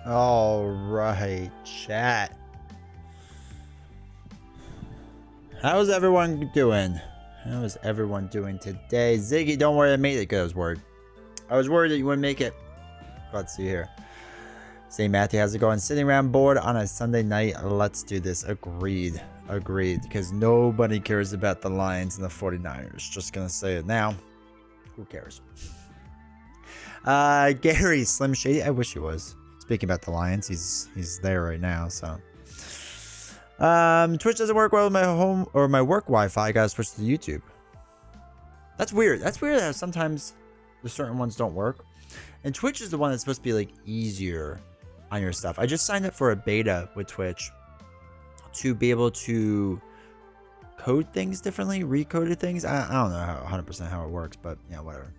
All right, chat. How's everyone doing? How is everyone doing today? Ziggy, don't worry, I made it. Good, I was worried. I was worried that you wouldn't make it. Let's see here. Say, Matthew, how's it going? Sitting around bored on a Sunday night. Let's do this. Agreed. Agreed. Because nobody cares about the Lions and the 49ers. Just going to say it now. Who cares? Gary, Slim Shady. I wish he was. Speaking about the Lions, he's there right now, so. Twitch doesn't work well with my home or my work Wi-Fi. I gotta switch to YouTube. That's weird. That's weird that sometimes the certain ones don't work. And Twitch is the one that's supposed to be like easier on your stuff. I just signed up for a beta with Twitch to be able to code things differently, recoded things. I don't know how 100% how it works, but yeah, whatever.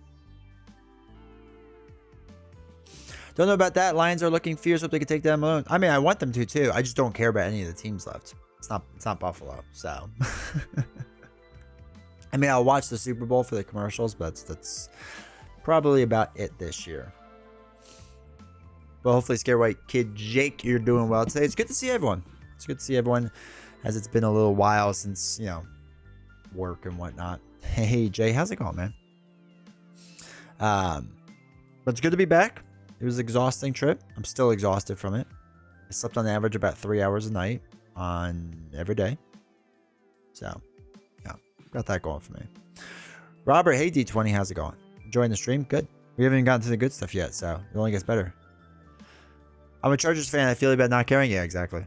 Don't know about that. Lions are looking fierce. Hope they can take them alone. I mean, I want them to too. I just don't care about any of the teams left. It's not Buffalo, so. I mean, I'll watch the Super Bowl for the commercials, but that's probably about it this year. But hopefully, Scare White Kid Jake, you're doing well today. It's good to see everyone. It's good to see everyone, as it's been a little while since, you know, work and whatnot. Hey, Jay, how's it going, man? But it's good to be back. It was an exhausting trip. I'm still exhausted from it. I slept on average about 3 hours a night on every day. So, yeah, got that going for me. Robert, hey D20, how's it going? Enjoying the stream? Good. We haven't even gotten to the good stuff yet, so it only gets better. I'm a Chargers fan. I feel about not caring. Yeah, exactly.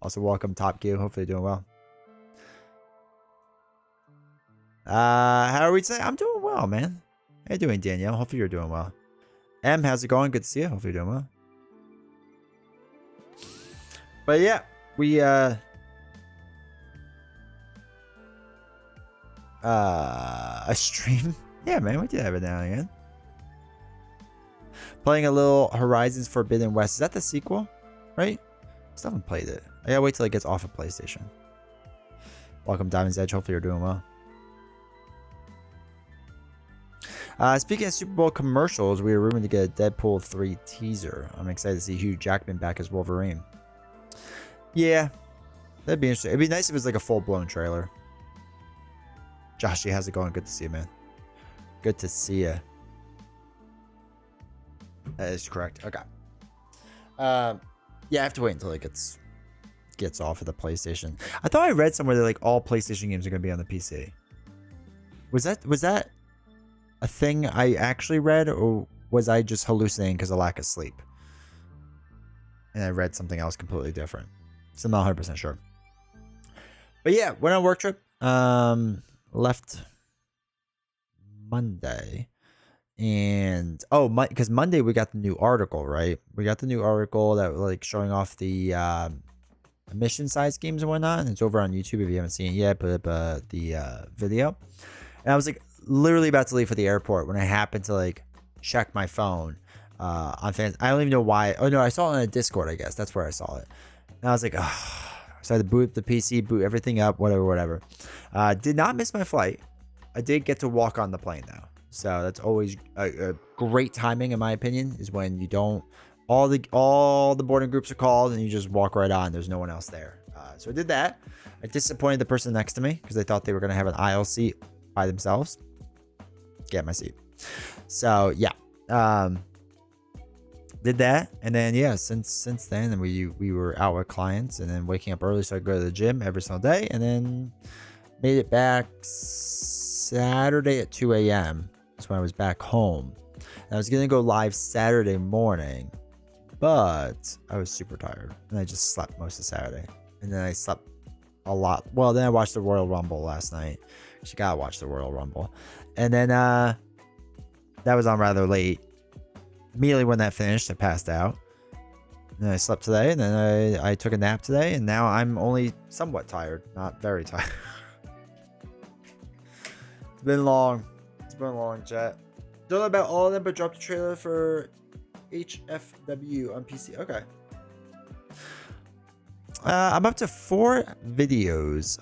Also, welcome Top Q. Hopefully you're doing well. How are we today? I'm doing well, man. How you doing, Danielle? Hopefully you're doing well. M, how's it going? Good to see you. Hopefully you're doing well. But yeah, we a stream. Yeah, man, we do that every now and again. Playing a little Horizons Forbidden West. Is that the sequel? Right? Still haven't played it. I gotta wait till it gets off of PlayStation. Welcome, Diamond's Edge. Hopefully you're doing well. Speaking of Super Bowl commercials, we were rumored to get a Deadpool 3 teaser. I'm excited to see Hugh Jackman back as Wolverine. Yeah, that'd be interesting. It'd be nice if it was like a full-blown trailer. Joshy, how's it going? Good to see you, man. Good to see you. That is correct. Okay. Yeah, I have to wait until it gets off of the PlayStation. I thought I read somewhere that like all PlayStation games are going to be on the PC. Was that a thing I actually read, or was I just hallucinating because of lack of sleep? And I read something else completely different. So I'm not 100% sure. But yeah, went on a work trip. Left Monday. And because Monday we got the new article, right? We got the new article that was like showing off the mission size games and whatnot. And it's over on YouTube if you haven't seen it yet. Put up the video. And I was like literally about to leave for the airport when I happened to like check my phone on fans. I don't even know why. Oh no, I saw it on a Discord, I guess. That's where I saw it. And I was like, oh. So I had to boot up the PC, boot everything up, whatever. Did not miss my flight. I did get to walk on the plane though. So that's always a great timing, in my opinion, is when you don't, all the boarding groups are called and you just walk right on. There's no one else there. So I did that. I disappointed the person next to me because they thought they were going to have an aisle seat by themselves. Get my seat. So yeah, did that, and then yeah, since then we were out with clients, and then waking up early so I go to the gym every single day, and then made it back Saturday at 2 a.m. That's when I was back home. And I was gonna go live Saturday morning, but I was super tired, and I just slept most of Saturday, and then I slept a lot. Well, then I watched the Royal Rumble last night. You gotta watch the Royal Rumble. And then that was on rather late. Immediately when that finished, I passed out. And then I slept today, and then I took a nap today, and now I'm only somewhat tired, not very tired. It's been long. It's been a long chat. Don't know about all of them, but dropped a trailer for HFW on PC. Okay. I'm up to 4 videos.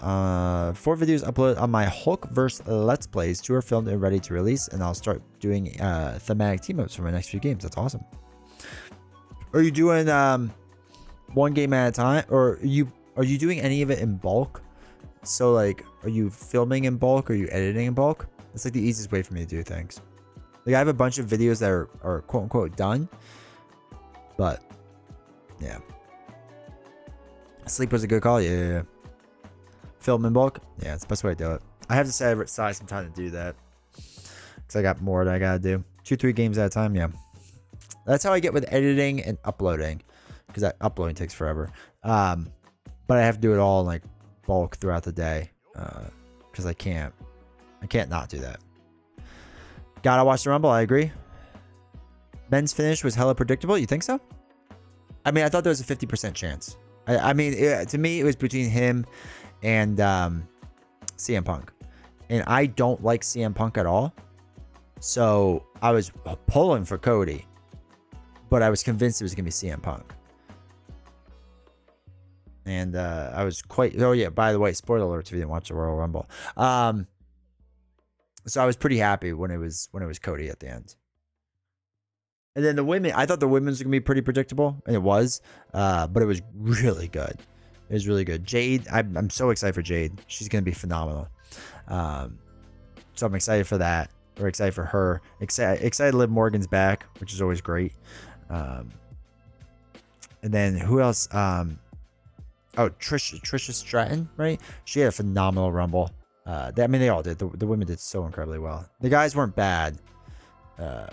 4 videos uploaded on my Hulkverse Let's Plays. 2 are filmed and ready to release, and I'll start doing thematic team-ups for my next few games. That's awesome. Are you doing one game at a time, or are you doing any of it in bulk? So like, are you filming in bulk? Or are you editing in bulk? It's like the easiest way for me to do things. Like I have a bunch of videos that are quote unquote done, but yeah. Sleep was a good call. Yeah. Film in bulk. Yeah, it's the best way to do it. I have to set aside some time to do that because I got more that I gotta do. 2-3 games at a time. Yeah. That's how I get with editing and uploading, because that uploading takes forever. But I have to do it all in like bulk throughout the day, because I can't not do that. Gotta watch the Rumble. I agree. Men's finish was hella predictable. You think so? I mean, I thought there was a 50% chance. I mean, to me, it was between him and CM Punk, and I don't like CM Punk at all. So I was pulling for Cody, but I was convinced it was gonna be CM Punk. And I was quite. Oh yeah, by the way, spoiler alert if you didn't watch the Royal Rumble. So I was pretty happy when it was Cody at the end. And then the women, I thought the women's were gonna be pretty predictable, and it was. But it was really good. It was really good. Jade, I'm so excited for Jade. She's gonna be phenomenal. So I'm excited for that. We're excited for her. Excited Liv Morgan's back, which is always great. And then who else? Oh, Trisha Stratton, right? She had a phenomenal Rumble. I mean, they all did. The women did so incredibly well. The guys weren't bad. I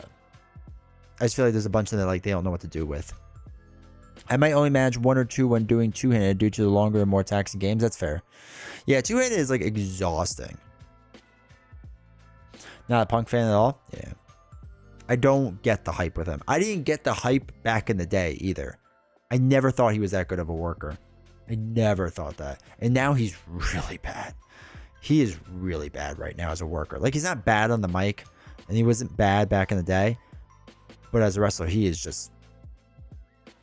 just feel like there's a bunch of them that like they don't know what to do with. I might only manage 1 or 2 when doing two-handed due to the longer and more taxing games. That's fair. Yeah, two-handed is like exhausting. Not a Punk fan at all. Yeah. I don't get the hype with him. I didn't get the hype back in the day either. I never thought he was that good of a worker. I never thought that. And now he's really bad. He is really bad right now as a worker. Like, he's not bad on the mic, and he wasn't bad back in the day. But as a wrestler, he is just...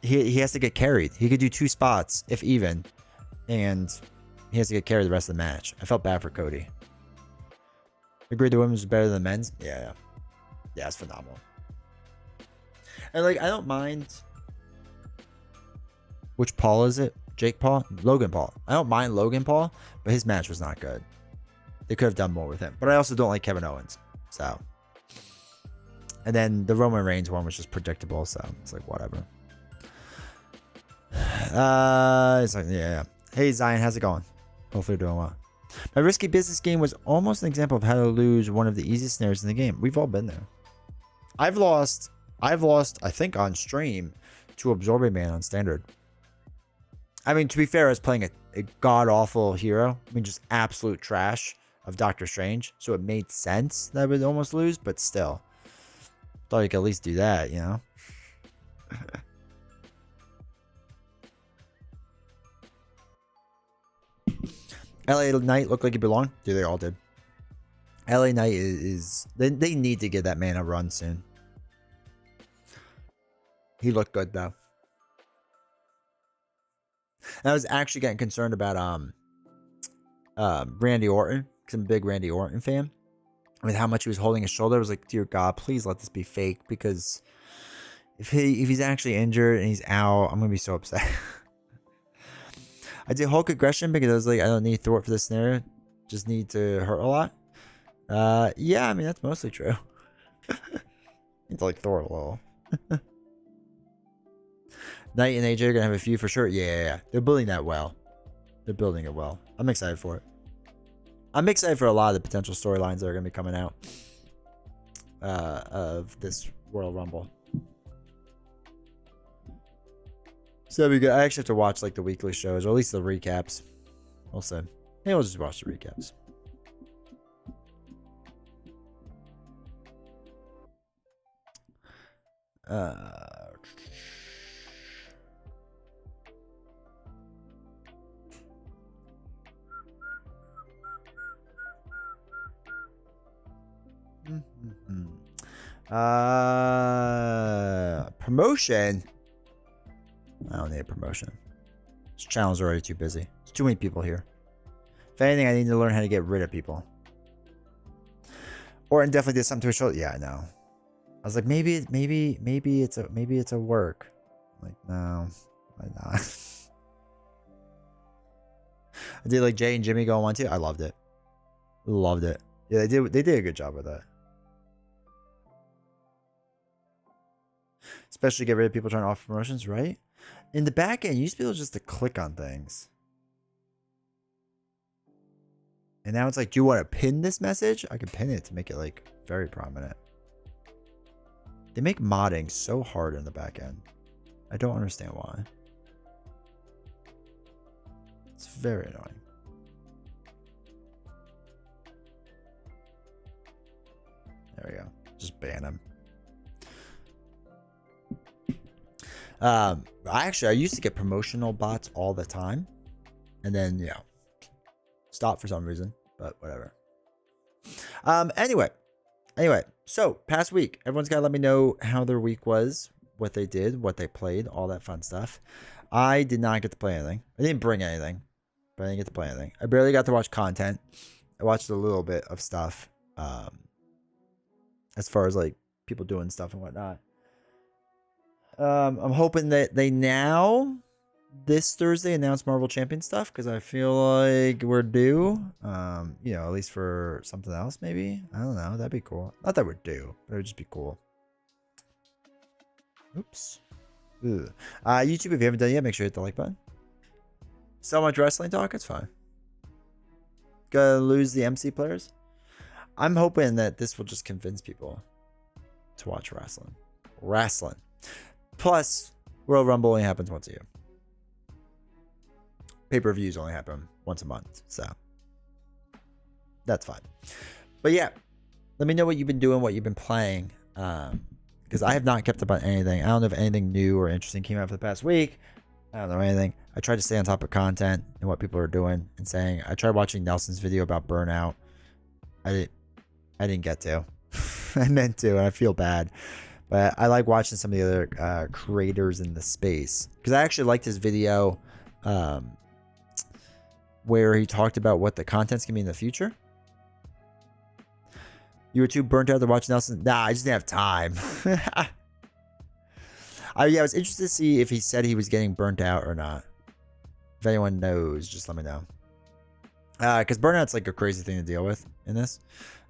He has to get carried. He could do 2 spots, if even. And he has to get carried the rest of the match. I felt bad for Cody. Agreed the women's was better than the men's? Yeah. Yeah, it's phenomenal. And, like, I don't mind... Which Paul is it? Jake Paul? Logan Paul. I don't mind Logan Paul, but his match was not good. They could have done more with him. But I also don't like Kevin Owens. So. And then the Roman Reigns one was just predictable. So it's like, whatever. It's like, yeah. Hey, Zion, how's it going? Hopefully you're doing well. My risky business game was almost an example of how to lose one of the easiest snares in the game. We've all been there. I've lost, I think, on stream to Absorbing Man on standard. I mean, to be fair, I was playing a god-awful hero. I mean, just absolute trash of Doctor Strange. So it made sense that I would almost lose, but still. Thought you could at least do that, you know? LA Knight looked like he belonged. Dude, they all did. LA Knight is they need to give that man a run soon. He looked good, though. And I was actually getting concerned about Randy Orton, because I'm a big Randy Orton fan. With how much he was holding his shoulder, I was like, dear God, please let this be fake, because if he's actually injured and he's out, I'm gonna be so upset. I did Hulk aggression because I was like, I don't need thwart for this snare, just need to hurt a lot. Yeah, I mean that's mostly true. Need to like thwart a little. Knight and AJ are gonna have a few for sure. Yeah. They're building that well. They're building it well. I'm excited for it. I'm excited for a lot of the potential storylines that are gonna be coming out of this Royal Rumble. So that'd be good. I actually have to watch like the weekly shows, or at least the recaps. We'll see. Maybe I'll just watch the recaps. Promotion. I don't need a promotion. This channel's already too busy. There's too many people here. If anything, I need to learn how to get rid of people. Or definitely did something to a show. Yeah, I know. I was like, maybe it's a work. Like, no, why not? I did like Jay and Jimmy go on too. I loved it. Loved it. Yeah, they did a good job with that. Especially get rid of people trying to offer promotions, right? In the back end, you used to be able just to click on things. And now it's like, do you want to pin this message? I can pin it to make it like very prominent. They make modding so hard in the back end. I don't understand why. It's very annoying. There we go. Just ban them. I used to get promotional bots all the time. And then, stop for some reason. But whatever. Anyway, so past week, everyone's got to let me know how their week was, what they did, what they played, all that fun stuff. I did not get to play anything. I didn't bring anything, but I didn't get to play anything. I barely got to watch content. I watched a little bit of stuff, as far as like people doing stuff and whatnot. I'm hoping that they this Thursday announce Marvel Champion stuff, because I feel like we're due. At least for something else, maybe. I don't know. That'd be cool. Not that we're due, but it would just be cool. Oops. Ugh. YouTube, if you haven't done it yet, make sure you hit the like button. So much wrestling talk, it's fine. Gonna lose the MC players. I'm hoping that this will just convince people to watch wrestling. Plus, World Rumble only happens once a year. Pay-per-views only happen once a month, so that's fine. But yeah, let me know what you've been doing, what you've been playing, because I have not kept up on anything. I don't know if anything new or interesting came out for the past week. I don't know anything. I tried to stay on top of content and what people are doing and saying. I tried watching Nelson's video about burnout. I didn't get to. I meant to, and I feel bad. But I like watching some of the other creators in the space, because I actually liked his video where he talked about what the content's gonna be in the future. You were too burnt out to watch Nelson? Nah, I just didn't have time. I was interested to see if he said he was getting burnt out or not. If anyone knows, just let me know. Because burnout's like a crazy thing to deal with in this.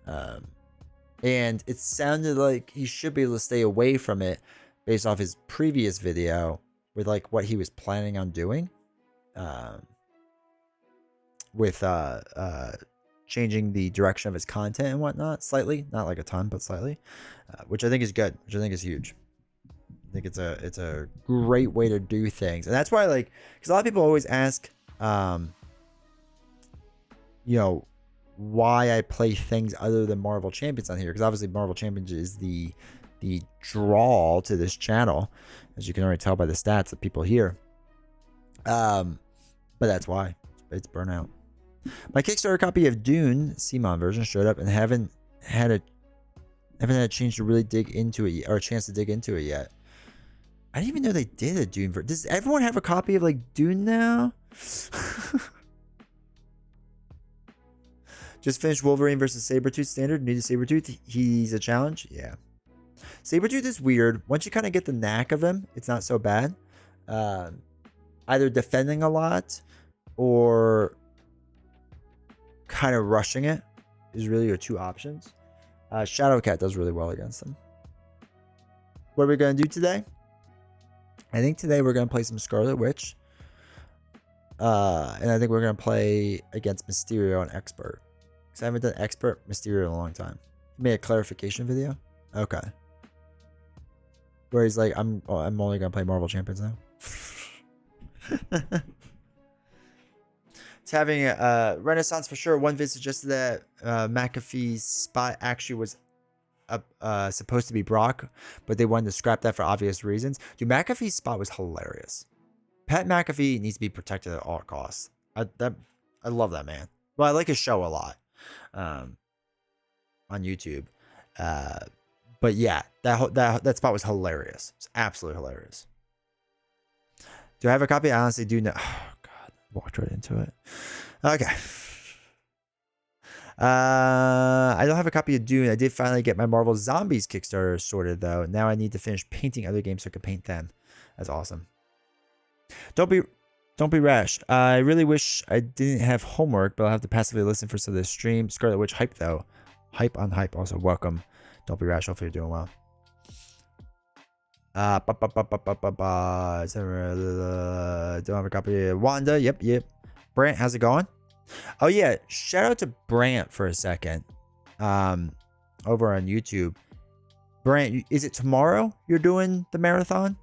And it sounded like he should be able to stay away from it based off his previous video with like what he was planning on doing. With changing the direction of his content and whatnot slightly, not like a ton, but slightly, which I think is good, which I think is huge. I think it's a great way to do things. And that's why, like, because a lot of people always ask, why I play things other than Marvel Champions on here, because obviously Marvel Champions is the draw to this channel, as you can already tell by the stats that people hear. But that's why it's burnout. My Kickstarter copy of Dune CMON version showed up, and haven't had a chance to really dig into it yet, or a chance to dig into it yet. I didn't even know they did a Dune version. Does everyone have a copy of like Dune now? Just finished Wolverine versus Sabretooth standard. New to Sabretooth. He's a challenge. Yeah. Sabretooth is weird. Once you kind of get the knack of him, it's not so bad. Either defending a lot or kind of rushing it is really your two options. Shadowcat does really well against them. What are we going to do today? I think today we're going to play some Scarlet Witch. And I think we're going to play against Mysterio on Expert. Because I haven't done Expert Mysterio in a long time. He made a clarification video. Okay. Where he's like, I'm only going to play Marvel Champions now. It's having a renaissance for sure. One vid suggested that McAfee's spot actually was supposed to be Brock, but they wanted to scrap that for obvious reasons. Dude, McAfee's spot was hilarious. Pat McAfee needs to be protected at all costs. I love that man. Well, I like his show a lot on YouTube. But yeah, that spot was hilarious. It's absolutely hilarious. Do I have a copy? I honestly do know. Oh, God. Walked right into it. Okay. I don't have a copy of Dune. I did finally get my Marvel Zombies Kickstarter sorted, though. Now I need to finish painting other games so I can paint them. That's awesome. Don't be rash. I really wish I didn't have homework, but I'll have to passively listen for some of this stream. Scarlet Witch hype though. Hype on hype. Also welcome. Don't be rash. Hopefully you're doing well. Don't have a copy. Wanda. Yep. Brant, how's it going? Oh yeah, shout out to Brant for a second. Over on YouTube. Brant, is it tomorrow you're doing the marathon?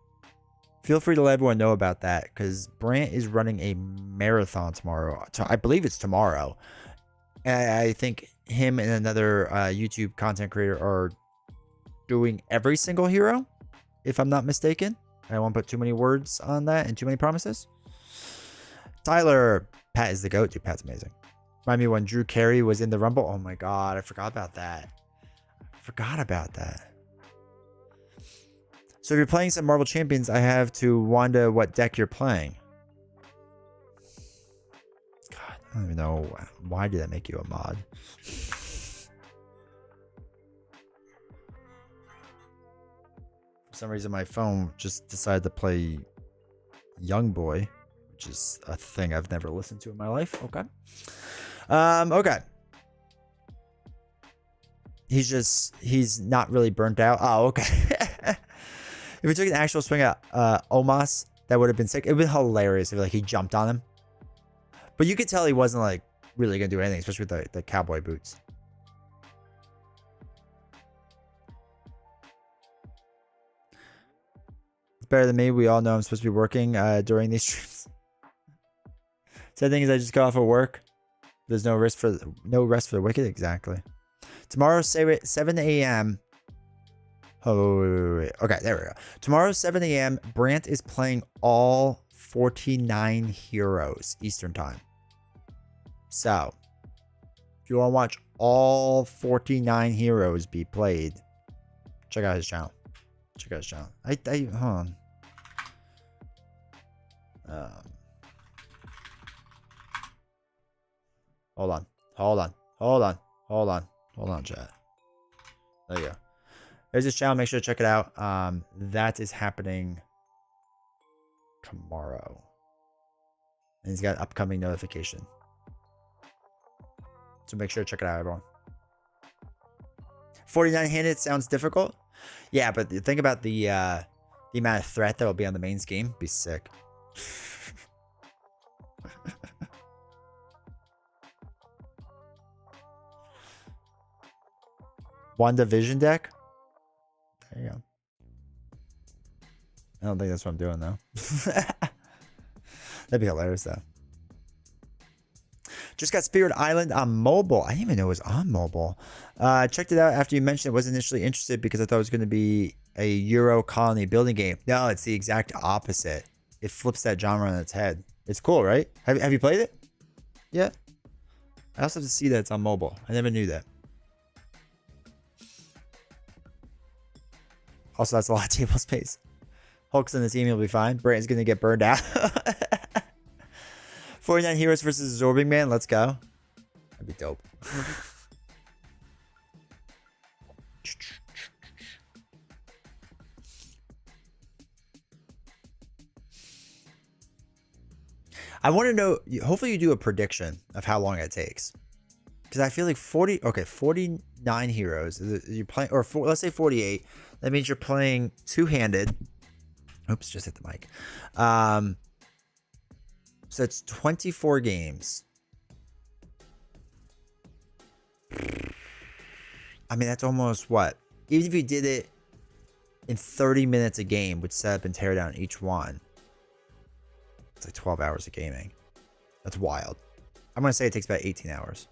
Feel free to let everyone know about that, because Brant is running a marathon tomorrow. I believe it's tomorrow. And I think him and another YouTube content creator are doing every single hero, if I'm not mistaken. I don't want to put too many words on that and too many promises. Tyler, Pat is the GOAT. Dude, Pat's amazing. Remind me when Drew Carey was in the Rumble. Oh my God, I forgot about that. So if you're playing some Marvel Champions, I have to wonder what deck you're playing. God, I don't even know. Why did that make you a mod? For some reason, my phone just decided to play Young Boy, which is a thing I've never listened to in my life. Okay. Okay. He's not really burnt out. Oh, okay. If we took an actual swing at Omos, that would have been sick. It would have been hilarious if like he jumped on him. But you could tell he wasn't like really gonna do anything, especially with the cowboy boots. It's better than me. We all know I'm supposed to be working during these streams. Sad thing is I just got off of work. There's no rest for the wicked. Exactly. Tomorrow, 7 a.m. Oh, wait. Okay, there we go. Tomorrow, 7 a.m. Brant is playing all 49 heroes Eastern time. So, if you want to watch all 49 heroes be played, check out his channel. Hold on. Hold on, chat. There you go. There's his channel. Make sure to check it out. That is happening tomorrow. And he's got an upcoming notification. So make sure to check it out, everyone. 49-handed sounds difficult. Yeah, but think about the amount of threat that will be on the main scheme. Be sick. WandaVision deck? There you go. I don't think that's what I'm doing, though. That'd be hilarious, though. Just got Spirit Island on mobile. I didn't even know it was on mobile. Checked it out after you mentioned it. Wasn't initially interested because I thought it was going to be a Euro colony building game. No, it's the exact opposite. It flips that genre on its head. It's cool, right? Have you played it? Yeah. I also have to see that it's on mobile. I never knew that. Also, that's a lot of table space. Hulk's in the team, he'll be fine. Brandon's going to get burned out. 49 heroes versus Absorbing Man. Let's go. That'd be dope. I want to know, hopefully you do a prediction of how long it takes. Because I feel like 49 heroes. You're playing, or let's say 48. That means you're playing two-handed. Oops, just hit the mic. So it's 24 games. I mean, that's almost what? Even if you did it in 30 minutes a game, with setup and tear down each one, it's like 12 hours of gaming. That's wild. I'm going to say it takes about 18 hours.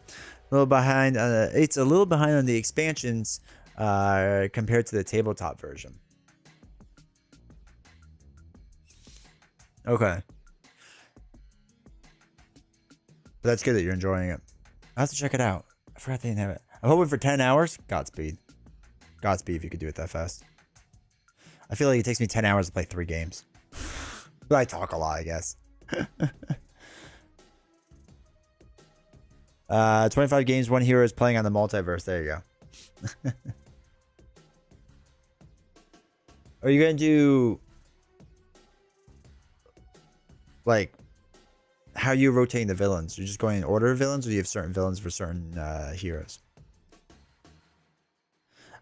A little behind. It's a little behind on the expansions compared to the tabletop version. Okay. But that's good that you're enjoying it. I have to check it out. I forgot they didn't have it. I'm hoping for 10 hours. Godspeed. Godspeed if you could do it that fast. I feel like it takes me 10 hours to play 3 games. But I talk a lot, I guess. 25 games, 1 hero is playing on the multiverse. There you go. Are you gonna do like how you rotating the villains? You're just going in order of villains, or do you have certain villains for certain heroes?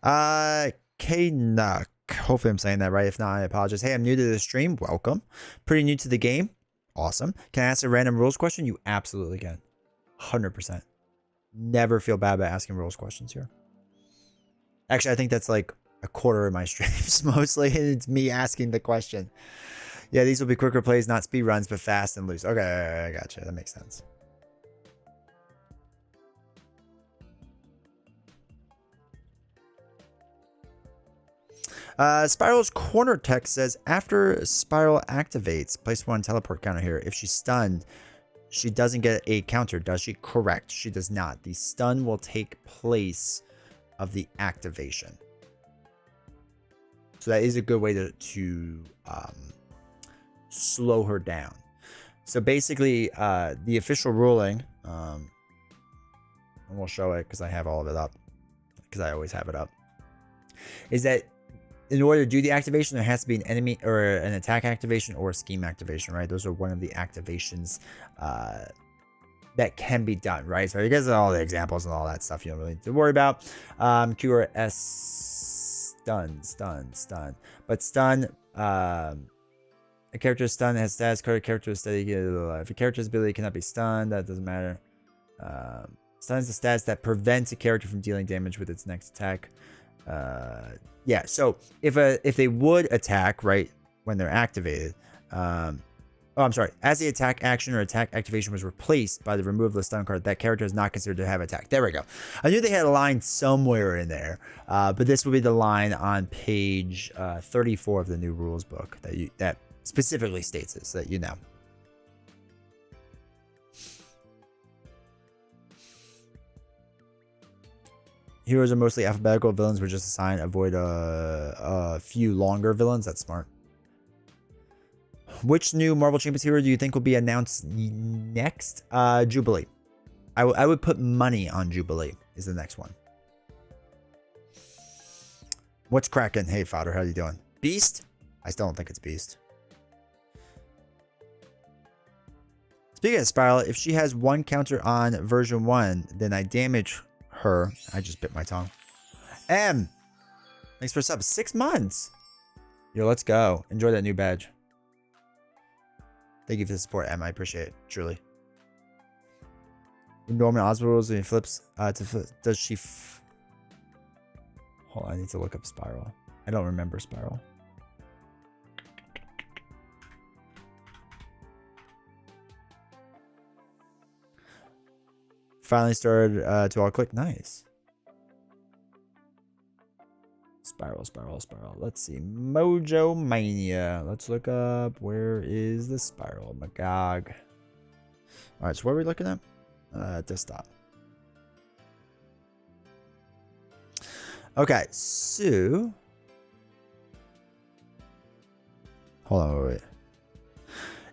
K-Nuck. Hopefully I'm saying that right. If not, I apologize. Hey, I'm new to the stream. Welcome. Pretty new to the game. Awesome. Can I ask a random rules question? You absolutely can. 100%. Never feel bad about asking rules questions here. Actually, I think that's like a quarter of my streams. Mostly it's me asking the question. Yeah, these will be quicker plays, not speed runs, but fast and loose. Okay, I gotcha. That makes sense. Spiral's corner text says, after Spiral activates, place 1 teleport counter here. If she's stunned, she doesn't get a counter, does she? Correct. She does not. The stun will take place of the activation. So that is a good way to slow her down. So basically, the official ruling, and we'll show it because I have all of it up, because I always have it up, is that in order to do the activation, there has to be an enemy or an attack activation or a scheme activation, right? Those are one of the activations that can be done, right? So you guys all the examples and all that stuff you don't really need to worry about. Q or S, stun. But stun, a character's stun has status card, character is steady. If a character's ability cannot be stunned, that doesn't matter. Stun is the status that prevents a character from dealing damage with its next attack. Yeah, so if they would attack right when they're activated, oh, I'm sorry, as the attack action or attack activation was replaced by the removal of the stun card, that character is not considered to have attack. There we go. I knew they had a line somewhere in there, but this will be the line on page 34 of the new rules book that specifically states this, so that you know. Heroes are mostly alphabetical. Villains were just assigned. Avoid a few longer villains. That's smart. Which new Marvel Champions hero do you think will be announced next? Jubilee. I would put money on Jubilee is the next one. What's cracking? Hey, Fodder, how you doing? Beast? I still don't think it's Beast. Speaking of Spiral, if she has 1 counter on version 1, then I damage her. I just bit my tongue. M, thanks for sub. 6 months. Yo, let's go. Enjoy that new badge. Thank you for the support, M. I appreciate it. Truly. Norman Oswald rules when he flips. Does she? Hold on, I need to look up Spiral. I don't remember Spiral. Finally started to all click. Nice. Spiral. Let's see. Mojo Mania. Let's look up. Where is the Spiral? Magog. All right, so what are we looking at? Desktop. Okay, so. Hold on, wait.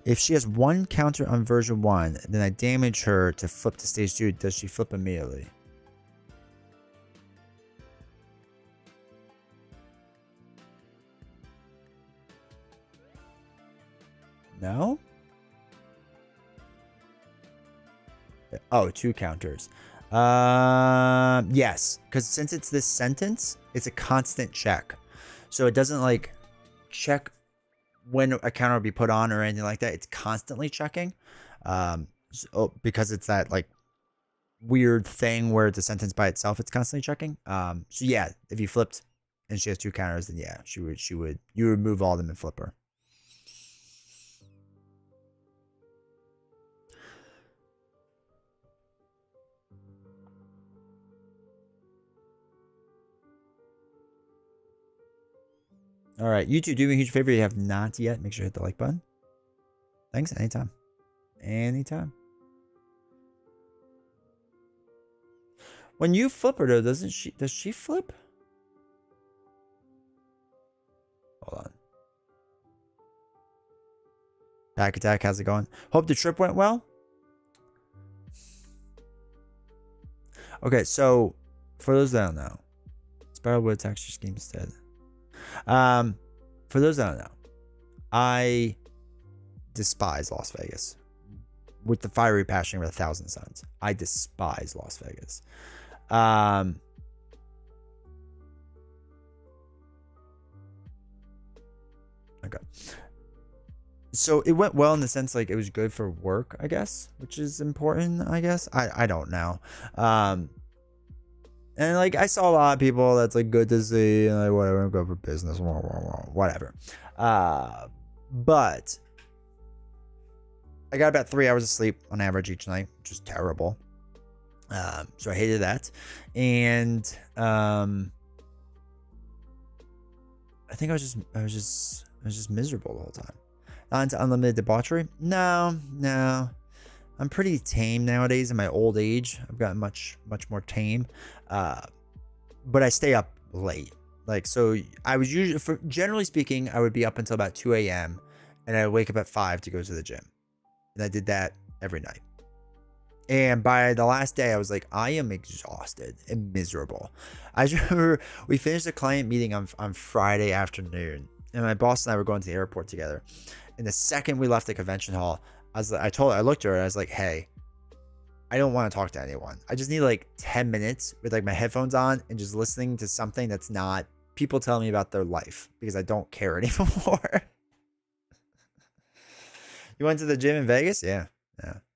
If she has 1 counter on version 1, then I damage her to flip to stage 2. Does she flip immediately? No? Oh, 2 counters. Yes, because since it's this sentence, it's a constant check. So it doesn't like check when a counter will be put on or anything like that. It's constantly checking, because it's that like weird thing where it's a sentence by itself. It's constantly checking. So yeah, if you flipped and she has 2 counters, then yeah, you would remove all of them and flip her. All right, YouTube, do me a huge favor. You have not yet. Make sure you hit the like button. Thanks. Anytime. Anytime. When you flip her, though, does she flip? Hold on. Back attack. How's it going? Hope the trip went well. Okay, so for those that don't know, Spiral would attack your scheme instead. for those that don't know, I despise Las Vegas with the fiery passion of 1,000 suns. I despise Las Vegas. Okay. So it went well in the sense like it was good for work, I guess, which is important, I guess. I don't know. And like I saw a lot of people that's like good to see and like whatever, go for business, whatever. But I got about 3 hours of sleep on average each night, which is terrible. So I hated that. And I think I was just miserable the whole time. Not into unlimited debauchery. No. I'm pretty tame nowadays in my old age. I've gotten much more tame. But I stay up late. Like, so I was usually, generally speaking, I would be up until about 2 a.m. and I would wake up at 5 to go to the gym. And I did that every night. And by the last day, I was like, I am exhausted and miserable. I remember we finished a client meeting on Friday afternoon, and my boss and I were going to the airport together. And the second we left the convention hall, I looked at her and I was like, hey, I don't want to talk to anyone. I just need like 10 minutes with like my headphones on and just listening to something that's not people telling me about their life, because I don't care anymore. You went to the gym in Vegas? Yeah.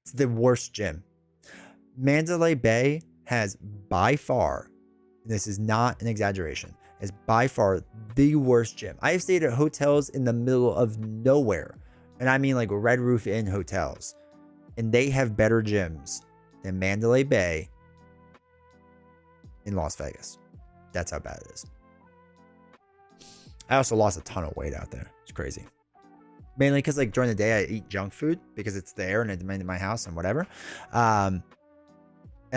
It's the worst gym. Mandalay Bay has by far, and this is not an exaggeration, is by far the worst gym. I have stayed at hotels in the middle of nowhere, and I mean like Red Roof Inn hotels, and they have better gyms than Mandalay Bay in Las Vegas. That's how bad it is. I also lost a ton of weight out there. It's crazy. Mainly because like during the day I eat junk food because it's there and it's in my house and whatever. And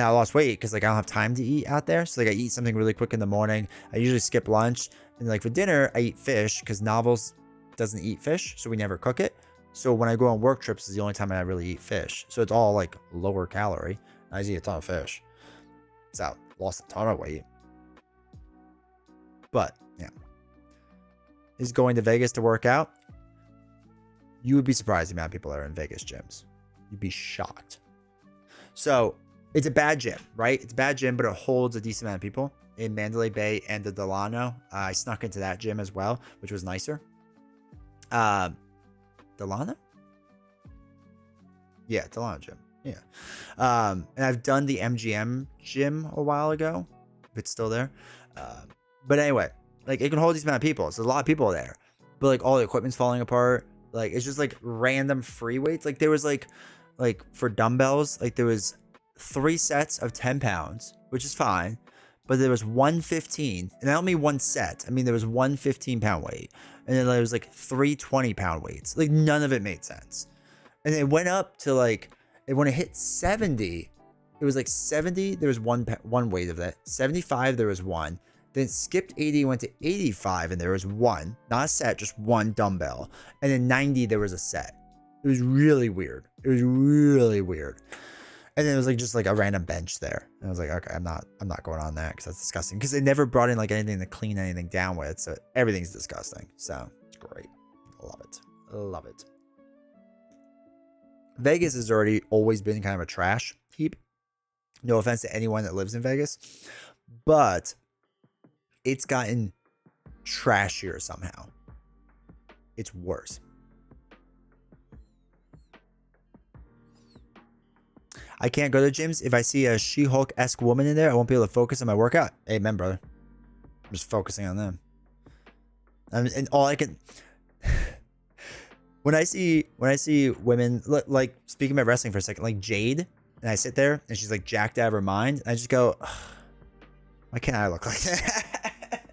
I lost weight because like I don't have time to eat out there. So like I eat something really quick in the morning. I usually skip lunch, and like for dinner I eat fish because Novels doesn't eat fish, so we never cook it. So when I go on work trips is the only time I really eat fish. So it's all like lower calorie. I just eat a ton of fish. So lost a ton of weight. But yeah, is going to Vegas to work out. You would be surprised the amount of people that are in Vegas gyms. You'd be shocked. So it's a bad gym, right? It's a bad gym, but it holds a decent amount of people. In Mandalay Bay and the Delano, I snuck into that gym as well, which was nicer. Delano? Yeah, Delano gym. Yeah. And I've done the MGM gym a while ago, if it's still there. But anyway, like it can hold a decent amount of people. So there's a lot of people there, but like all the equipment's falling apart. Like it's just like random free weights. Like there was like for dumbbells, like there was 3 sets of 10 pounds, which is fine. But there was 115, and I don't mean one set. I mean, there was 1 15-pound weight. And then there was like 3 20-pound weights. Like none of it made sense. And it went up to like, when it hit 70, it was like 70, there was one weight of that. 75, there was one. Then skipped 80, went to 85, and there was one. Not a set, just one dumbbell. And then 90, there was a set. It was really weird. And then it was like just like a random bench there. And I was like, okay, I'm not going on that because that's disgusting. Because they never brought in like anything to clean anything down with. So everything's disgusting. So it's great. Love it. Vegas has always been kind of a trash heap. No offense to anyone that lives in Vegas. But it's gotten trashier somehow. It's worse. I can't go to gyms. If I see a She-Hulk-esque woman in there, I won't be able to focus on my workout. Amen, brother. I'm just focusing on them. And all I can... when I see women, like, speaking about wrestling for a second, like Jade, and I sit there, and she's like jacked out of her mind, and I just go, why can't I look like that?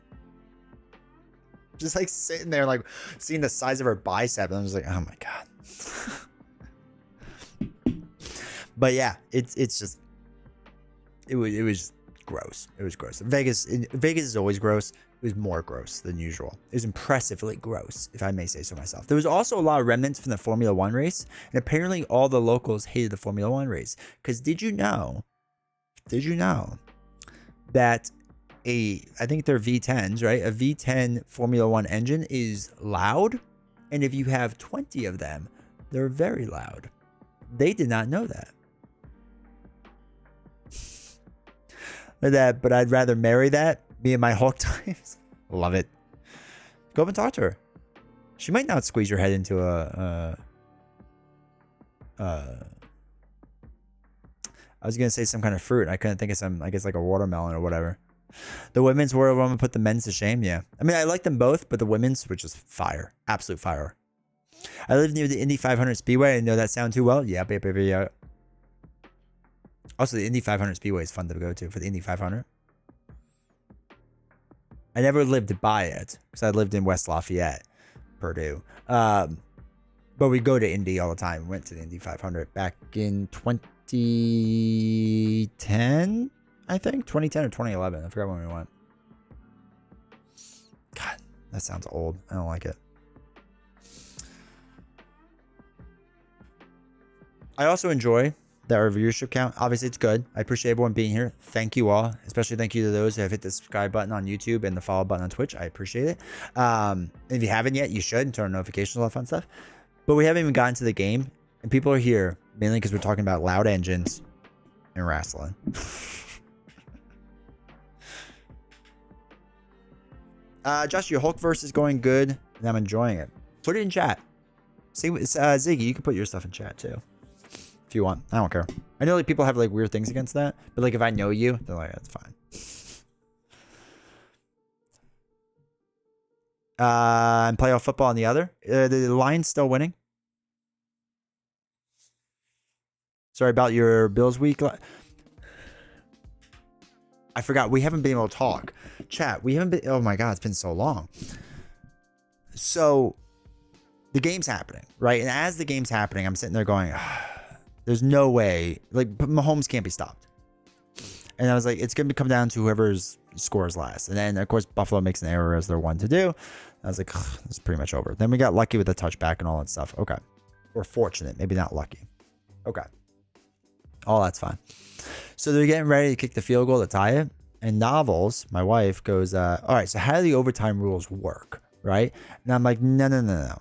Just like sitting there, like seeing the size of her bicep, and I'm just like, oh my God. But yeah, it was just gross. It was gross. Vegas is always gross. It was more gross than usual. It was impressively gross, if I may say so myself. There was also a lot of remnants from the Formula One race, and apparently all the locals hated the Formula One race. Because did you know that I think they're V10s, right? A V10 Formula One engine is loud. And if you have 20 of them, they're very loud. They did not know that. But I'd rather marry that. Me and my Hulk times. Love it. Go up and talk to her. She might not squeeze your head into I was gonna say some kind of fruit. I couldn't think of some. I guess like a watermelon or whatever. The women's Royal Rumble put the men's to shame. Yeah, I mean I like them both, but the women's, which is fire, absolute fire. I live near the Indy 500 Speedway. I didn't know that sound too well. Yeah. Also, the Indy 500 Speedway is fun to go to for the Indy 500. I never lived by it because I lived in West Lafayette, Purdue. But we go to Indy all the time. We went to the Indy 500 back in 2010, I think. 2010 or 2011. I forgot when we went. God, that sounds old. I don't like it. I also enjoy that our viewership count. Obviously, it's good. I appreciate everyone being here. Thank you all. Especially thank you to those who have hit the subscribe button on YouTube and the follow button on Twitch. I appreciate it. If you haven't yet, you should. And turn on notifications, all that fun stuff. But we haven't even gotten to the game. And people are here mainly because we're talking about loud engines and wrestling. Josh, your Hulkverse is going good. And I'm enjoying it. Put it in chat. See, Ziggy, you can put your stuff in chat too. If you want. I don't care. I know like people have like weird things against that. But like if I know you, they're like, that's fine. And playoff football on the other. The Lions still winning. Sorry about your Bills week. I forgot. We haven't been able to talk. Chat. We haven't been. Oh my God. It's been so long. So the game's happening, right? And as the game's happening, I'm sitting there going, there's no way. Like Mahomes can't be stopped. And I was like, it's going to come down to whoever's scores last. And then, of course, Buffalo makes an error as they're one to do. I was like, it's pretty much over. Then we got lucky with the touchback and all that stuff. Okay. Or fortunate. Maybe not lucky. Okay. All that's fine. So they're getting ready to kick the field goal to tie it. And Novels, my wife, goes, all right, so how do the overtime rules work? Right? And I'm like, no.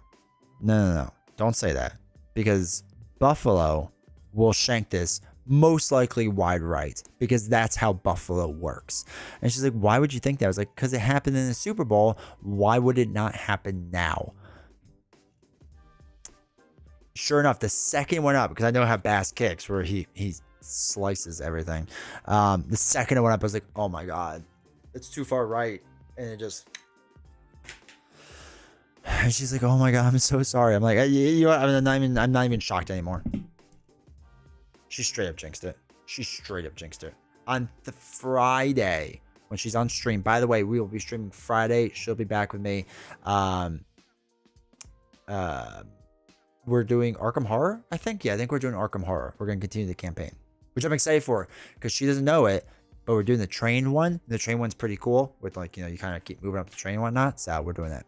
Don't say that. Because Buffalo will shank this most likely wide right, because that's how Buffalo works. And she's like, why would you think that? I was like, because it happened in the Super Bowl. Why would it not happen now? Sure enough, the second one up, because I know how Bass kicks, where he slices everything. The second it went up, I was like, oh my God, it's too far right. And it just... And she's like, oh my God, I'm so sorry. I'm like, you know what? I'm not even shocked anymore. She straight up jinxed it. On the Friday when she's on stream. By the way, we will be streaming Friday. She'll be back with me. We're doing Arkham Horror, I think. Yeah, I think we're doing Arkham Horror. We're going to continue the campaign, which I'm excited for because she doesn't know it, but we're doing the train one. The train one's pretty cool with like, you know, you kind of keep moving up the train and whatnot. So we're doing that.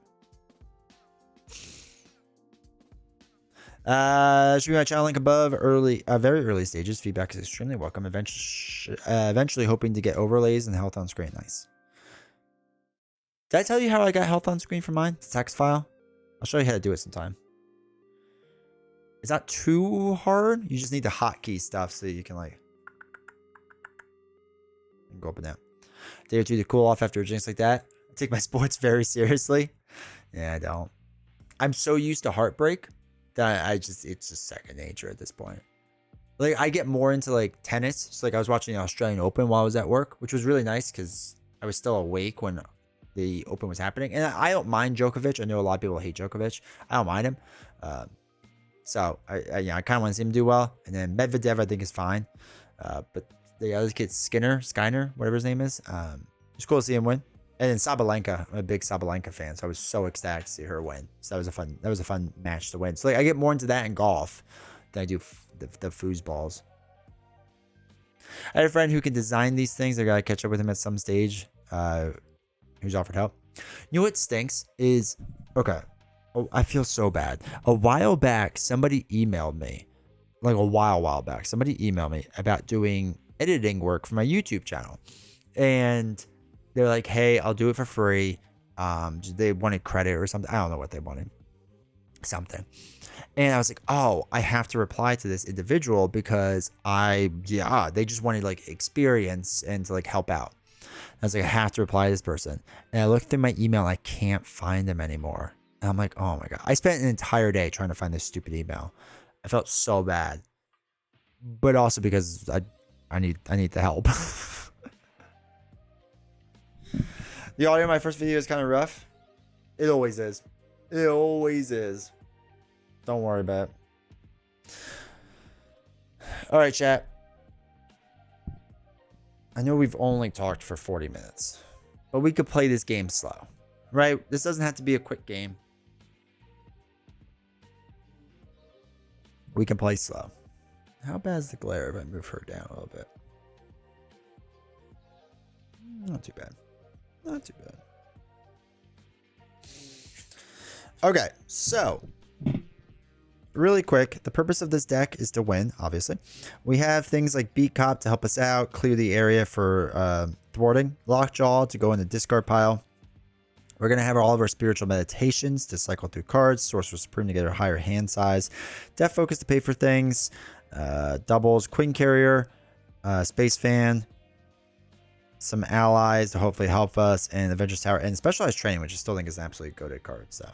Should be my channel link above. Very early stages. Feedback is extremely welcome. Eventually hoping to get overlays and health on screen. Nice. Did I tell you how I got health on screen for mine? It's a text file. I'll show you how to do it sometime. It's not too hard. You just need the hotkey stuff so you can like go up and down. Day or two to cool off after a jinx like that. I take my sports very seriously. Yeah, I don't. I'm so used to heartbreak that it's just second nature at this point. Like I get more into like tennis. So like I was watching the Australian Open while I was at work, which was really nice because I was still awake when the Open was happening. And I don't mind Djokovic. I know a lot of people hate Djokovic. I don't mind him. So I kind of want to see him do well. And then Medvedev I think is fine. But the other kid Skinner, whatever his name is, it's cool to see him win. And then Sabalenka, I'm a big Sabalenka fan, so I was so ecstatic to see her win. So that was a fun match to win. So like I get more into that in golf than I do the foosballs. I had a friend who can design these things. I gotta catch up with him at some stage. Who's offered help. You know what stinks is okay. Oh, I feel so bad. A while back, somebody emailed me, like a while back. Somebody emailed me about doing editing work for my YouTube channel, and They're like, hey, I'll do it for free. They wanted credit or something. I don't know what they wanted. Something. And I was like, oh, I have to reply to this individual because they just wanted like experience and to like help out. I was like, I have to reply to this person. And I looked through my email and I can't find them anymore. And I'm like, oh my God. I spent an entire day trying to find this stupid email. I felt so bad. But also because I need the help. The audio in my first video is kind of rough. It always is. It always is. Don't worry about it. All right, chat. I know we've only talked for 40 minutes, but we could play this game slow, right? This doesn't have to be a quick game. We can play slow. How bad is the glare if I move her down a little bit? Not too bad. Not too bad. Okay, so really quick, the purpose of this deck is to win, obviously. We have things like Beat Cop to help us out, clear the area for thwarting, Lockjaw to go in the discard pile. We're going to have all of our spiritual meditations to cycle through cards, Sorcerer Supreme to get a higher hand size, Death Focus to pay for things, doubles, Queen Carrier, Space Fan, some allies to hopefully help us, and Avengers Tower, and Specialized Training, which I still think is an absolutely goated card. So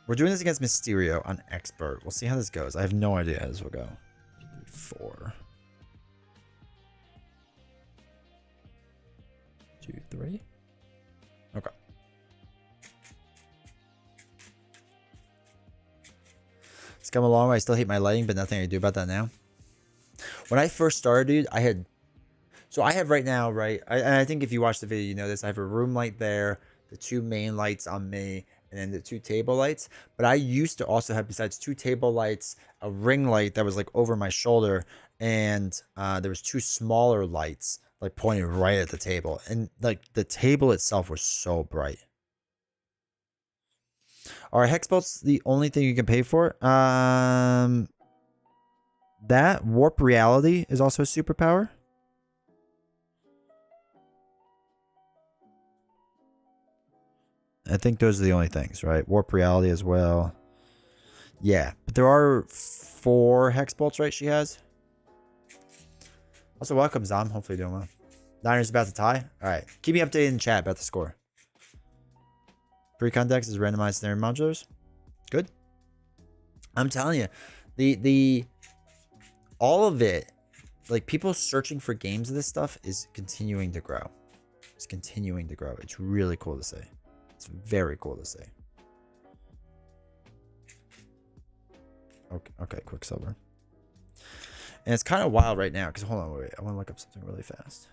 we're doing this against Mysterio on Expert. We'll see how this goes. I have no idea how this will go. 4, 2, 3. Okay. It's come along. I still hate my lighting, but nothing I can do about that now. When I first started, dude, I have right now, right? And I think if you watch the video, you know this. I have a room light there, the 2 main lights on me, and then the 2 table lights. But I used to also have, besides 2 table lights, a ring light that was like over my shoulder, and there was 2 smaller lights like pointing right at the table, and like the table itself was so bright. Are hex bolts the only thing you can pay for? That warp reality is also a superpower. I think those are the only things, right? Warp reality as well. Yeah, but there are 4 hex bolts, right? She has. Also, welcome, Zom. Hopefully you're doing well. Niners about to tie. All right. Keep me updated in chat about the score. Pre-con decks is randomized snare modulars. Good. I'm telling you, the all of it, like people searching for games of this stuff is continuing to grow. It's continuing to grow. It's really cool to see. It's very cool to see. Okay, Quicksilver. And it's kind of wild right now because hold on, wait. I want to look up something really fast.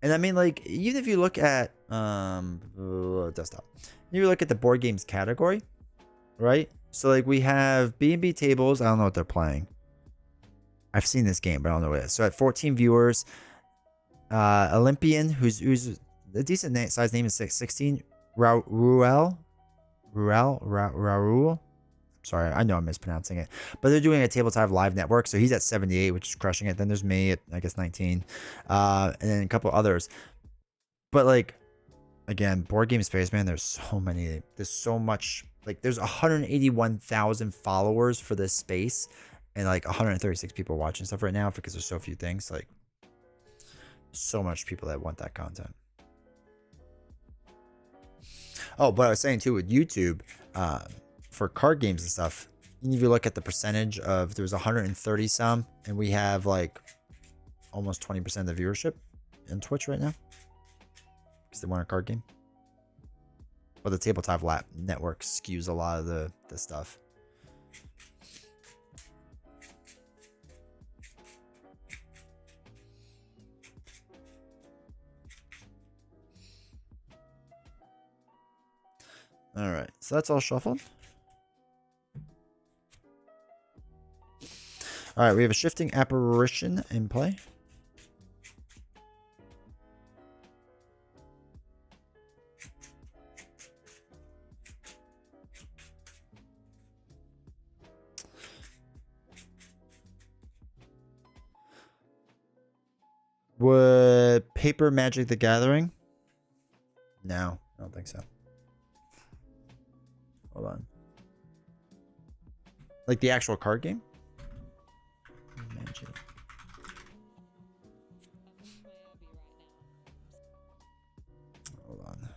And I mean, like, even if you look at desktop, you look at the board games category, right? So like we have B&B tables. I don't know what they're playing. I've seen this game, but I don't know what it is. So at 14 viewers, Olympian, who's a decent size name is 16. Raul. Sorry, I know I'm mispronouncing it, but they're doing a tabletop live network, so he's at 78, which is crushing it. Then there's me at I guess 19, and then a couple others. But like, again, board game spaceman. There's so many. There's so much. Like, there's 181,000 followers for this space, and like 136 people watching stuff right now because there's so few things. Like, so much people that want that content. Oh, but I was saying too with YouTube, for card games and stuff, if you look at the percentage of, there was 130 some, and we have like almost 20% of the viewership in Twitch right now because they want a card game. But the tabletop lab network skews a lot of the stuff. All right, so that's all shuffled. All right, we have a shifting apparition in play. Would Paper Magic the Gathering? No, I don't think so. Hold on. Like the actual card game? Magic. Hold on.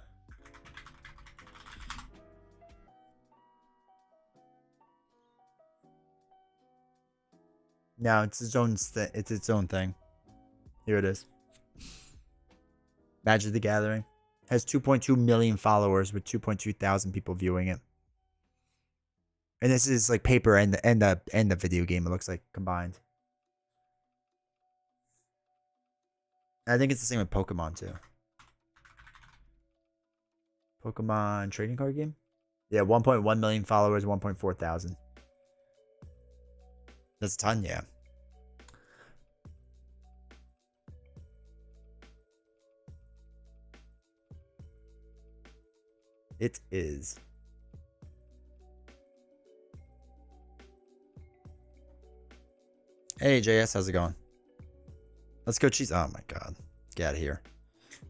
No, it's its own it's its own thing. Here it is. Magic the Gathering has 2.2 million followers with 2.2 thousand people viewing it. And this is like paper and the video game, it looks like, combined. I think it's the same with Pokemon too. Pokemon trading card game? Yeah, 1.1 million followers, 1.4 thousand. That's a ton, yeah. It is. Hey, JS, how's it going? Let's go cheese. Oh my god. Get out of here.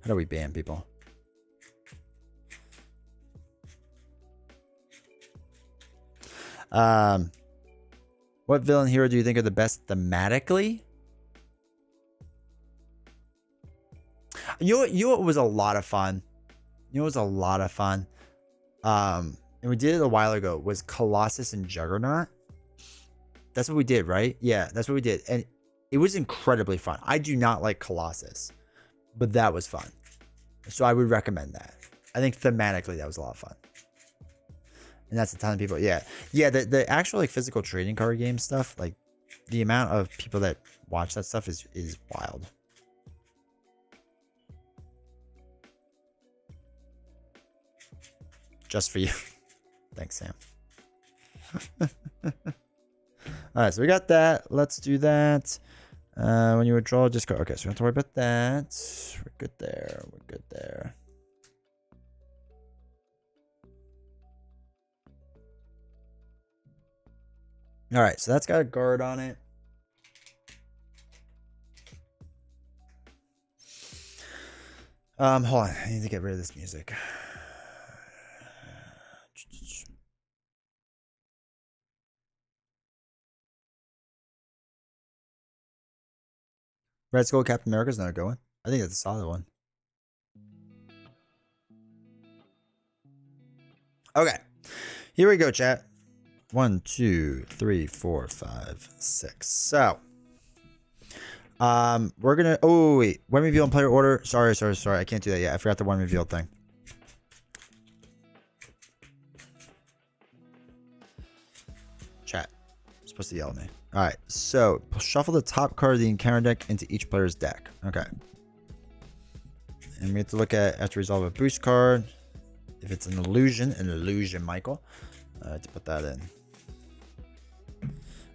How do we ban people? What villain hero do you think are the best thematically? You know what was a lot of fun? You know what was a lot of fun? And we did it a while ago, was Colossus and Juggernaut. That's what we did, right? Yeah, that's what we did. And it was incredibly fun. I do not like Colossus, but that was fun. So I would recommend that. I think thematically that was a lot of fun. And that's a ton of people. Yeah. Yeah, the actual like physical trading card game stuff, like the amount of people that watch that stuff is wild. Just for you. Thanks, Sam. All right, so we got that. Let's do that. When you withdraw, just go. Okay, so we don't have to worry about that. We're good there. We're good there. All right, so that's got a guard on it. Hold on. I need to get rid of this music. Red Skull Captain America's not going. I think that's a solid one. Okay. Here we go, chat. 1, 2, 3, 4, 5, 6. So we're gonna wait. One reveal in player order. Sorry. I can't do that yet. I forgot the one reveal thing. Chat. You're supposed to yell at me. Alright, so shuffle the top card of the encounter deck into each player's deck. Okay. And we have to look at, have to resolve a boost card. If it's an illusion, Michael. To put that in.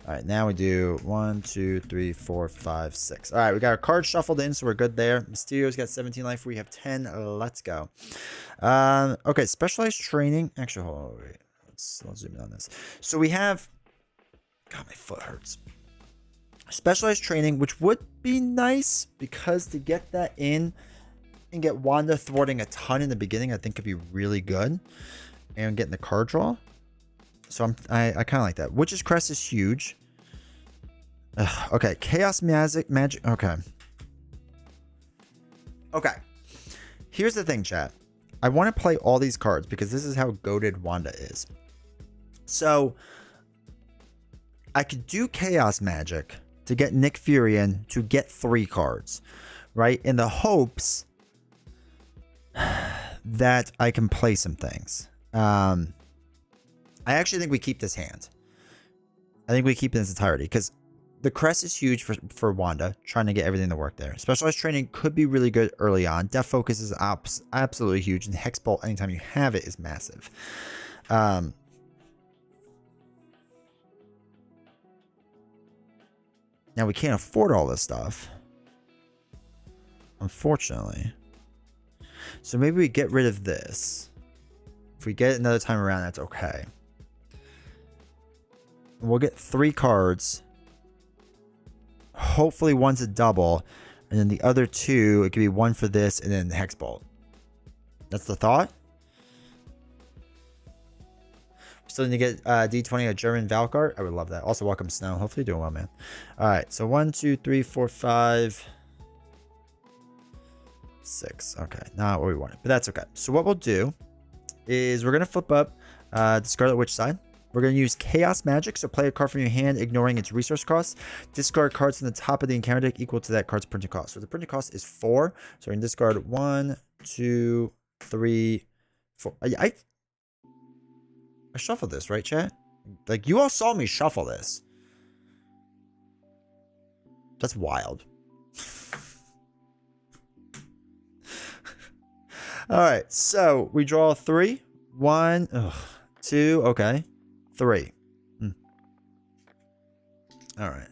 Alright, now we do 1, 2, 3, 4, 5, 6. Alright, we got our card shuffled in, so we're good there. Mysterio's got 17 life. We have 10. Let's go. Okay, specialized training. Actually, hold on, wait. Let's zoom in on this. So we have... God, my foot hurts. Specialized training, which would be nice because to get that in and get Wanda thwarting a ton in the beginning, I think could be really good. And getting the card draw. So I kind of like that. Witch's Crest is huge. Okay, Chaos Magic. Okay. Okay. Here's the thing, chat. I want to play all these cards because this is how goated Wanda is. So I could do Chaos Magic to get Nick Fury in to get 3 cards, right? In the hopes that I can play some things. I actually think we keep this hand. I think we keep it in its entirety because the crest is huge for Wanda, trying to get everything to work there. Specialized training could be really good early on. Death Focus is absolutely huge, and Hex Bolt, anytime you have it, is massive. Now, we can't afford all this stuff, unfortunately. So maybe we get rid of this. If we get it another time around, that's okay. We'll get 3 cards. Hopefully one's a double. And then the other 2, it could be 1 for this and then the Hex Bolt. That's the thought. Still need to get D20 a German Valkart. I would love that. Also, welcome Snow. Hopefully you're doing well, man. All right, so 1, 2, 3, 4, 5, 6. Okay, not what we wanted, but that's okay. So what we'll do is we're gonna flip up the Scarlet Witch side. We're going to use Chaos Magic, so play a card from your hand, ignoring its resource cost. Discard cards from the top of the encounter deck equal to that card's printing cost. So the printing cost is 4. So we're going to discard 1, 2, 3, 4. I shuffled this, right, chat? Like, you all saw me shuffle this. That's wild. All right, so we draw 3. 1, 2, okay. 3. All right.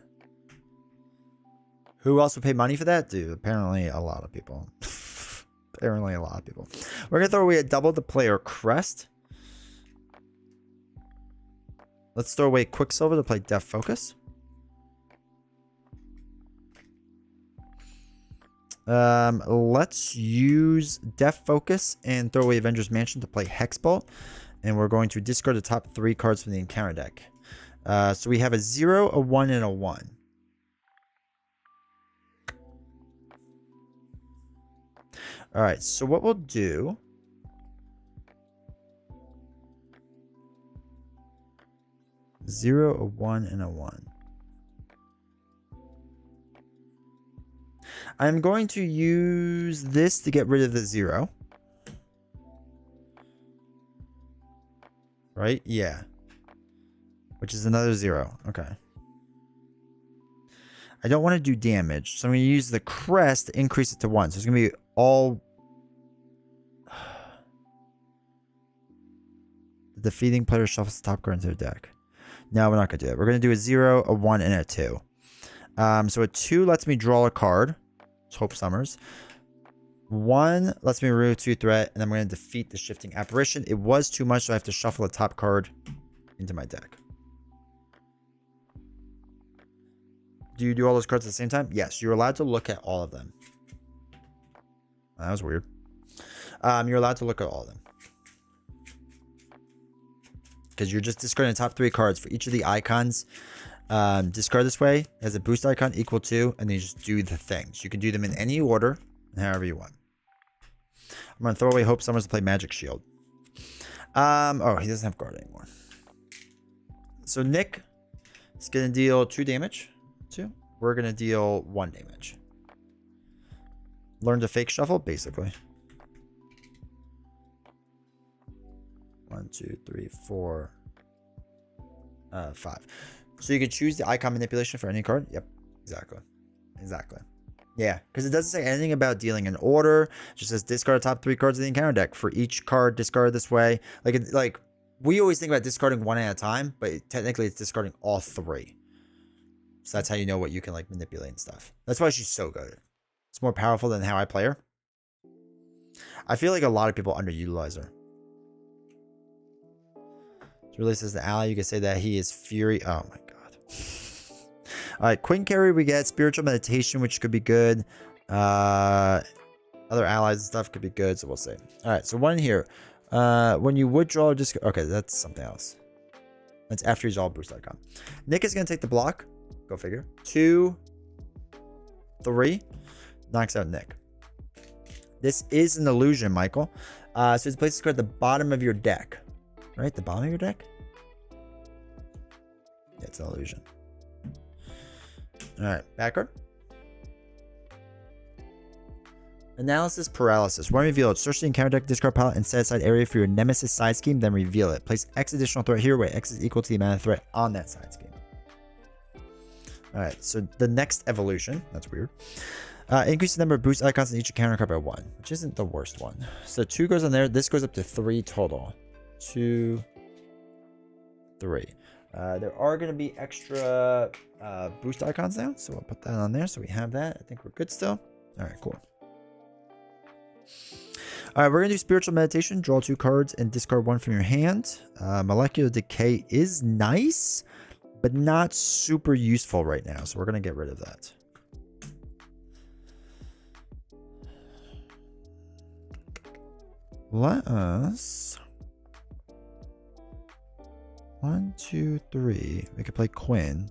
Who else would pay money for that? Dude, apparently a lot of people. Apparently a lot of people. We're going to throw away a double the player crest. Let's throw away Quicksilver to play Death Focus. Let's use Death Focus and throw away Avengers Mansion to play Hexbolt. And we're going to discard the top 3 cards from the encounter deck. So we have a 0, a 1, and a 1. All right, so what we'll do... Zero, a 1, and a 1. I'm going to use this to get rid of the 0. Right? Yeah. Which is another 0. Okay. I don't want to do damage, so I'm going to use the crest to increase it to 1. So it's going to be all... The defeating player shuffles the top card into their deck. No, we're not going to do that. We're going to do a 0, a 1, and a 2. So a 2 lets me draw a card. Let's hope Summers. 1 lets me remove 2 threat, and I'm going to defeat the Shifting Apparition. It was too much, so I have to shuffle a top card into my deck. Do you do all those cards at the same time? Yes, you're allowed to look at all of them. That was weird. You're allowed to look at all of them. Because you're just discarding the top 3 cards for each of the icons. Discard this way as a boost icon equal to, and then you just do the things. You can do them in any order, however you want. I'm going to throw away Hope Summers to play Magic Shield. Oh, he doesn't have guard anymore. So Nick is going to deal 2 damage. 2. We're going to deal 1 damage. Learn to fake shuffle, basically. 1, 2, 3, 4, 5. So you can choose the icon manipulation for any card. Yep, exactly. Exactly. Yeah, because it doesn't say anything about dealing in order. It just says discard the top 3 cards of the encounter deck. For each card, discard this way. Like we always think about discarding 1 at a time, but technically it's discarding all 3. So that's how you know what you can like manipulate and stuff. That's why she's so good. It's more powerful than how I play her. I feel like a lot of people underutilize her. It really says the ally. You can say that he is Fury. Oh my god. All right, Queen Carry, we get Spiritual Meditation, which could be good. Other allies and stuff could be good, so we'll see. All right, so 1 here. When you would draw, just okay, that's something else. That's after he's all boost icon. Nick is gonna take the block. Go figure. 2, 3, knocks out Nick. This is an illusion, Michael. So it's placed this card at the bottom of your deck. Right, the bottom of your deck. Yeah, it's an illusion. All right, back card. Analysis Paralysis. When revealed, search the encounter deck discard pile and set aside area for your Nemesis side scheme, then reveal it. Place X additional threat here where X is equal to the amount of threat on that side scheme. All right, so the next evolution, that's weird. Increase the number of boost icons in each encounter card by 1, which isn't the worst one. So 2 goes on there. This goes up to 3 total. 2, 3. There are going to be extra boost icons now, so we'll put that on there. So we have that. I think we're good still. All right, cool. All right, we're going to do Spiritual Meditation. Draw 2 cards and discard 1 from your hand. Molecular Decay is nice, but not super useful right now, so we're going to get rid of that. Let us... 1, 2, 3. We could play Quinn.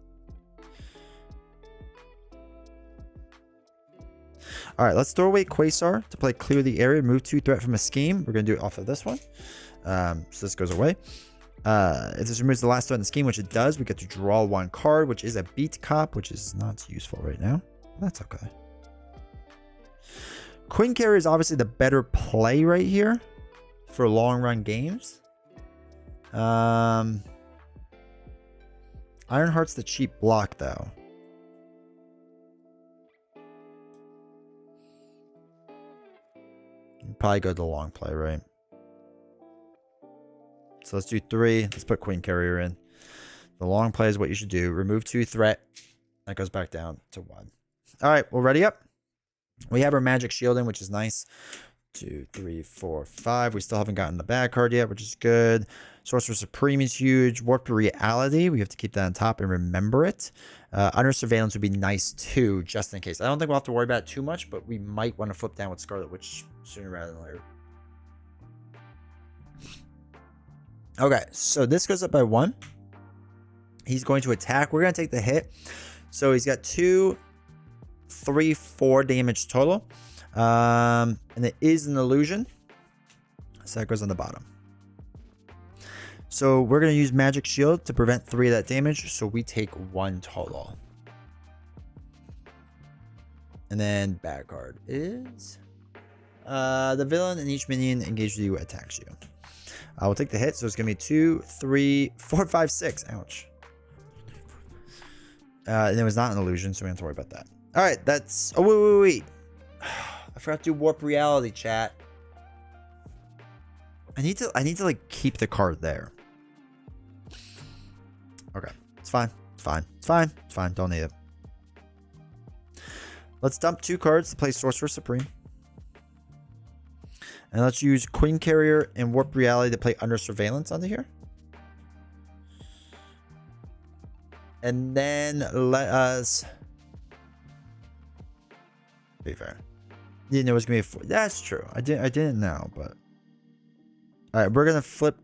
All right, let's throw away Quasar to play Clear the Area. Remove 2 threat from a scheme. We're going to do it off of this one. So this goes away. If this removes the last threat in the scheme, which it does, we get to draw 1 card, which is a Beat Cop, which is not useful right now. That's okay. Quinn Carrier is obviously the better play right here for long run games. Ironheart's the cheap block though. Probably go to the long play, right? So let's do 3. Let's put Queen Carrier in. The long play is what you should do. Remove 2 threat. That goes back down to 1. All right, we'll ready up. We have our magic shielding, which is nice. 2, 3, 4, 5. We still haven't gotten the bad card yet, which is good. Sorcerer Supreme is huge. Warp Reality. We have to keep that on top and remember it. Under Surveillance would be nice too, just in case. I don't think we'll have to worry about it too much, but we might want to flip down with Scarlet Witch sooner rather than later. Okay, so this goes up by 1. He's going to attack. We're going to take the hit. So he's got 2, 3, 4 damage total. And it is an illusion. So that goes on the bottom. So we're going to use Magic Shield to prevent 3 of that damage. So we take 1 total. And then bad card is the villain and each minion engaged with you attacks you. I will take the hit. So it's going to be 2, 3, 4, 5, 6. Ouch. And it was not an illusion, so we don't have to worry about that. All right, that's... Oh, wait. I forgot to do Warp Reality, chat. I need to like keep the card there. Okay, it's fine. It's fine. It's fine. It's fine. Don't need it. Let's dump 2 cards to play Sorcerer Supreme. And let's use Queen Carrier and Warp Reality to play Under Surveillance onto here. And then let us... Be fair. You know it was gonna be a 4. That's true. I didn't know, but all right, we're gonna flip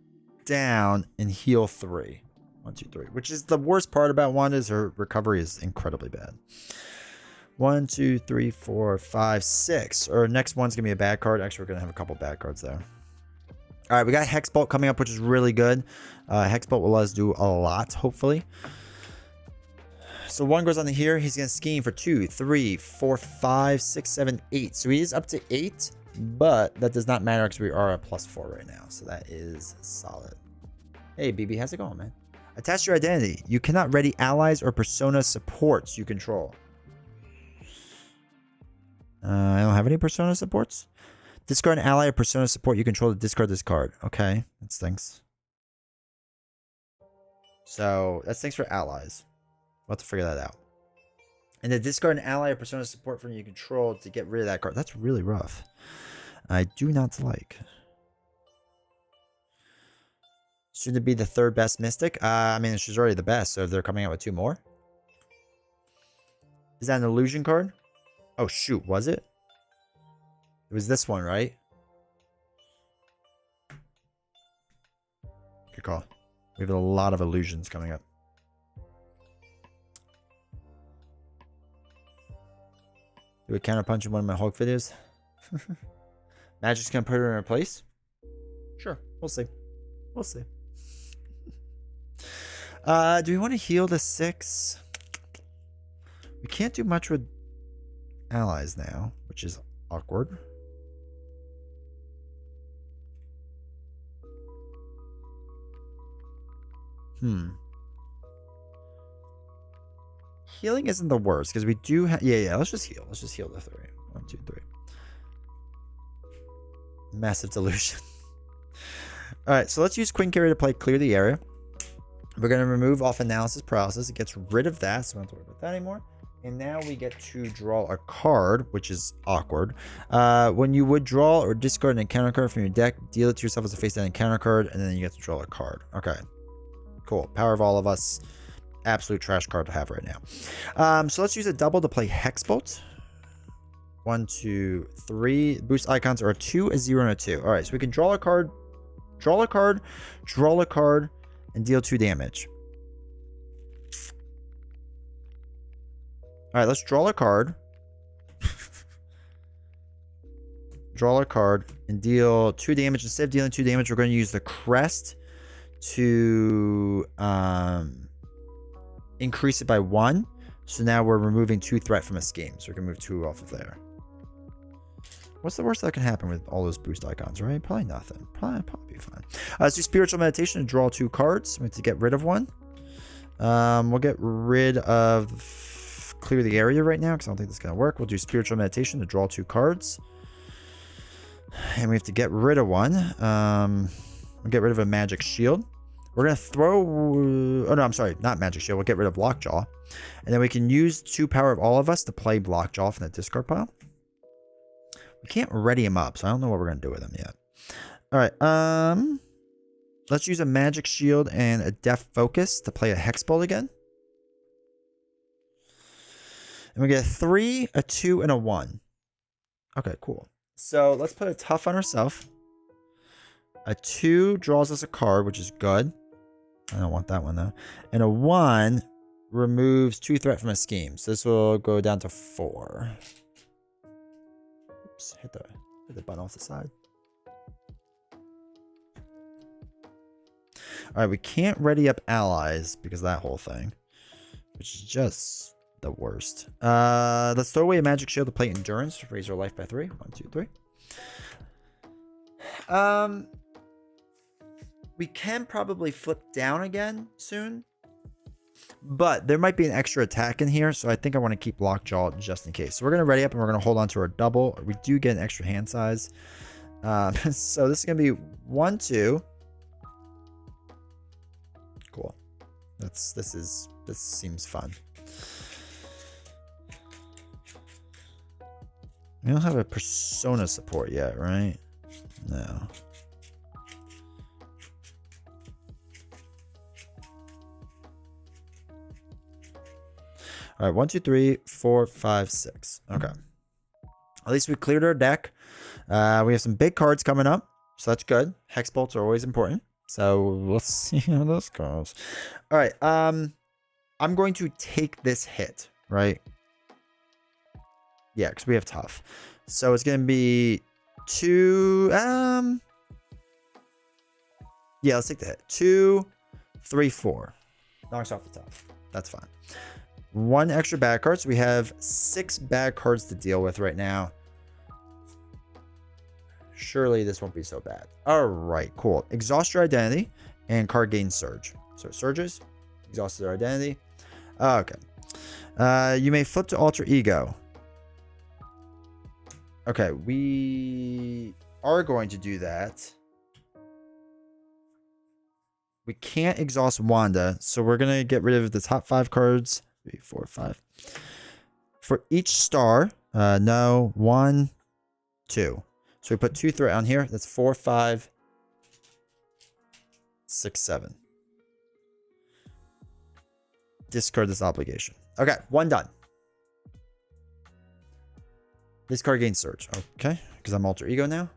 down and heal 3. 1, 2, 3. Which is the worst part about Wanda is her recovery is incredibly bad. 1, 2, 3, 4, 5, 6. Or next one's gonna be a bad card. Actually, we're gonna have a couple bad cards there. All right, we got Hexbolt coming up, which is really good. Hexbolt will let us do a lot, hopefully. So 1 goes on here. He's going to scheme for 2, 3, 4, 5, 6, 7, 8. So he is up to 8, but that does not matter because we are at +4 right now. So that is solid. Hey, BB, how's it going, man? Attach your identity. You cannot ready allies or persona supports you control. I don't have any persona supports. Discard an ally or persona support you control to discard this card. Okay, that stinks. So that stinks for allies. We'll have to figure that out. And to discard an ally or persona support from you control to get rid of that card. That's really rough. I do not like. Soon to be the 3rd best Mystic. I mean, she's already the best. So if they're coming out with 2 more. Is that an illusion card? Oh, shoot. Was it? It was this one, right? Good call. We have a lot of illusions coming up. Do a counterpunch in one of my Hulk videos? Magic's gonna put her in her place? Sure, we'll see. We'll see. Do we want to heal the 6? We can't do much with allies now, which is awkward. Healing isn't the worst because we do have... Yeah, let's just heal. Let's just heal the 3. 1, 2, 3. Massive delusion. Alright, so let's use Queen Carrier to play Clear the Area. We're going to remove off Analysis Paralysis. It gets rid of that, so we don't have to worry about that anymore. And now we get to draw a card, which is awkward. When you would draw or discard an encounter card from your deck, deal it to yourself as a face-down encounter card, and then you get to draw a card. Okay. Cool. Power of all of us. Absolute trash card to have right now. So let's use a double to play Hexbolt. 1, 2, 3. Boost icons are a 2, a 0, and a 2. All right, so we can draw a card, draw a card, draw a card, and deal 2 damage. All right, let's draw a card. Draw a card and deal 2 damage. Instead of dealing 2 damage, we're going to use the crest to increase it by 1. So now we're removing 2 threat from a scheme. So we can move 2 off of there. What's the worst that can happen with all those boost icons, right? Probably nothing. Probably be fine. Let's do spiritual meditation and draw 2 cards. We have to get rid of 1. We'll get rid of clear the area right now because I don't think this is going to work. We'll do spiritual meditation to draw 2 cards. And we have to get rid of 1. We'll get rid of a magic shield. We're going to throw... Oh, no, I'm sorry. Not magic shield. We'll get rid of Lockjaw. And then we can use 2 power of all of us to play Lockjaw from the discard pile. We can't ready him up, so I don't know what we're going to do with him yet. All right. Let's use a magic shield and a death focus to play a hex bolt again. And we get a 3, a 2, and a 1. Okay, cool. So let's put a tough on ourselves. A 2 draws us a card, which is good. I don't want that one though. And a 1 removes 2 threat from a scheme. So this will go down to 4. Oops, hit the button off the side. Alright, we can't ready up allies because of that whole thing. Which is just the worst. Let's throw away a magic shield to play endurance. Raise our life by 3. 1, 2, 3. We can probably flip down again soon. But there might be an extra attack in here. So I think I want to keep Lockjaw just in case. So we're going to ready up and we're going to hold on to our double. We do get an extra hand size. So this is going to be 1, 2. Cool. This seems fun. We don't have a persona support yet, right? No. All right, 1, 2, 3, 4, 5, 6. Okay. At least we cleared our deck. We have some big cards coming up, so that's good. Hex bolts are always important. So let's see how this goes. All right. I'm going to take this hit, right? Yeah, because we have tough. So it's going to be 2. Yeah, let's take the hit. 2, 3, 4. Knocks off the tough. That's fine. 1 extra bad card. So we have 6 bad cards to deal with right now. Surely this won't be so bad. All right, cool. Exhaust your identity and card gain surge. So it surges. Exhausted their identity. Okay. You may flip to alter ego. Okay, we are going to do that. We can't exhaust Wanda, so we're going to get rid of the top 5 cards. 3, 4, 5. For each star, no, 1, 2. So we put 2 threat on here. That's 4, 5, 6, 7. Discard this obligation. Okay, 1 done. This card gains surge. Okay, because I'm alter ego now.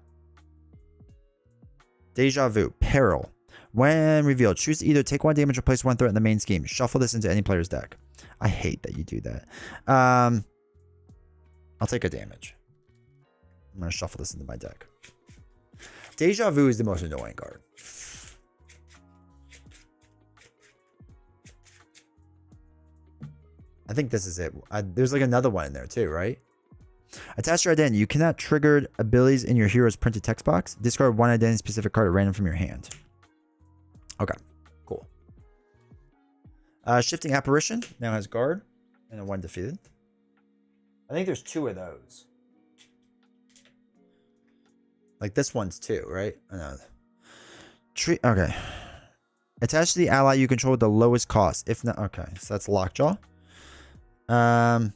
Deja vu. Peril. When revealed, choose to either take 1 damage or place 1 threat in the main scheme. Shuffle this into any player's deck. I hate that you do that. I'll take a damage. I'm going to shuffle this into my deck. Deja vu is the most annoying card. I think this is it. There's like another one in there too, right? Attach your identity. You cannot trigger abilities in your hero's printed text box. Discard 1 identity specific card at random from your hand. Okay, cool. Shifting apparition now has guard and a 1 defeated. I think there's 2 of those. Like this one's 2, right? I know. Okay. Attach to the ally you control with the lowest cost. If not, okay. So that's Lockjaw. Oh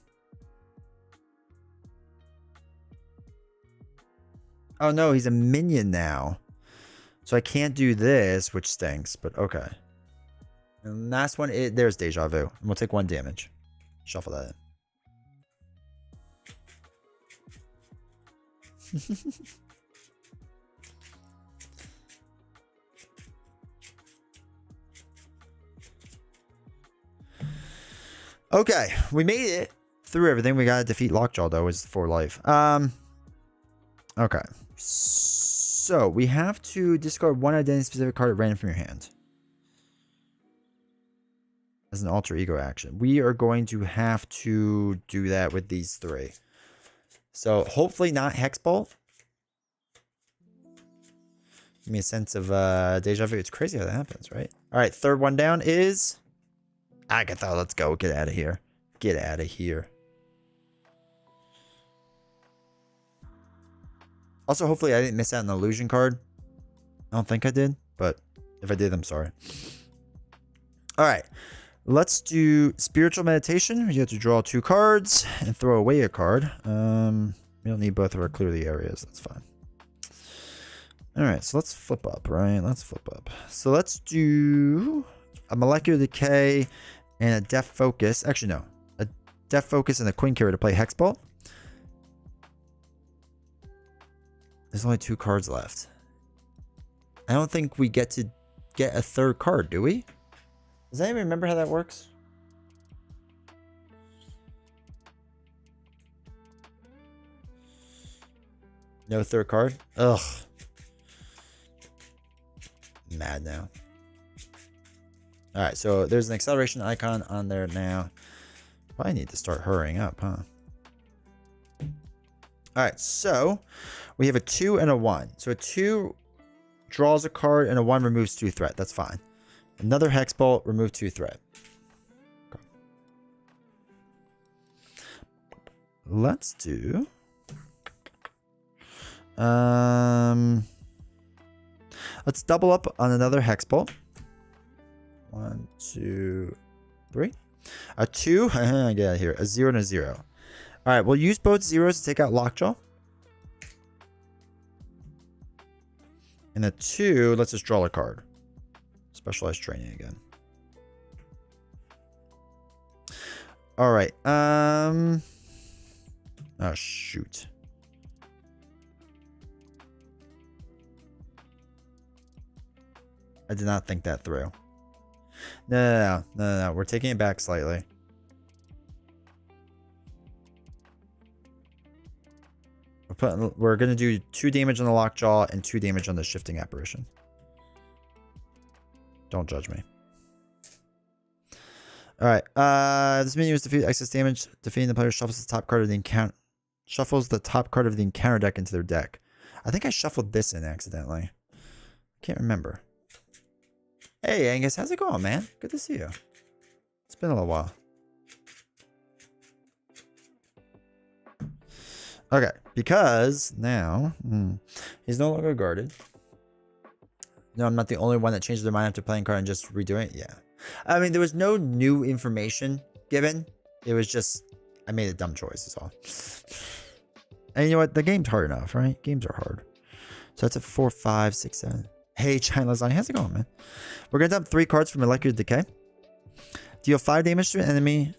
no, he's a minion now. So I can't do this, which stinks, but okay. And last one, there's Deja Vu. And we'll take 1 damage. Shuffle that in. Okay, we made it through everything. We gotta defeat Lockjaw though, is 4 life. Okay. So we have to discard one identity specific card at random from your hand. As an alter ego action. We are going to have to do that with these 3. So hopefully not Hexbolt. Give me a sense of deja vu. It's crazy how that happens, right? Alright, third one down is Agatha. Let's go. Get out of here. Get out of here. Also, hopefully I didn't miss out an illusion card. I don't think I did, but if I did, I'm sorry. Alright. Let's do spiritual meditation. You have to draw 2 cards and throw away a card. We don't need both of our clear the areas. That's fine. Alright, so let's flip up, right? Let's flip up. So let's do a molecular decay and a death focus. Actually, no. A death focus and a queen carrier to play Hexbolt. There's only 2 cards left. I don't think we get to get a 3rd card, do we? Does anyone remember how that works? No 3rd card? Ugh. Mad now. Alright, so there's an acceleration icon on there now. Probably need to start hurrying up, huh? Alright, so we have a 2 and a 1. So a 2 draws a card and a 1 removes 2 threat. That's fine. Another Hexbolt, remove 2 threat. Okay. Let's do... let's double up on another Hexbolt. 1, 2, 3. A 2. Get out of here. A 0 and a 0. All right, we'll use both zeros to take out Lockjaw. And a 2, let's just draw a card. Specialized training again. All right. Oh, shoot. I did not think that through. No. We're taking it back slightly. We're going to do 2 damage on the Lockjaw and 2 damage on the Shifting Apparition. Don't judge me. Alright. This minion was defeated excess damage. Defeating the player shuffles the top card of the encounter. Shuffles the top card of the encounter deck into their deck. I think I shuffled this in accidentally. Can't remember. Hey Angus, how's it going, man? Good to see you. It's been a little while. Okay, because now he's no longer guarded. No, I'm not the only one that changed their mind after playing card and just redoing it. Yeah. I mean, there was no new information given. It was just, I made a dumb choice is all. And you know what? The game's hard enough, right? Games are hard. So that's a 4, 5, 6, 7. Hey, China Lasagna. How's it going, man? We're going to dump 3 cards from Molecular Decay. Deal 5 damage to an enemy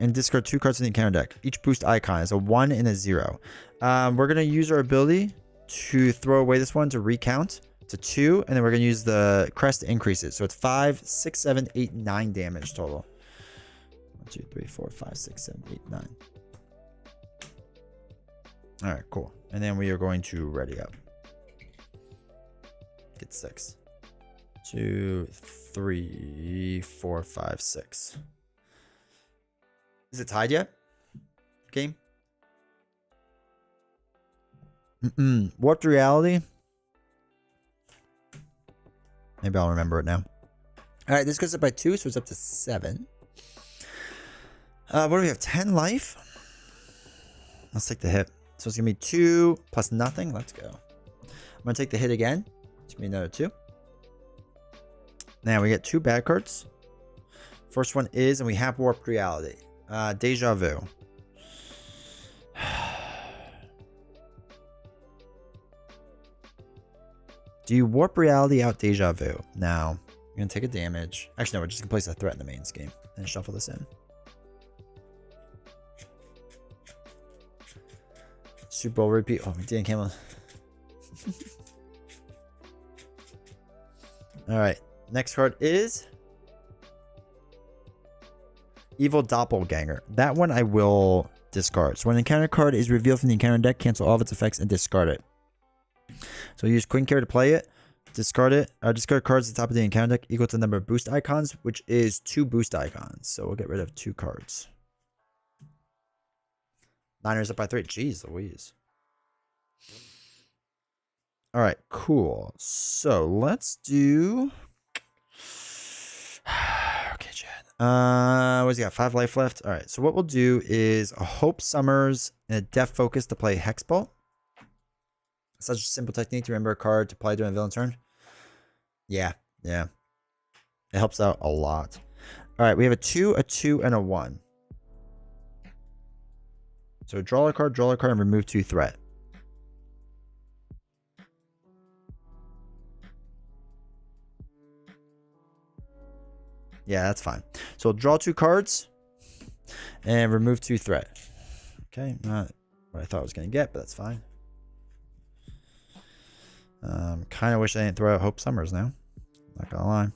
and discard 2 cards from the encounter deck. Each boost icon is a 1 and a 0. We're going to use our ability to throw away this one to recount to 2. And then we're going to use the crest to increase it. So it's 5, 6, 7, 8, 9 damage total. 1, 2, 3, 4, 5, 6, 7, 8, 9. All right, cool. And then we are going to ready up. Get 6. 2, 3, 4, 5, 6. Is it tied yet? Game? Warped reality. Maybe I'll remember it now. All right, this goes up by 2, so it's up to 7. What do we have? 10 life. Let's take the hit. So it's gonna be 2 plus nothing. Let's go. I'm gonna take the hit again. It's gonna be another 2. Now we get 2 bad cards. First one is, and we have warped reality. Deja vu. Do you warp reality out deja vu? Now, you're gonna take a damage. Actually, no, we're just gonna place a threat in the main scheme and shuffle this in. Super Bowl repeat. Oh, Dan Cameron. All right. Next card is Evil Doppelganger. That one I will discard. So when an encounter card is revealed from the encounter deck, cancel all of its effects and discard it. So use Queen Care to play it. Discard it. Discard cards at the top of the encounter deck equal to the number of boost icons, which is 2 boost icons. So we'll get rid of 2 cards. Niners up by 3. Jeez Louise. All right, cool. So let's do... Okay, Chad. What's he got? 5 life left. All right, so what we'll do is a Hope Summers and a Death Focus to play Hexbolt. Such a simple technique to remember a card to play during a villain turn. Yeah. It helps out a lot. All right, we have a 2, a 2, and a 1. So draw a card, and remove 2 threat. Yeah, that's fine. So draw 2 cards and remove 2 threat. Okay, not what I thought I was going to get, but that's fine. Kind of wish I didn't throw out Hope Summers now. Not gonna lie.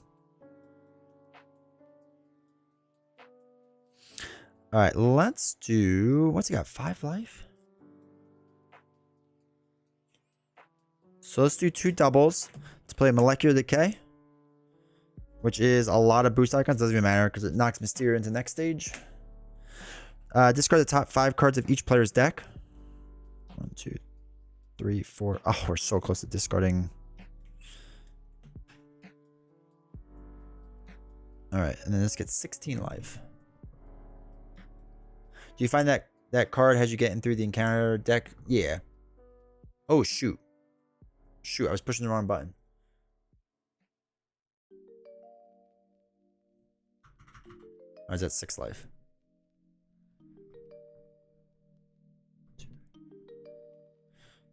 All right, let's do... What's he got? 5 life? So let's do 2 doubles to play Molecular Decay, which is a lot of boost icons. Doesn't even matter because it knocks Mysteria into next stage. Discard the top 5 cards of each player's deck. 1, 2, 3, 4. Oh, we're so close to discarding. All right, and then this gets 16 life. Do you find that that card has you getting through the encounter deck? Yeah. Oh, shoot. Shoot, I was pushing the wrong button. Or is that 6 life?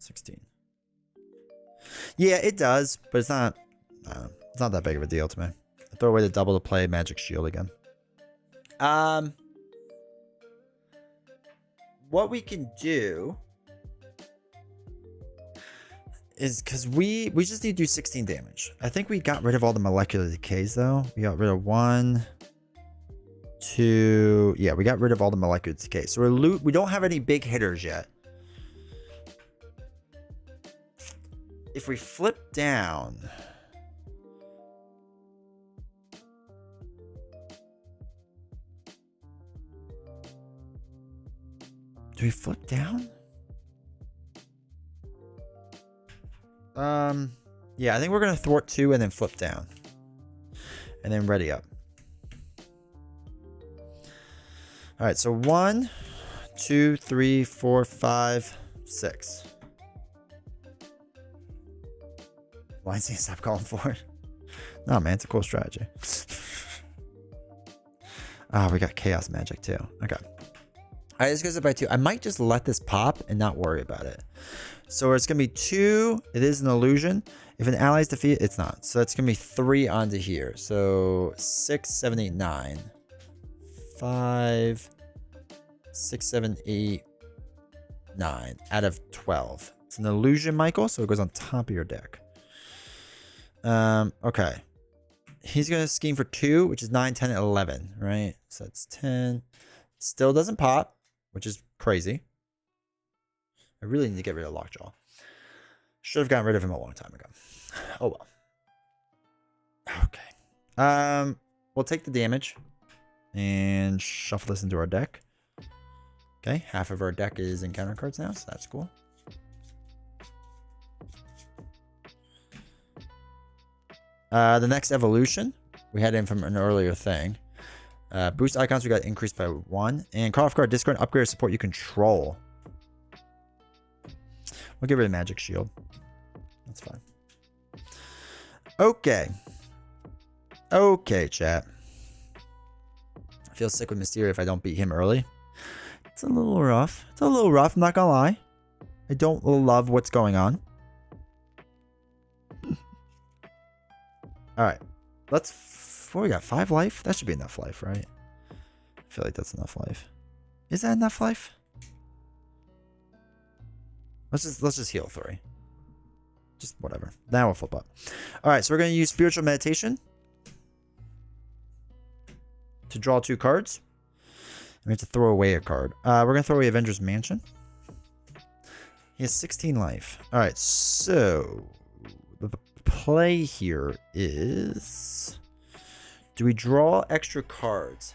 16. Yeah, it does, but it's not that big of a deal to me. I throw away the double to play Magic Shield again. What we can do is, because we just need to do 16 damage. I think we got rid of all the molecular decays though. We got rid of 1, 2. Yeah, we got rid of all the molecular decays. So we don't have any big hitters yet. If we flip down, do we flip down? Yeah, I think we're gonna thwart 2 and then flip down, and then ready up. All right, so 1, 2, 3, 4, 5, 6. Why didn't he stop calling for it? No, man, it's a cool strategy. Ah, we got Chaos Magic too. Okay. All right, this goes up by 2. I might just let this pop and not worry about it. So it's going to be 2. It is an illusion. If an ally is defeated, it's not. So it's going to be 3 onto here. So 6, 7, 8, 9. 5, 6, 7, 8, 9 out of 12. It's an illusion, Michael, so it goes on top of your deck. Okay. He's going to scheme for 2, which is 9, 10, 11, right? So that's 10. Still doesn't pop, which is crazy. I really need to get rid of Lockjaw. Should have gotten rid of him a long time ago. Oh well. Okay. We'll take the damage and shuffle this into our deck. Okay, half of our deck is encounter cards now, so that's cool. The next evolution we had in from an earlier thing. Boost icons we got increased by 1, and call off card, discard, upgrade, or support you control. We'll get rid of Magic Shield. That's fine. Okay. Okay, chat. I feel sick with Mysteria if I don't beat him early. It's a little rough. It's a little rough, I'm not gonna lie. I don't love what's going on. Alright. What we got? 5 life? That should be enough life, right? I feel like that's enough life. Is that enough life? Let's just heal 3. Just whatever. Now we'll flip up. All right, so we're going to use Spiritual Meditation to draw 2 cards. We have to throw away a card. We're going to throw away Avenger's Mansion. He has 16 life. All right, so the play here is... do we draw extra cards?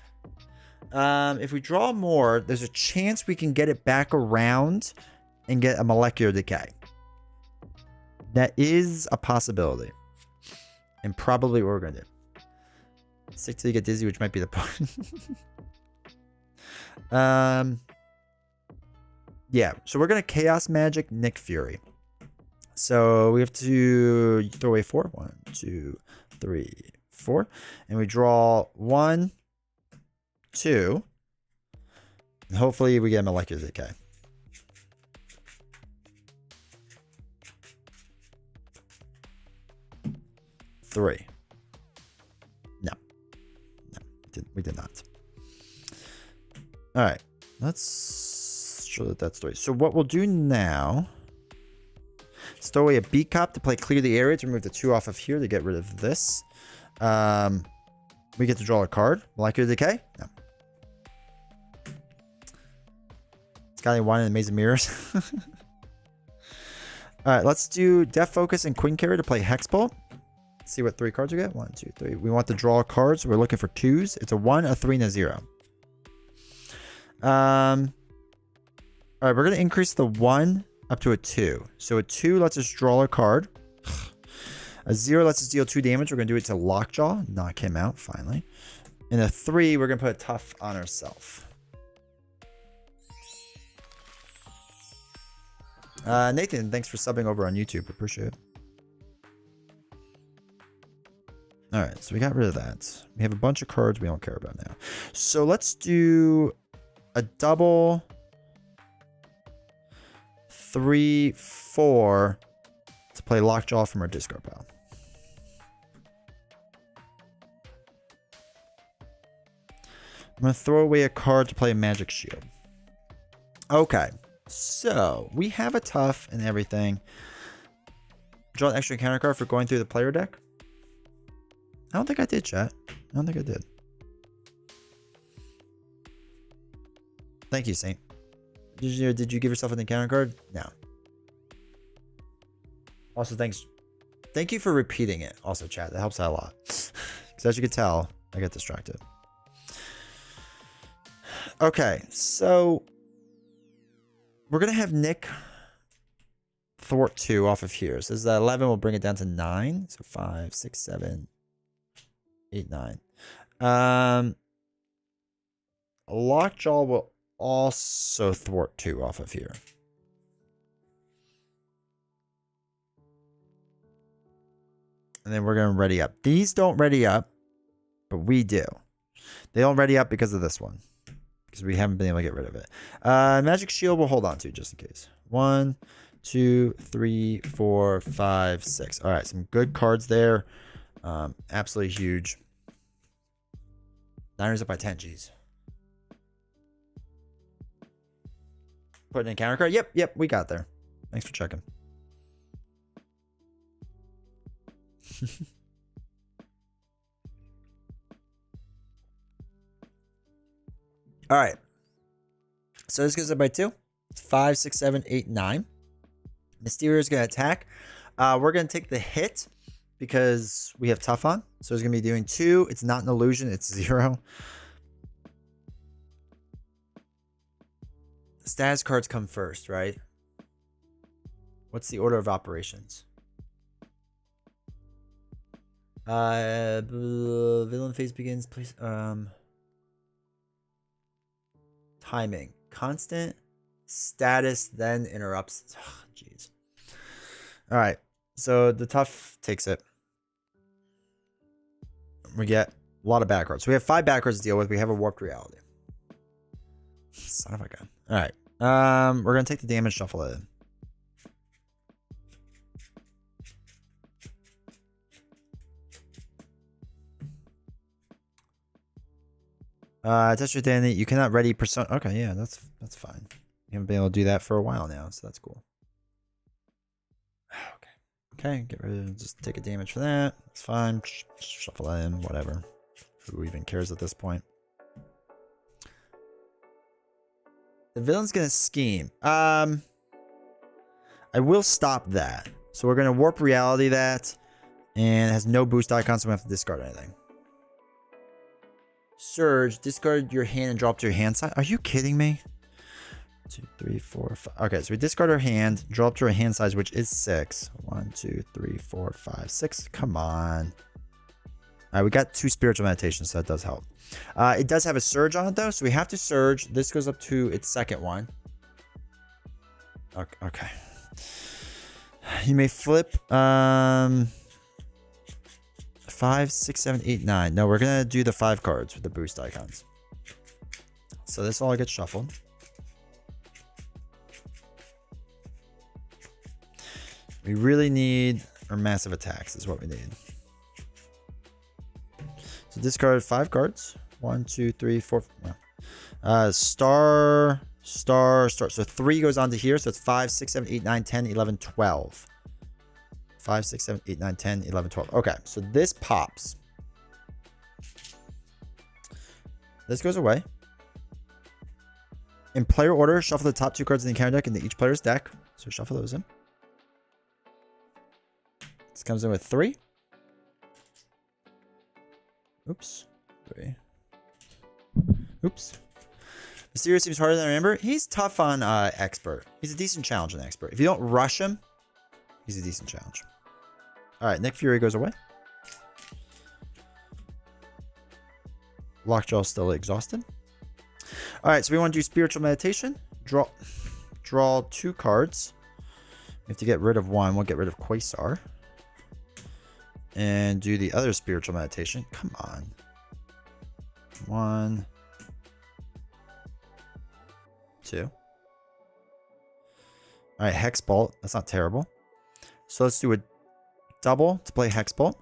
If we draw more, there's a chance we can get it back around and get a Molecular Decay. That is a possibility. And probably what we're going to do. Stick till you get dizzy, which might be the point. Yeah, so we're going to Chaos Magic Nick Fury. So we have to throw away 4. 1, 2, 3, 4. And we draw 1, 2. And hopefully we get a Molecular Decay. Three. No. We did not. All right. Let's show that that's 3. So what we'll do now is throw away a Beat Cop to play Clear the Area to remove the 2 off of here to get rid of this. We get to draw a card. Molecular Decay? No. Skyline Wine and Maze of Mirrors. All right. Let's do Death Focus and Queen Carrier to play Hexbolt. See what 3 cards we get. 1, 2, 3. We want to draw cards. So we're looking for 2s. It's a 1, a 3, and a 0. All right, we're going to increase the 1 up to a 2. So a 2 lets us draw a card. A 0 lets us deal 2 damage. We're going to do it to Lockjaw. Knock him out, finally. And a 3, we're going to put a Tough on ourselves. Nathan, thanks for subbing over on YouTube. Appreciate it. All right, so we got rid of that. We have a bunch of cards we don't care about now. So let's do a double 3, 4 to play Lockjaw from our discard pile. I'm going to throw away a card to play a Magic Shield. Okay, so we have a Tough and everything. Draw an extra counter card for going through the player deck. I don't think I did, chat. I don't think I did. Thank you, Saint. Did you give yourself an encounter card? No. Also, thanks. Thank you for repeating it. Also, chat. That helps out a lot. Because as you can tell, I get distracted. Okay, so we're going to have Nick thwart 2 off of here. So this is 11. We'll bring it down to 9. So 5, 6, 7, 8, 9. Lockjaw will also thwart 2 off of here. And then we're going to ready up. These don't ready up, but we do. They don't ready up because of this one. Because we haven't been able to get rid of it. Magic Shield we'll hold on to just in case. 1, 2, 3, 4, 5, 6. All right, some good cards there. Absolutely huge. Niners up by 10. Geez. Put in a counter card. Yep, we got there. Thanks for checking. All right. So this goes up by 2. It's 5, 6, 7, 8, 9. Mysterio is going to attack. We're going to take the hit because we have Tough on. So it's going to be doing 2. It's not an illusion. It's 0. Status cards come first, right? What's the order of operations? Villain phase begins, please. Timing. Constant. Status, then interrupts. Jeez. All right. So the Tough takes it. We get a lot of backwards. So we have 5 backwards to deal with. We have a Warped Reality. Son of a gun. All right. We're going to take the damage, shuffle it in. Touch your Danny. You cannot ready persona. Okay, yeah, that's fine. You haven't been able to do that for a while now, so that's cool. Okay, get rid of, just take a damage for that. It's fine. Shuffle that in, whatever. Who even cares at this point? The villain's gonna scheme. I will stop that. So we're gonna warp reality that, and it has no boost icon, so we have to discard anything. Surge, discard your hand and drop to your hand side. Are you kidding me? 2, 3, 4, 5. Okay, so we discard our hand, drop to our hand size, which is 6. 1, 2, 3, 4, 5, 6. Come on. All right, we got 2 spiritual meditations, so that does help. It does have a surge on it though, so we have to surge. This goes up to its second one. Okay. You may flip 5, 6, 7, 8, 9. No, we're gonna do the 5 cards with the boost icons. So this all gets shuffled. We really need our massive attacks is what we need. So discard 5 cards. 1, 2, 3, 4. No. Star. So 3 goes on to here. So it's 5, 6, 7, 8, 9, 10, 11, 12. 5, 6, 7, 8, 9, 10, 11, 12. Okay, so this pops. This goes away. In player order, shuffle the top 2 cards in the encounter deck into each player's deck. So shuffle those in. This comes in with 3. Oops. 3. Oops. Mysterious seems harder than I remember. He's tough on expert. He's a decent challenge on expert. If you don't rush him, he's a decent challenge. All right, Nick Fury goes away. Lockjaw still exhausted. All right, so we want to do spiritual meditation. Draw 2 cards. We have to get rid of 1. We'll get rid of Quasar. And do the other spiritual meditation. Come on. 1, 2. All right, Hex Bolt. That's not terrible. So let's do a double to play Hex Bolt.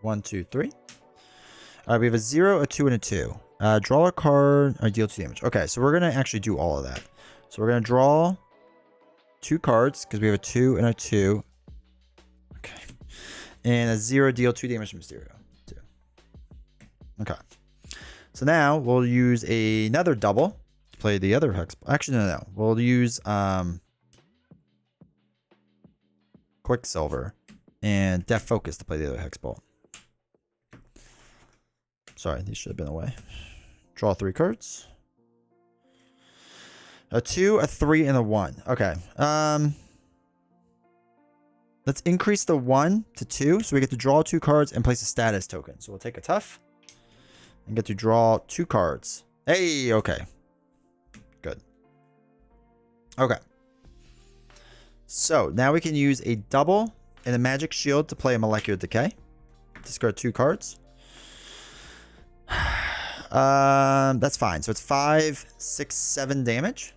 1, 2, 3. All right, we have a 0, a 2, and a 2. Draw a card or deal 2 damage. Okay, so we're going to actually do all of that. So we're going to draw 2 cards because we have a 2 and a 2. Okay. And a 0, deal 2 damage from Mysterio. 2. Okay. So now we'll use another double to play the other Hex. Actually, no. We'll use Quicksilver and Death Focus to play the other Hex Bolt. Sorry, these should have been away. Draw 3 cards. A 2, a 3, and a 1. Okay. Let's increase the 1 to 2. So we get to draw 2 cards and place a status token. So we'll take a tough and get to draw 2 cards. Hey, okay. Good. Okay. So now we can use a double and a magic shield to play a molecular decay. Discard 2 cards. That's fine. So it's 5, 6, 7 damage.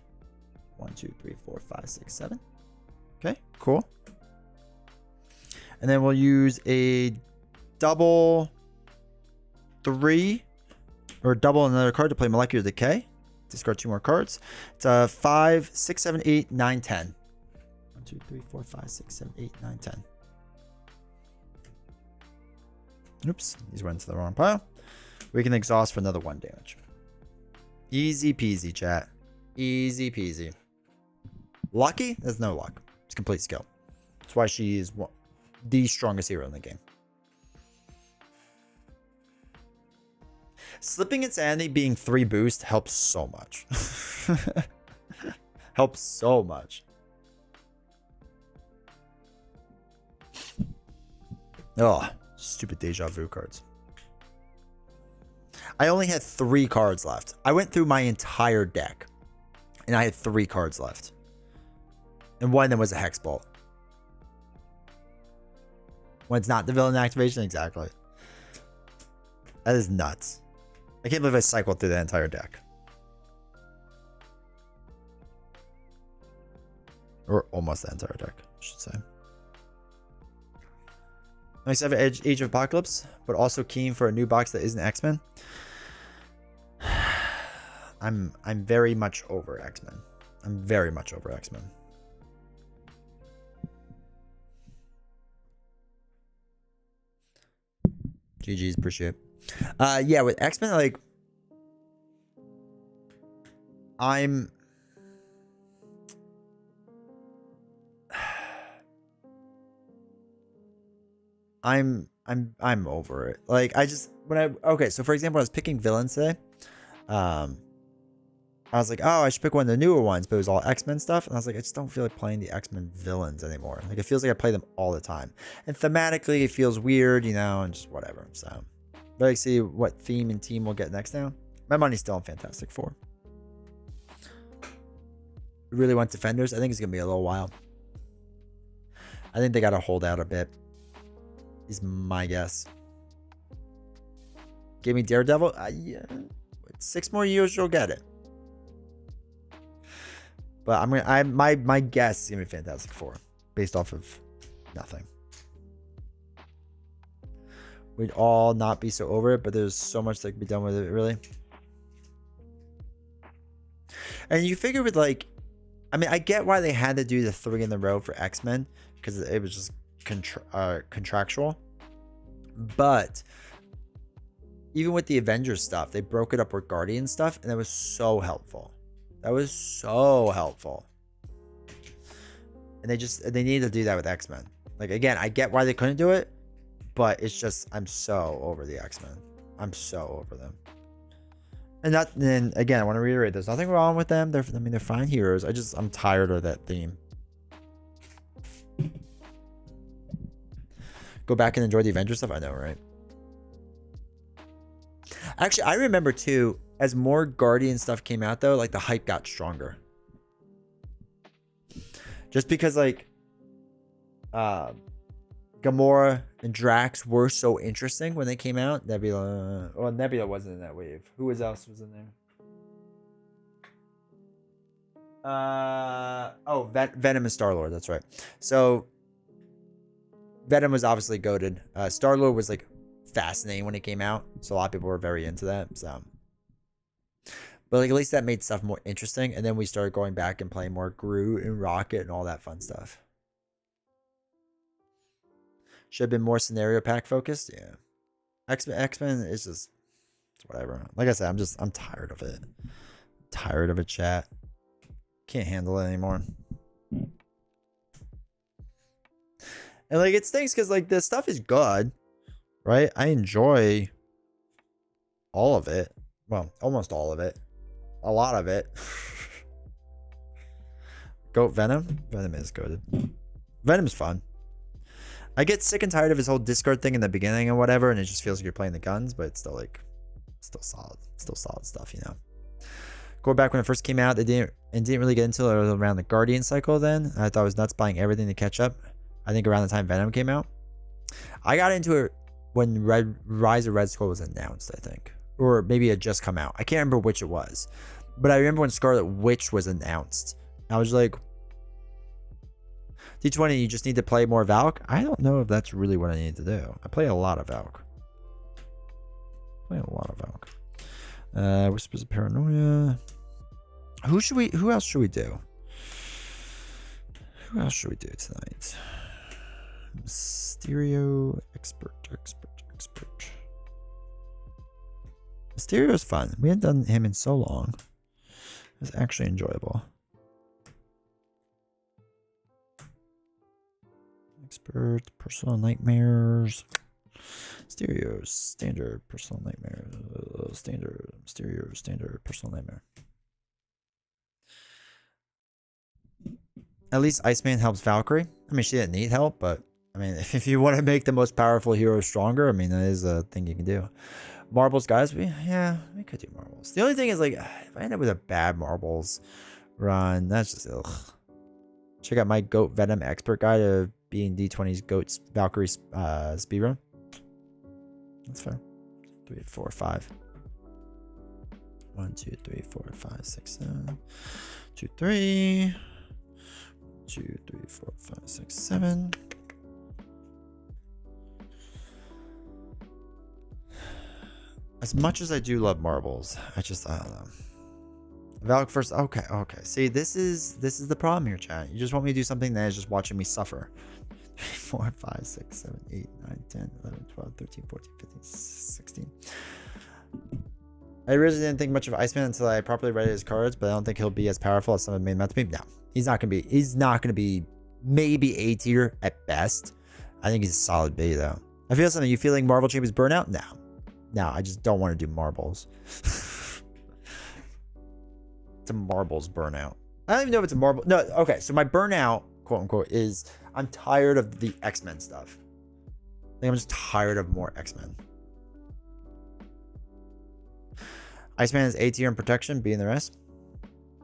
1, 2, 3, 4, 5, 6, 7. Okay, cool. And then we'll use a double 3 or double another card to play molecular decay. Discard 2 more cards. It's a 5, 6, 7, 8, 9, 10. 1, 2, 3, 4, 5, 6, 7, 8, 9, 10. Oops, these went into the wrong pile. We can exhaust for another 1 damage. Easy peasy, chat. Easy peasy. Lucky? There's no luck. It's complete skill. That's why she is the strongest hero in the game. Slipping Insanity being 3 boost helps so much. Helps so much. Oh, stupid deja vu cards. I only had 3 cards left. I went through my entire deck and I had 3 cards left. And one of them was a Hex Bolt. When it's not the villain activation, exactly. That is nuts. I can't believe I cycled through the entire deck. Or almost the entire deck, I should say. Nice to have Age of Apocalypse, but also keen for a new box that isn't X-Men. I'm very much over X-Men. I'm very much over X-Men. GG's, appreciate it. Yeah, with X-Men, like, I'm over it. Like, okay, so for example, I was picking villains today. I was like, oh, I should pick one of the newer ones, but it was all X-Men stuff. And I was like, I just don't feel like playing the X-Men villains anymore. Like, it feels like I play them all the time. And thematically, it feels weird, you know, and just whatever. So, but like, see what theme and team we'll get next now. My money's still on Fantastic Four. Really want Defenders. I think it's going to be a little while. I think they got to hold out a bit, is my guess. Give me Daredevil. Yeah. 6 more years, you'll get it. But my guess is gonna be Fantastic Four, based off of nothing. We'd all not be so over it, but there's so much that could be done with it, really. And you figure with, like, I mean, I get why they had to do the 3 in a row for X-Men, because it was just contractual. But even with the Avengers stuff, they broke it up with Guardian stuff, and that was so helpful. That was so helpful. And they need to do that with X-Men. Like, again, I get why they couldn't do it, but it's just, I'm so over the X-Men. I'm so over them. And then again, I want to reiterate, there's nothing wrong with them. They're fine heroes. I'm tired of that theme. Go back and enjoy the Avengers stuff. I know, right? Actually, I remember too, as more Guardian stuff came out, though, like, the hype got stronger. Just because, like, Gamora and Drax were so interesting when they came out. Nebula, well, Nebula wasn't in that wave. Who else was in there? Venom and Star-Lord. That's right. So Venom was obviously goated. Star-Lord was, like, fascinating when it came out, so a lot of people were very into that. So, but, like, at least that made stuff more interesting. And then we started going back and playing more Groot and Rocket and all that fun stuff. Should have been more scenario pack focused. Yeah, X-Men is just, it's whatever. Like I said, I'm tired of it. Tired of it, chat. Can't handle it anymore. And, like, it stinks because, like, this stuff is good, right? I enjoy all of it. Well, almost all of it. A lot of it. Goat Venom. Venom is good. Venom's fun. I get sick and tired of his whole discard thing in the beginning and whatever, and it just feels like you're playing the guns, but it's still, like, still solid. Still solid stuff, you know. Go back when it first came out, they didn't really get into it around the Guardian cycle then. I thought it was nuts buying everything to catch up. I think around the time Venom came out. I got into it when Rise of Red Skull was announced, I think. Or maybe it had just come out. I can't remember which it was. But I remember when Scarlet Witch was announced. I was like, D20, you just need to play more Valk? I don't know if that's really what I need to do. I play a lot of Valk. Whispers of Paranoia. Who else should we do? Who else should we do tonight? Mysterio, expert. Mysterio's fun. We hadn't done him in so long. It was actually enjoyable. Expert, personal nightmares. Mysterio's standard, personal nightmare. Standard, Mysterio, standard, personal nightmare. At least Iceman helps Valkyrie. I mean, she didn't need help, but I mean, if you want to make the most powerful hero stronger, I mean, that is a thing you can do. Marbles, guys, we could do marbles. The only thing is, like, if I end up with a bad marbles run, that's just ugh. Check out my Goat Venom expert guide of being D20's Goat's Valkyrie speedrun. That's fair. 3, 4, 5. 1, 2, 3, 4, 5, 6, 7. 2, 3. 2, 3, 4, 5, 6, 7. As much as I do love marbles, I don't know. Valk first. Okay, okay. See, this is the problem here, chat. You just want me to do something that is just watching me suffer. 4, 5, 6, 7, 8, 9, 10, 11, 12, 13, 14, 15, 16. I originally didn't think much of Iceman until I properly read his cards, but I don't think he'll be as powerful as some of made him out to be. No, he's not gonna be. He's not gonna be. Maybe A tier at best. I think he's a solid B though. I feel something. You feeling Marvel Champions burnout? No, no. I just don't want to do marbles. It's a marbles burnout. I don't even know if it's a marble. No, okay. So my burnout, quote unquote, is I'm tired of the X-Men stuff. I think I'm just tired of more X-Men. Iceman is A tier in protection, B in the rest.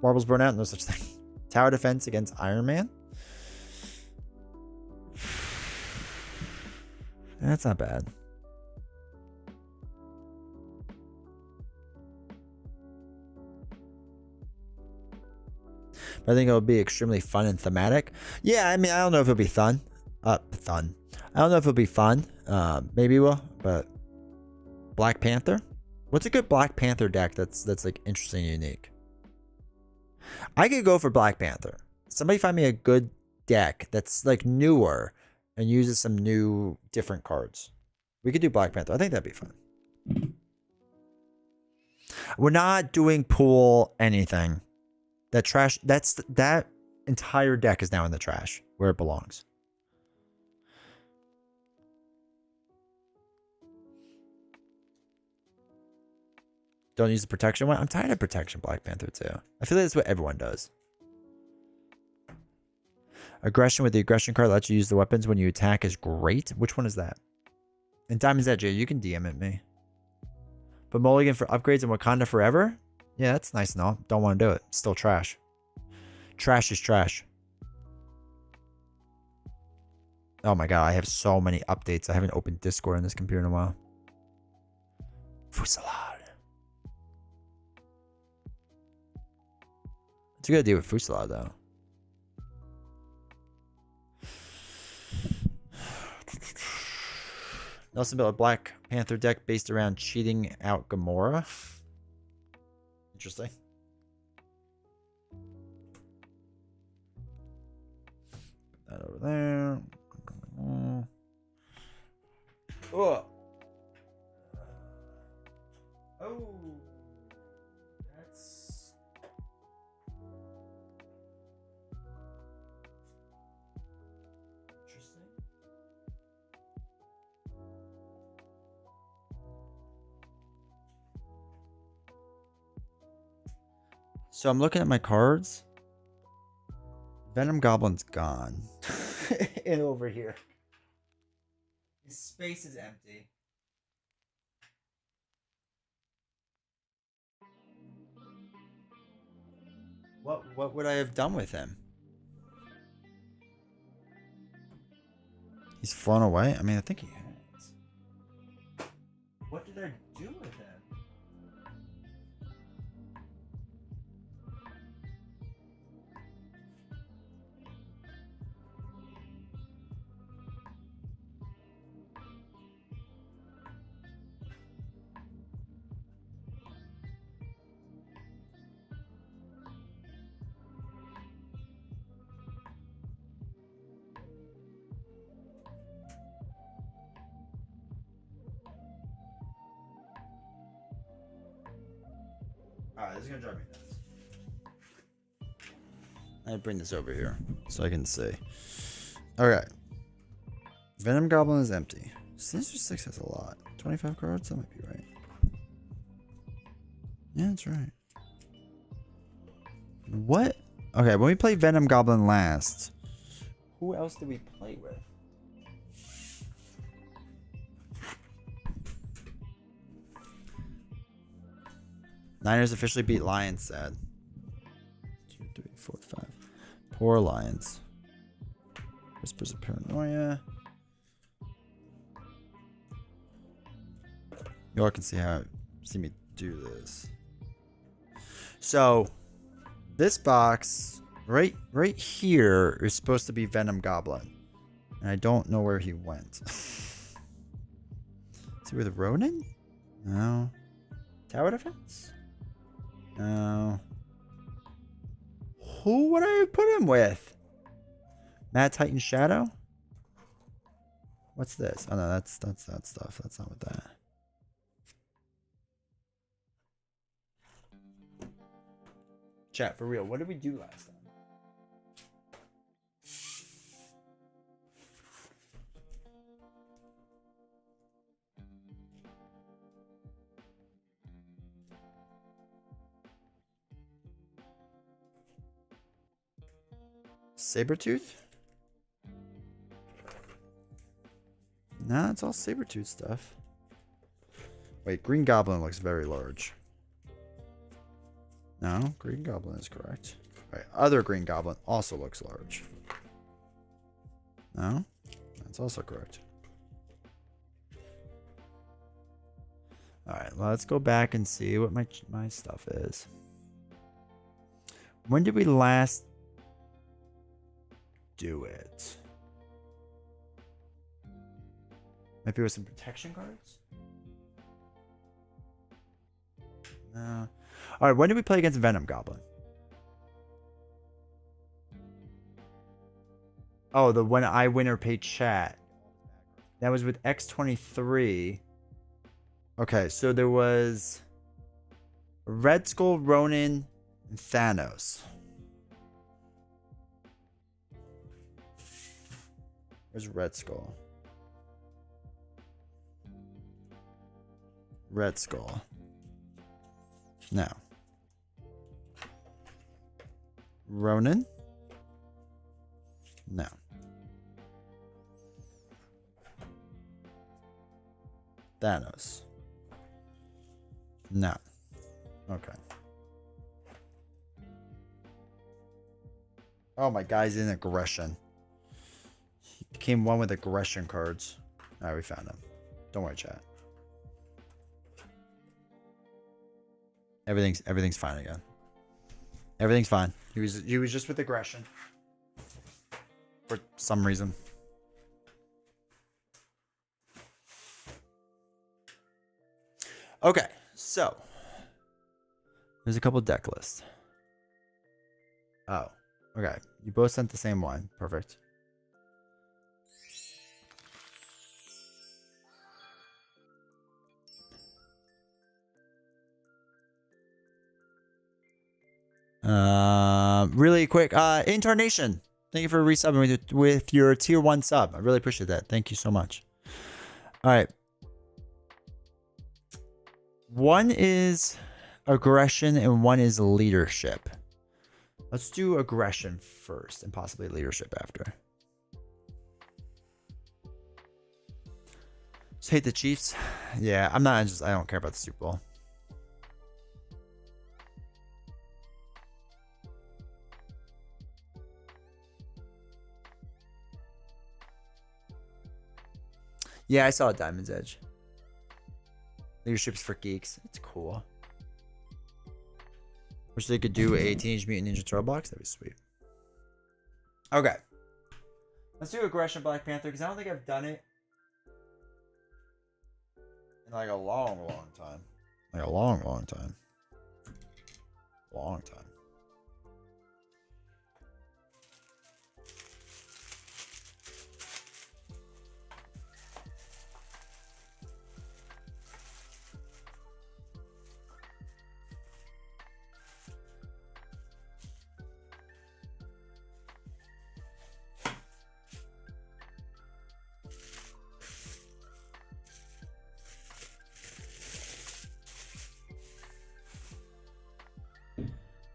Marbles burnout, no such thing. Tower defense against Iron Man. That's not bad. But I think it'll be extremely fun and thematic. Yeah, I mean, I don't know if it'll be fun. I don't know if it'll be fun. Maybe it will, but Black Panther? What's a good Black Panther deck that's like interesting and unique? I could go for Black Panther. Somebody find me a good deck that's like newer and uses some new different cards. We could do Black Panther. I think that'd be fun. We're not doing pool anything. That trash, that entire deck is now in the trash where it belongs. Don't use the protection one. I'm tired of protection Black Panther too. I feel like that's what everyone does. Aggression with the aggression card lets you use the weapons when you attack is great. Which one is that? And Diamond's Edge, you can DM it me. But Mulligan for upgrades in Wakanda forever? Yeah, that's nice and all. Don't want to do it. Still trash. Trash is trash. Oh my god, I have so many updates. I haven't opened Discord on this computer in a while. Fusillade. What's a good idea with Fusillade though? Nelson built a Black Panther deck based around cheating out Gamora. Interesting. Put that over there. Oh. Oh. That's interesting. So I'm looking at my cards. Venom Goblin's gone. And over here. His space is empty. What would I have done with him? He's flown away? I mean, I think he has. What did I do with him? Alright, this is gonna drive me nuts. I bring this over here so I can see. Okay. Venom Goblin is empty. Sinister 6 has a lot. 25 cards? That might be right. Yeah, that's right. What? Okay, when we played Venom Goblin last, who else did we play with? Niners officially beat Lions, sad. 2, 3, 4, 5. Poor Lions. Whispers of Paranoia. You all can see me do this. So, this box right here is supposed to be Venom Goblin. And I don't know where he went. Is he with Ronin? No. Tower defense? No. Who would I put him with? Mad Titan Shadow? What's this? Oh no, that's that stuff. That's not with that. Chat, for real, what did we do last time? Sabretooth? Nah, it's all Sabretooth stuff. Wait, Green Goblin looks very large. No, Green Goblin is correct. Right, other Green Goblin also looks large. No, that's also correct. All right, let's go back and see what my stuff is. When did we last do it? Maybe with some protection cards? No. All right, when did we play against Venom Goblin? Oh, the when I win or pay chat. That was with X23. Okay, so there was Red Skull, Ronin, and Thanos. Where's Red Skull? Red Skull. No. Ronin? No. Thanos? No. Okay. Oh, my guy's in aggression. He became one with aggression cards. Alright, we found him. Don't worry, chat. Everything's fine again. Everything's fine. He was just with aggression. For some reason. Okay, so there's a couple deck lists. Oh, okay. You both sent the same one. Perfect. Really quick. Incarnation. Thank you for resubbing with your tier 1 sub. I really appreciate that. Thank you so much. All right. One is aggression and one is leadership. Let's do aggression first and possibly leadership after. Just hate the Chiefs. Yeah, I don't care about the Super Bowl. Yeah, I saw Diamond's Edge. Leadership's for geeks. It's cool. Wish they could do a Teenage Mutant Ninja Turtle box. That'd be sweet. Okay. Let's do Aggression Black Panther because I don't think I've done it in like a long time. Like a long time. Long time.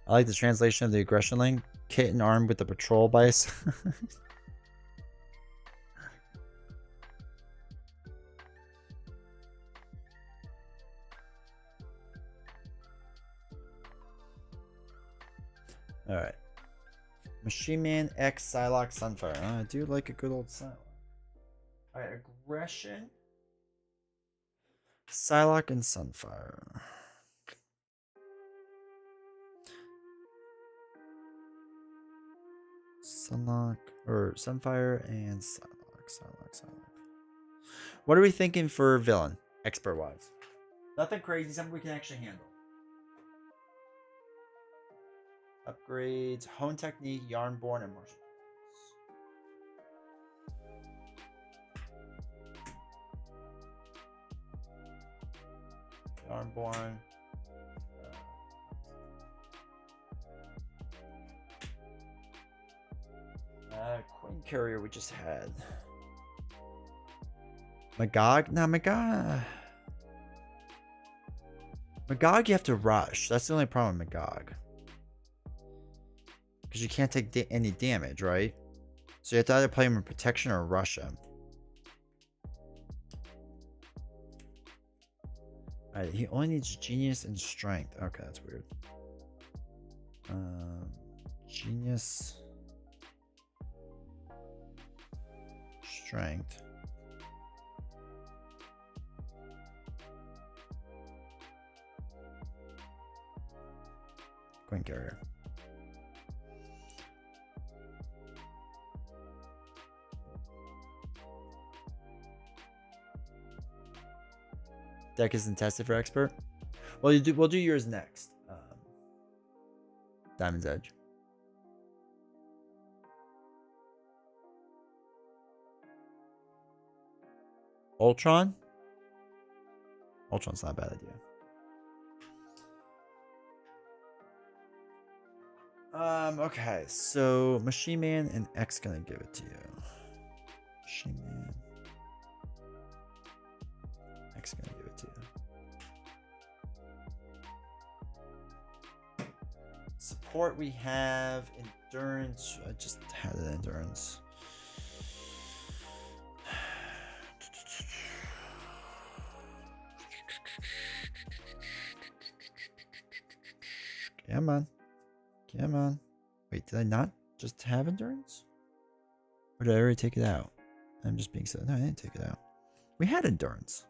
I like the translation of the aggression link. Kitten armed with the patrol bice. Alright. Machine Man X Psylocke Sunfire. I do like a good old Psylocke. Alright, aggression. Psylocke and Sunfire. Sunlock or Sunfire and Psylocke. What are we thinking for villain, expert wise? Nothing crazy, something we can actually handle. Upgrades, hone technique, yarnborn, and martial arts. Yarnborn. Coin carrier we just had. Magog? Nah, Magog. Magog you have to rush. That's the only problem with Magog. Because you can't take any damage, right? So you have to either play him in protection or rush him. Alright, he only needs genius and strength. Okay, that's weird. Genius. Strength. Coin carrier. Deck isn't tested for expert. Well, we'll do yours next. Diamond's Edge. Ultron. Ultron's not a bad idea. Okay, so Machine Man and X gonna give it to you. Machine Man. X gonna give it to you. Support we have endurance. I just had an endurance. Come on. Come on. Wait, did I not just have endurance? Or did I already take it out? I'm just being silly. No, I didn't take it out. We had endurance.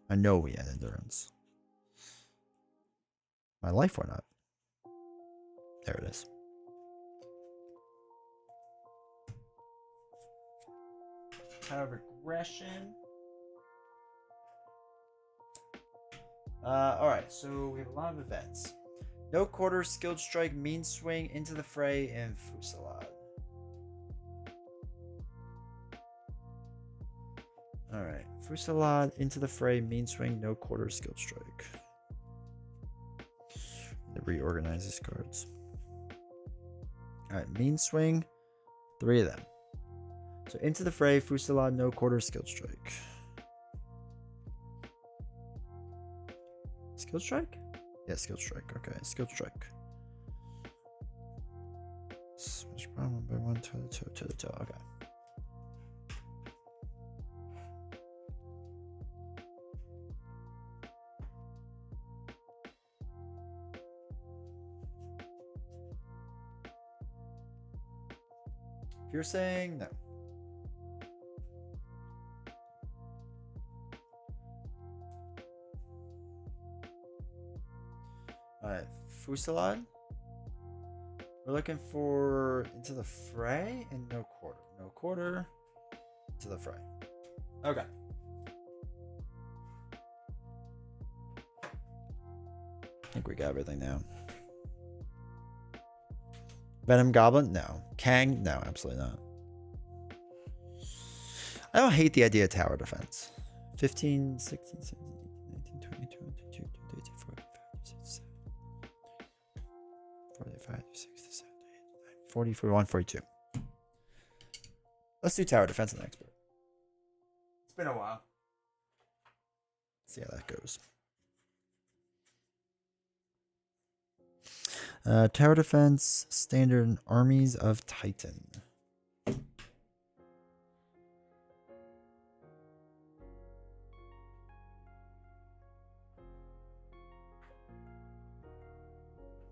I know we had endurance. My life went up. There it is. Power of aggression. Alright, so we have a lot of events. No quarter, skilled strike, mean swing, into the fray, and fusillade. Alright, fusillade, into the fray, mean swing, no quarter, skilled strike. To reorganize these cards. Alright, mean swing, 3 of them. So into the fray, fusillade, no quarter, skilled strike. Skilled strike? Yeah, skilled strike. Okay, skilled strike. Smash problem by 1 to the toe. Okay. If you're saying no. Alright, fusillade. We're looking for into the fray and no quarter. No quarter. Into the fray. Okay. I think we got everything now. Venom Goblin? No. Kang? No, absolutely not. I don't hate the idea of tower defense. 15, 16, 17, 18, 19, 20, 22, 23, 24, 45, 46, 40, 41, 42. Let's do tower defense and expert. It's been a while. See how that goes. Tower defense, standard, armies of Titan.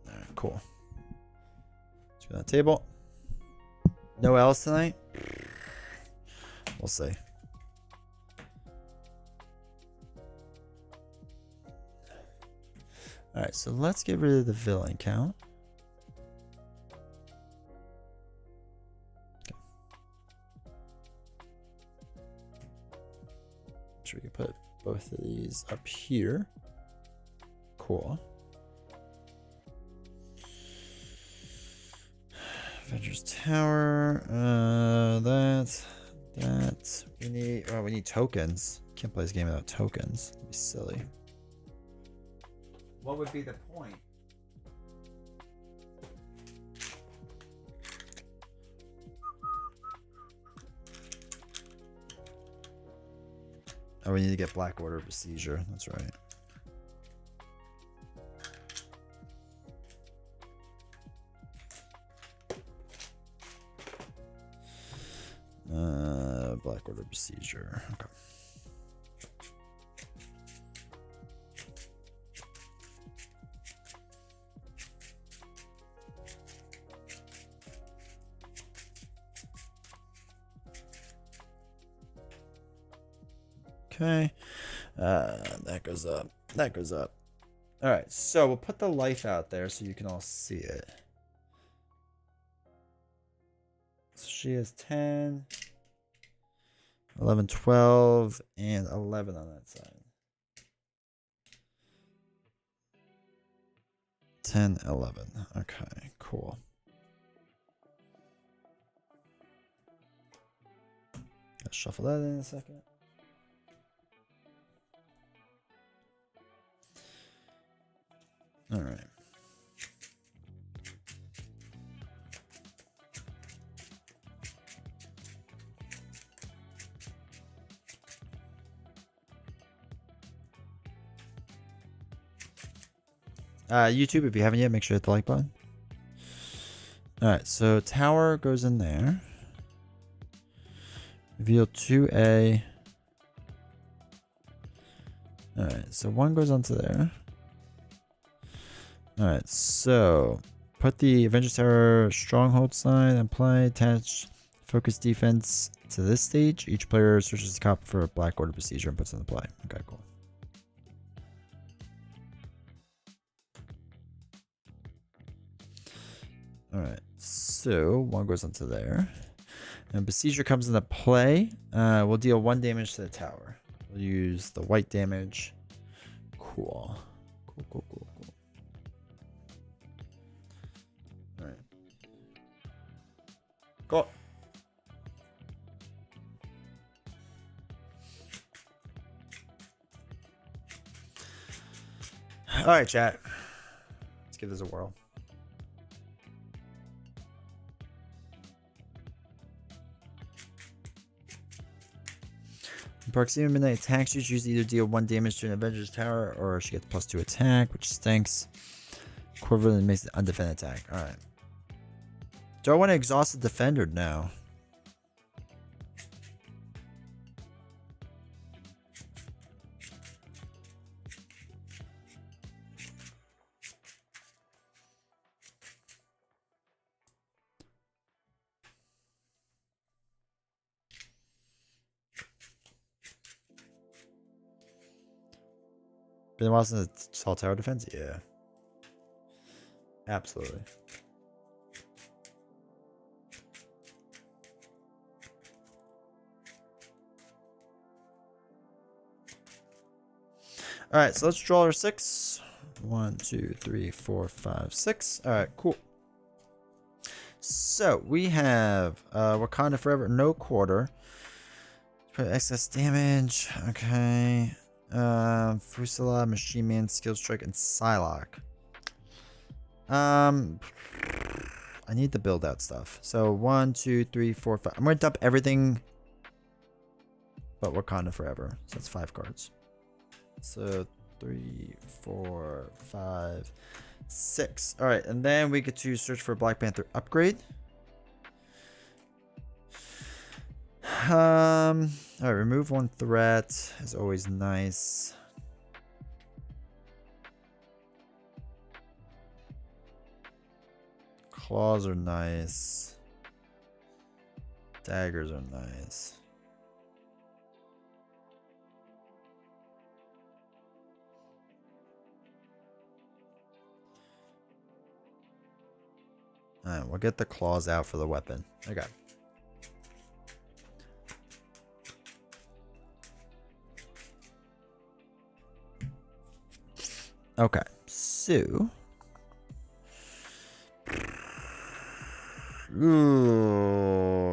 Alright, cool. Let's go to that table. No L's tonight? We'll see. Alright, so let's get rid of the villain count. Okay. So we can put both of these up here. Cool. Avengers Tower. That. We need. Oh, we need tokens. Can't play this game without tokens. It'd be silly. What would be the point? Oh, we need to get Black Order Besieger. That's right. Black Order Besieger. Okay. Okay. That goes up. That goes up. All right. So we'll put the life out there so you can all see it. So she has 10, 11, 12, and 11 on that side. 10, 11. Okay, cool. Let's shuffle that in a second. All right. YouTube, if you haven't yet, make sure to hit the like button. All right, so tower goes in there. Reveal 2A. All right, so 1 goes onto there. All right, so put the Avengers Tower stronghold sign and play. Attach focus defense to this stage. Each player searches the copy for a Black Order Besieger and puts it in play. Okay, cool. All right, so 1 goes onto there. And Besieger comes into play. We'll deal 1 damage to the tower. We'll use the white damage. Cool. Cool. All right. Go. All right, chat. Let's give this a whirl. Proxima Midnight attacks you. Choose either deal 1 damage to an Avengers Tower or she gets +2 attack, which stinks. Equivalent makes an undefended attack. Alright. Do I want to exhaust the defender now? Been a while since I saw tower defense? Yeah. Absolutely. Alright, so let's draw our 6. 1, 2, 3, 4, 5, 6. Alright, cool. So we have Wakanda Forever, no quarter. Put excess damage. Okay. Fusila, Machine Man, Skill Strike, and Psylocke. I need to build out stuff. So 1, 2, 3, 4, 5. I'm gonna dump everything but Wakanda Forever. So that's 5 cards. So 3, 4, 5, 6. All right, and then we get to search for a Black Panther upgrade. All right, remove 1 threat is always nice. Claws are nice. Daggers are nice. All right, we'll get the claws out for the weapon. Okay. Okay, so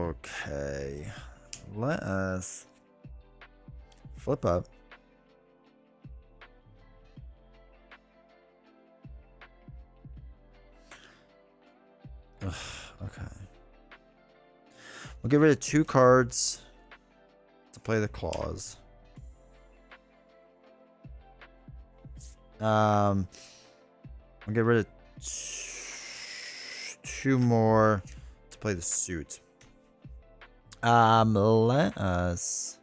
Okay. Let us flip up. Ugh, okay. We'll get rid of 2 cards to play the claws. We'll get rid of 2 more to play the suit. Let us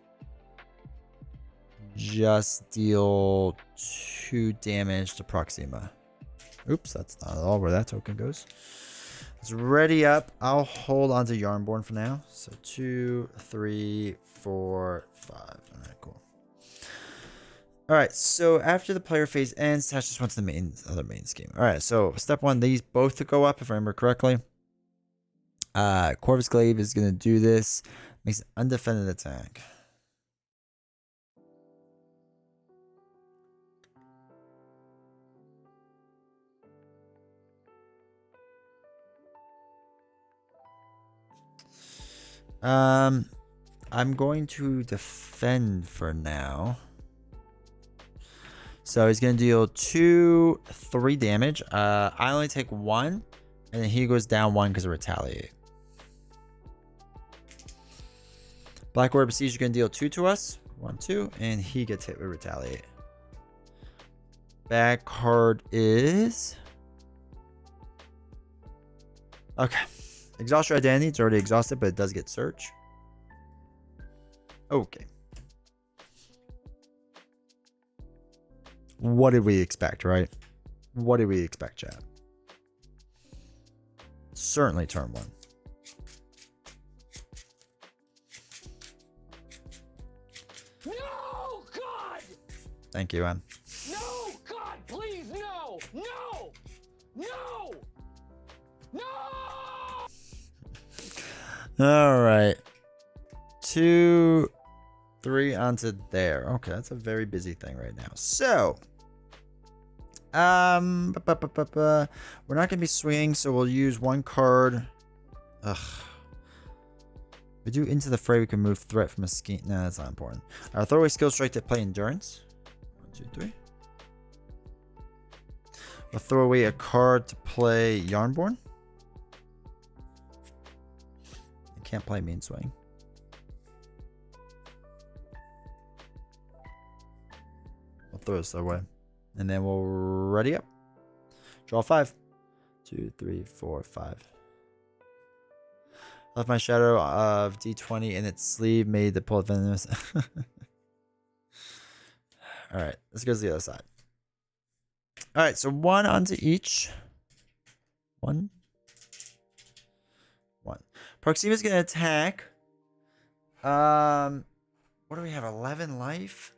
just deal 2 damage to Proxima. Oops, that's not at all where that token goes. Let's ready up. I'll hold on to Yarnborn for now. So 2, 3, 4, 5. All right, cool. All right, so after the player phase ends, Tash just went to the other main scheme. All right, so step 1, these both to go up, if I remember correctly. Corvus Glaive is going to do this. Makes an undefended attack. I'm going to defend for now. So he's going to deal 2, 3 damage. I only take 1, and then he goes down 1 because of retaliate. Black Orb Siege is going to deal 2 to us. 1, 2, and he gets hit with retaliate. Bad card is... Okay. Exhaust your identity. It's already exhausted, but it does get search. Okay. What did we expect, right? What did we expect, chat? Certainly turn 1. No, God! Thank you, Em. No, God, please, no! No! No! No! All right. 2, 3 onto there. Okay, that's a very busy thing right now. So, we're not gonna be swinging, so we'll use 1 card. Ugh. If we do into the fray, we can move threat from a scheme. No, that's not important. Our throwaway skill strike to play endurance. 1, 2, 3. We'll throw away a card to play Yarnborn. I can't play main swing. We'll throw this away. And then we'll ready up. Draw 5. 2, 3, 4, 5. Left my shadow of D20 in its sleeve, made the pull venomous. Alright, let's go to the other side. Alright, so 1 onto each. 1. 1. Proxima's gonna attack. What do we have? 11 life?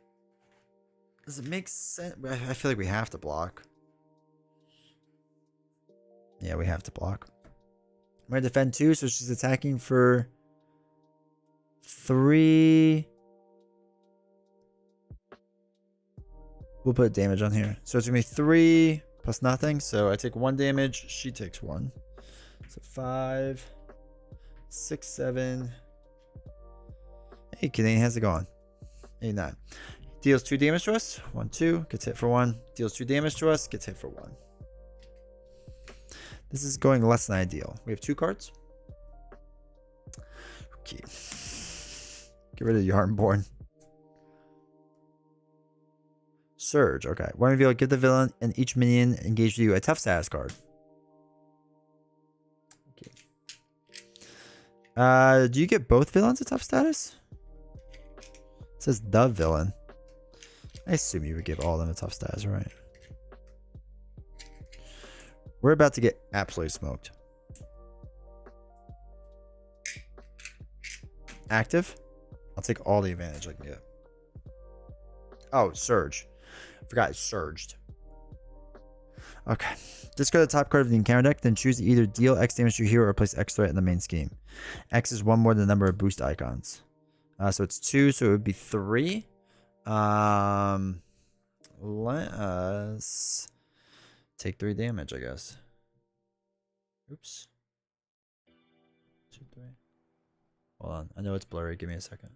Does it make sense? I feel like we have to block. Yeah, we have to block. I'm going to defend 2, so she's attacking for 3. We'll put damage on here. So it's going to be 3 plus nothing. So I take 1 damage. She takes 1. So 5, 6, 7. Hey, Canadian has it gone. 8, 9. Deals 2 damage to us. 1, 2. Gets hit for 1. Deals 2 damage to us. Gets hit for 1. This is going less than ideal. We have 2 cards. Okay. Get rid of Yarnborn. Surge. Okay. One reveal. Give the villain and each minion engaged with you a tough status card. Okay. Do you get both villains a tough status? It says the villain. I assume you would give all of them a tough status, right? We're about to get absolutely smoked. Active. I'll take all the advantage I can get. Oh, surge. I forgot it surged. Okay. Discard the top card of the encounter deck, then choose to either deal X damage to your hero or place X threat in the main scheme. X is 1 more than the number of boost icons. So it's 2, so it would be 3. Let us take 3 damage, I guess. Oops. Hold on. I know it's blurry. Give me a second.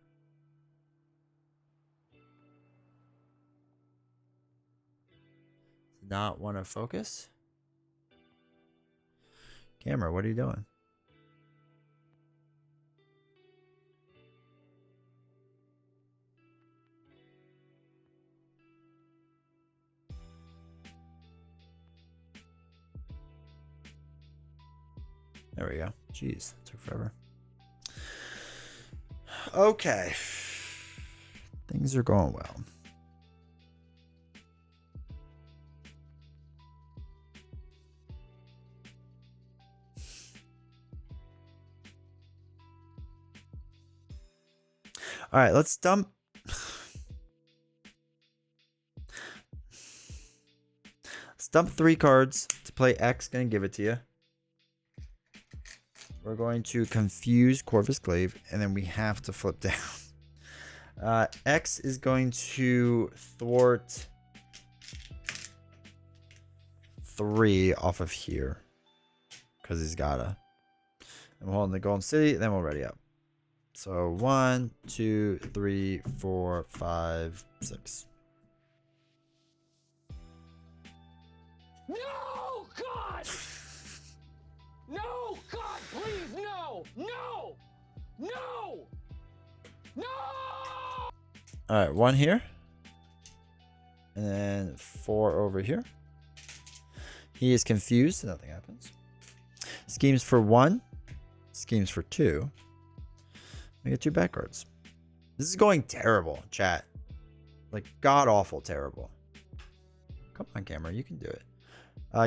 Not want to focus? Camera, what are you doing? There we go. Jeez, it took forever. Okay. Things are going well. All right, let's dump. Let's dump 3 cards to play X. Gonna give it to you. We're going to confuse Corvus Glaive, and then we have to flip down. X is going to thwart 3 off of here because he's gotta. And we're holding the Golden City, then we'll ready up. So 1, 2, 3, 4, 5, 6. No, God! No, God, please, no! No! No! No! All right, 1 here. And then 4 over here. He is confused, so nothing happens. Schemes for 1. Schemes for 2. We get 2 back cards. This is going terrible, chat. Like, god-awful terrible. Come on, camera, you can do it.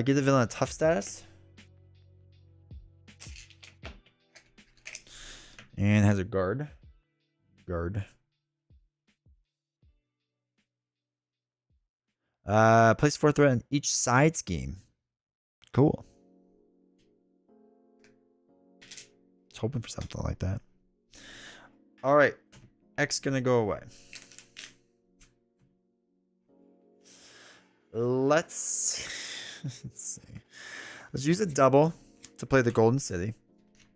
Give the villain a tough status. And has a guard. Place 4 threat on each side scheme. Cool. Just hoping for something like that. All right. X gonna go away. Let's see. Let's use a double to play the Golden City.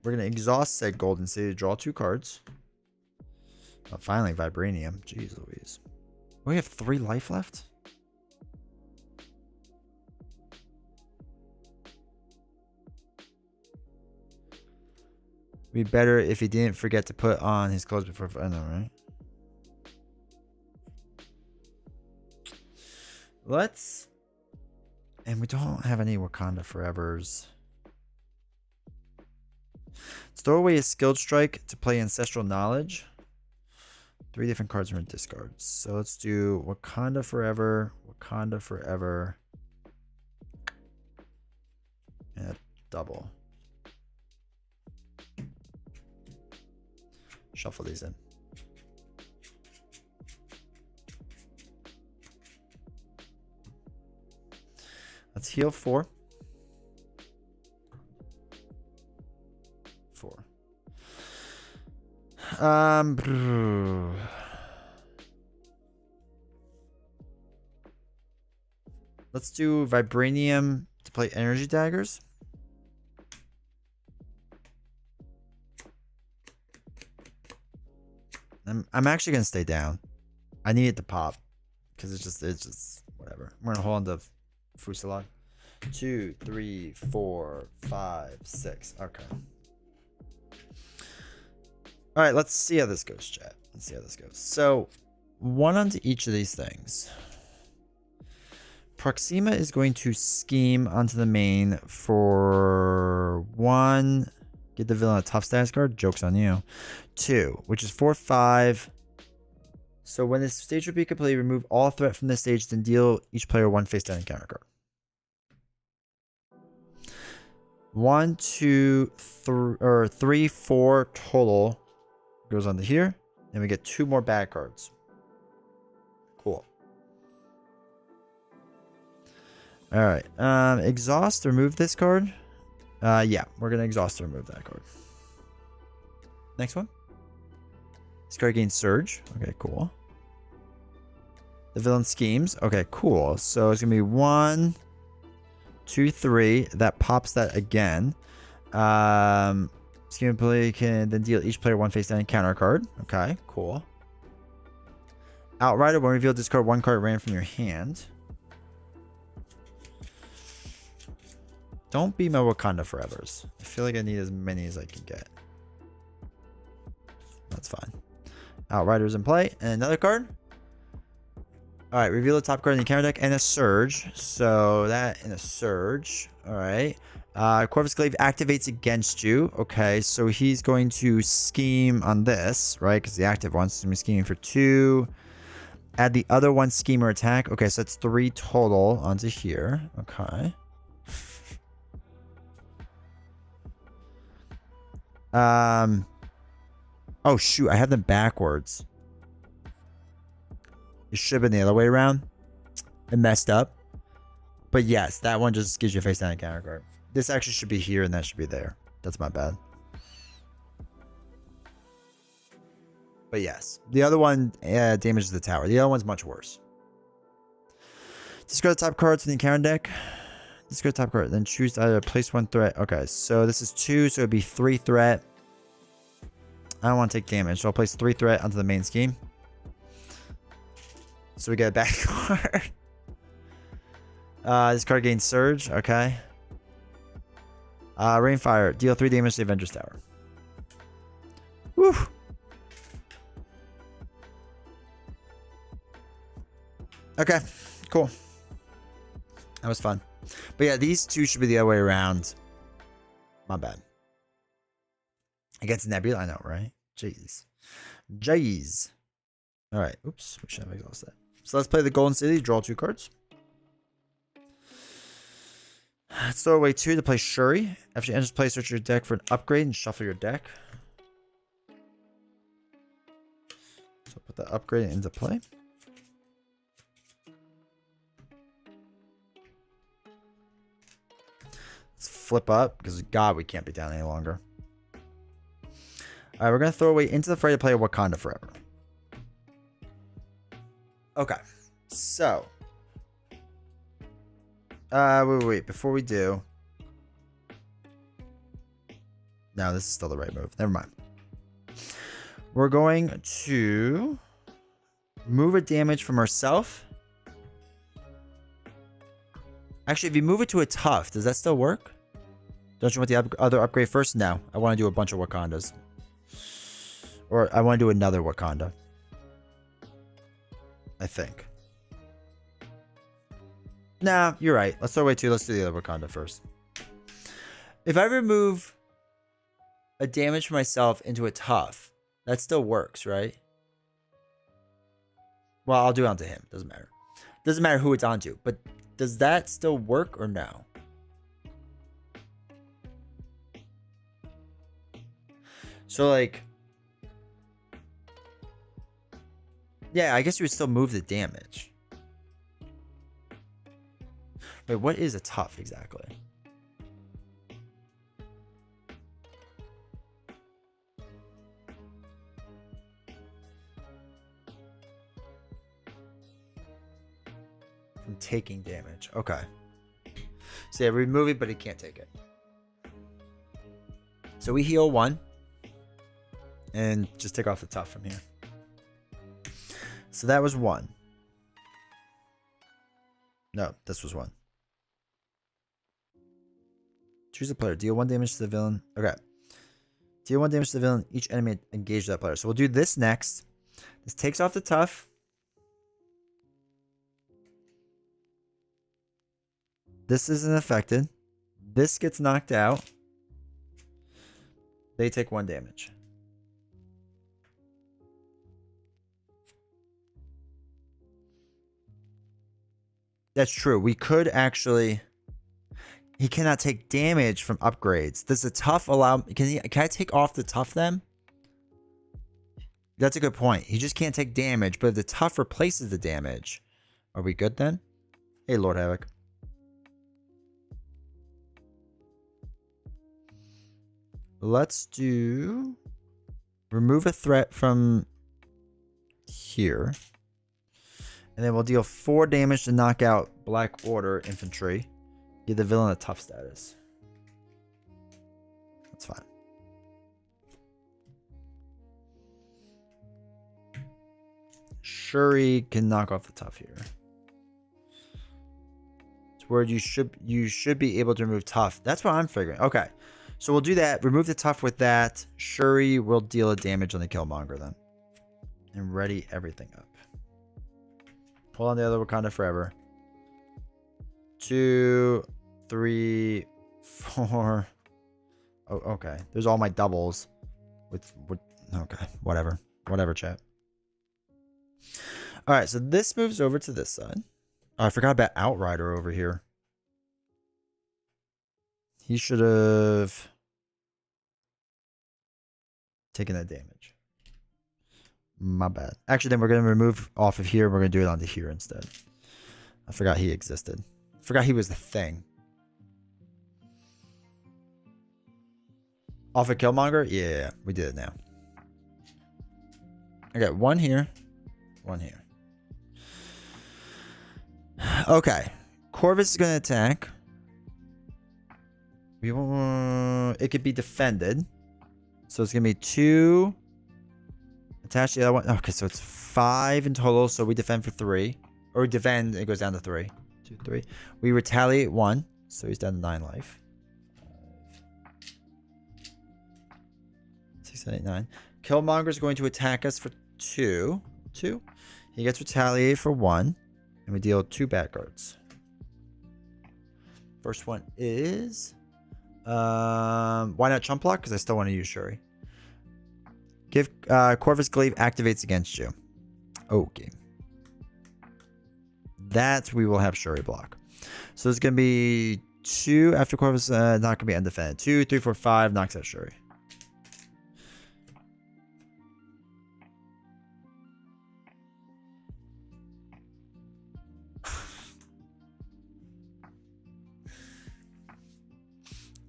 We're going to exhaust said Golden City to draw 2 cards. Oh, finally, Vibranium. Jeez Louise. We have 3 life left? Be better if he didn't forget to put on his clothes before... I know, right? Let's... And we don't have any Wakanda Forevers. Store away a Skilled Strike to play Ancestral Knowledge. 3 different cards from discards. So let's do Wakanda Forever, Wakanda Forever, and a double. Shuffle these in. Let's heal 4. 4. Let's do Vibranium to play Energy Daggers. I'm actually gonna stay down. I need it to pop because it's just whatever. I'm gonna hold on to Fusilade. 2, 3, 4, 5, 6. Okay. All right, let's see how this goes, chat. Let's see how this goes. So, 1 onto each of these things. Proxima is going to scheme onto the main for 1. Get the villain a tough status card. Joke's on you. 2, which is 4, 5. So when this stage will be complete, remove all threat from this stage, then deal each player 1 face down encounter card. 1, 2, 3, 4 total goes onto here. And we get 2 more bad cards. Cool. All right. Exhaust, remove this card. Yeah, we're going to exhaust to remove that card. Next one. This card gains Surge. Okay, cool. The villain schemes. Okay, cool. So it's going to be 1, 2, 3. That pops that again. Scheme play can then deal each player one face down encounter card. Okay, cool. Outrider, when revealed, discard one card ran from your hand. Don't be my Wakanda Forevers. I feel like I need as many as I can get. That's fine. Outriders in play. And another card. Alright, reveal the top card in the counter deck and a Surge. So that and a Surge. Alright. Corvus Glaive activates against you. Okay, so he's going to scheme on this, right? Because the active one's going to be scheming for 2. Add the other one schemer attack. Okay, so that's 3 total onto here. Okay. Oh shoot, I have them backwards. It should have been the other way around. It messed up. But yes, that one just gives you a face down encounter card. This actually should be here and that should be there. That's my bad. But yes, the other one damages the tower. The other one's much worse. Discard the top cards from the encounter deck. Discard the top card. Then choose to either place 1 threat. Okay, so this is 2, so it'd be 3 threat. I don't want to take damage, so I'll place 3 threat onto the main scheme. So we get a back card. This card gains Surge. Okay. Rainfire. Deal 3 damage to the Avengers Tower. Woo! Okay, cool. That was fun. But yeah, these two should be the other way around. My bad. Against Nebula, I know, right? Jeez. Jeez. Alright, oops. We should have exhausted that. So let's play the Golden City. Draw 2 cards. Let's throw away 2 to play Shuri. After you enter play, search your deck for an upgrade and shuffle your deck. So put the upgrade into play. Let's flip up because God, we can't be down any longer. Alright, we're going to throw away Into the Fray to play Wakanda Forever. Okay. So. Wait. Before we do. No, this is still the right move. Never mind. We're going to move a damage from ourselves. Actually, if you move it to a tough, does that still work? Don't you want the other upgrade first? No. I want to do a bunch of Wakandas. Or I want to do another Wakanda. I think. Nah, you're right. Let's throw away 2. Let's do the other Wakanda first. If I remove a damage for myself into a tough, that still works, right? Well, I'll do it onto him. Doesn't matter. Doesn't matter who it's onto. But does that still work or no? So, like... Yeah, I guess you would still move the damage. Wait, what is a tough exactly? From taking damage. Okay. So yeah, remove it, but it can't take it. So we heal 1. And just take off the tough from here. So that was 1. No, this was 1. Choose a player. Deal 1 damage to the villain. Okay. Deal 1 damage to the villain. Each enemy engage that player. So we'll do this next. This takes off the tough. This isn't affected. This gets knocked out. They take 1 damage. That's true. We could actually... He cannot take damage from upgrades. Does the tough allow... Can I take off the tough then? That's a good point. He just can't take damage, but if the tough replaces the damage, are we good then? Hey, Lord Havoc. Let's do... Remove a threat from here. And then we'll deal 4 damage to knock out Black Order infantry. Give the villain a tough status. That's fine. Shuri can knock off the tough here. It's where you should be able to remove tough. That's what I'm figuring. Okay. So we'll do that. Remove the tough with that. Shuri will deal a damage on the Killmonger then. And ready everything up. Hold on the other Wakanda forever. 2, 3, 4. Oh, okay. There's all my doubles. With okay, whatever. Whatever, chat. Alright, so this moves over to this side. Oh, I forgot about Outrider over here. He should have taken that damage. My bad. Actually, then we're going to remove off of here. We're going to do it onto here instead. I forgot he existed. I forgot he was the thing. Off of Killmonger? Yeah, we did it now. I got one here. One here. Okay. Corvus is going to attack. It could be defended. So it's going to be 2. Attach the other one. Okay, so it's 5 in total. So we defend for 3. Or we defend, it goes down to 3. 2, 3. We retaliate 1. So he's down to 9 life. 6, 7, 8, 9. Killmonger is going to attack us for 2. 2. He gets retaliated for 1. And we deal 2 bad cards. First one is... why not Chump Block? Because I still want to use Shuri. Give Corvus Glaive activates against you. Okay. That we will have Shuri block. So it's going to be 2 after Corvus, not going to be undefended. 2, 3, 4, 5 knocks out Shuri.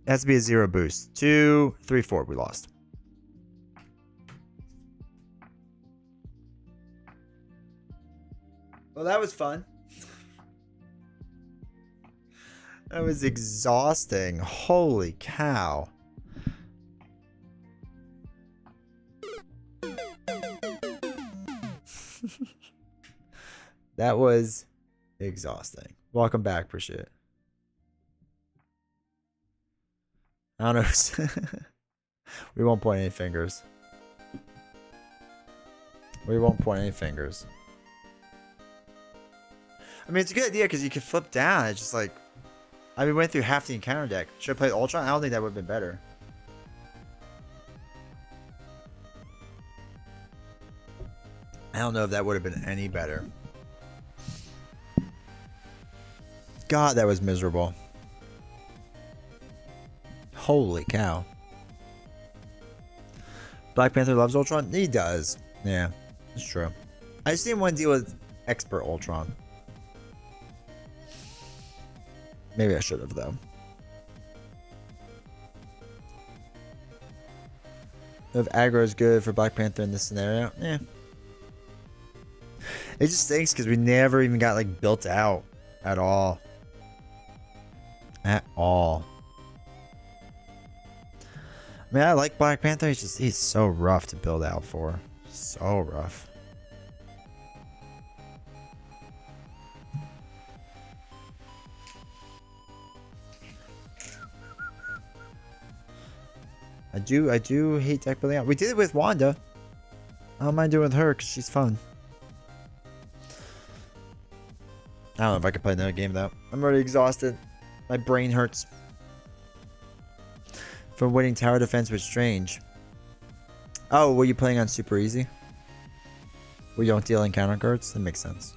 It has to be a 0 boost. 2, 3, 4. We lost. Well, that was fun. That was exhausting. Holy cow. That was exhausting. Welcome back. Appreciate it. I don't know. We won't point any fingers. We won't point any fingers. I mean, it's a good idea because you can flip down. It's just like... I mean, we went through half the encounter deck. Should I play Ultron? I don't think that would have been better. I don't know if that would have been any better. God, that was miserable. Holy cow. Black Panther loves Ultron? He does. Yeah, it's true. I just didn't want to deal with expert Ultron. Maybe I should have, though. If aggro is good for Black Panther in this scenario, eh. It just stinks because we never even got, like, built out at all. At all. I mean, I like Black Panther. He's so rough to build out for. So rough. I do hate deck building out. We did it with Wanda. I don't mind doing it with her because she's fun. I don't know if I can play another game though. I'm already exhausted. My brain hurts. From winning tower defense with Strange. Oh, were you playing on super easy? Where you don't deal encounter cards? That makes sense.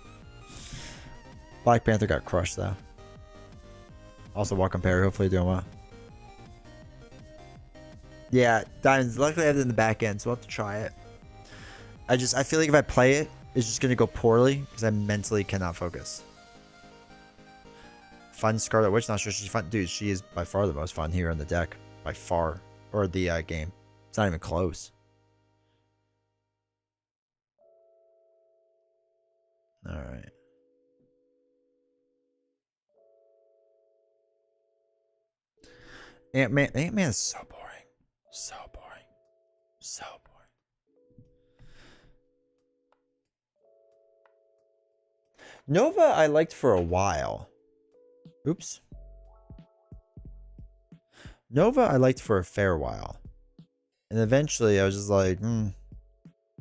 Black Panther got crushed though. Also, welcome Perry. Hopefully you're doing well. Yeah, Diamonds. Luckily I have it in the back end, so I'll have to try it. I feel like if I play it, it's just gonna go poorly because I mentally cannot focus. Fun Scarlet Witch, not sure she's fun. Dude, she is by far the most fun here in the deck. By far. Or the game. It's not even close. Alright. Ant-Man is so boring. So boring. So boring. Nova I liked for a while. Oops. Nova I liked for a fair while. And eventually I was just like, And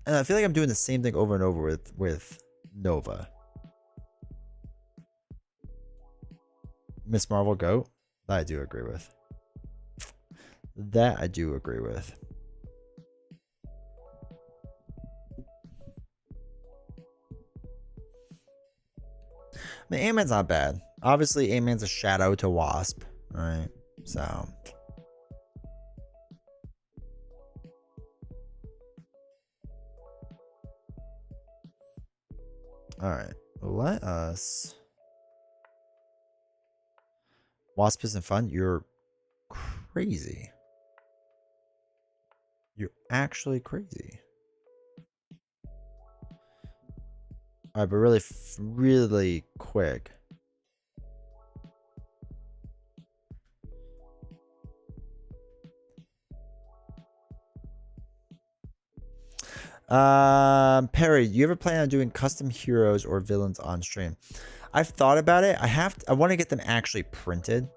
I feel like I'm doing the same thing over and over with Nova. Miss Marvel GOAT? That I do agree with. That I do agree with. I mean, Ant-Man's not bad. Obviously, Ant-Man's a shadow to Wasp, right? So. Alright. Let us... Wasp isn't fun? You're crazy. You're actually crazy. Alright, but really, really quick. Perry, you ever plan on doing custom heroes or villains on stream? I've thought about it. I want to get them actually printed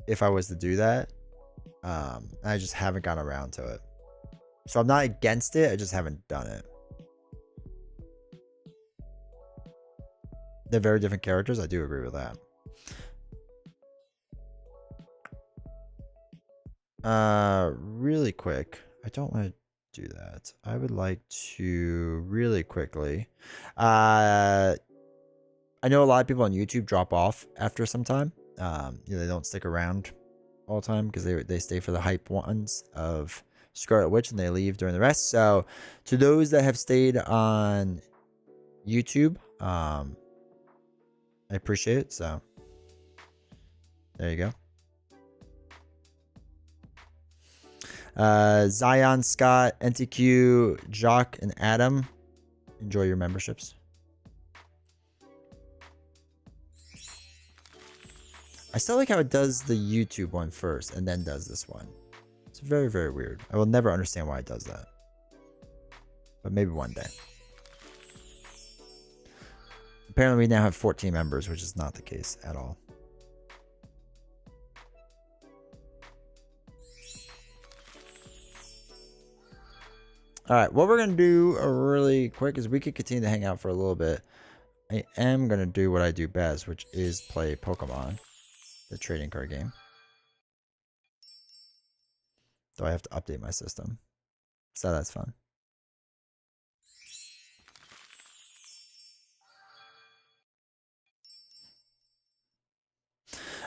if I was to do that. I just haven't gotten around to it. So I'm not against it. I just haven't done it. They're very different characters. I do agree with that. Really quick. I don't want to do that. I would like to really quickly. I know a lot of people on YouTube drop off after some time. They don't stick around all the time because they stay for the hype ones of Scarlet Witch and they leave during the rest. So to those that have stayed on YouTube, I appreciate it. So there you go. Zion, Scott, NTQ, Jock, and Adam, enjoy your memberships. I still like how it does the YouTube one first and then does this one. It's very, very weird. I will never understand why it does that. But maybe one day. Apparently we now have 14 members, which is not the case at all. Alright, what we're going to do really quick is we could continue to hang out for a little bit. I am going to do what I do best, which is play Pokemon, the trading card game. Do I have to update my system? So that's fun.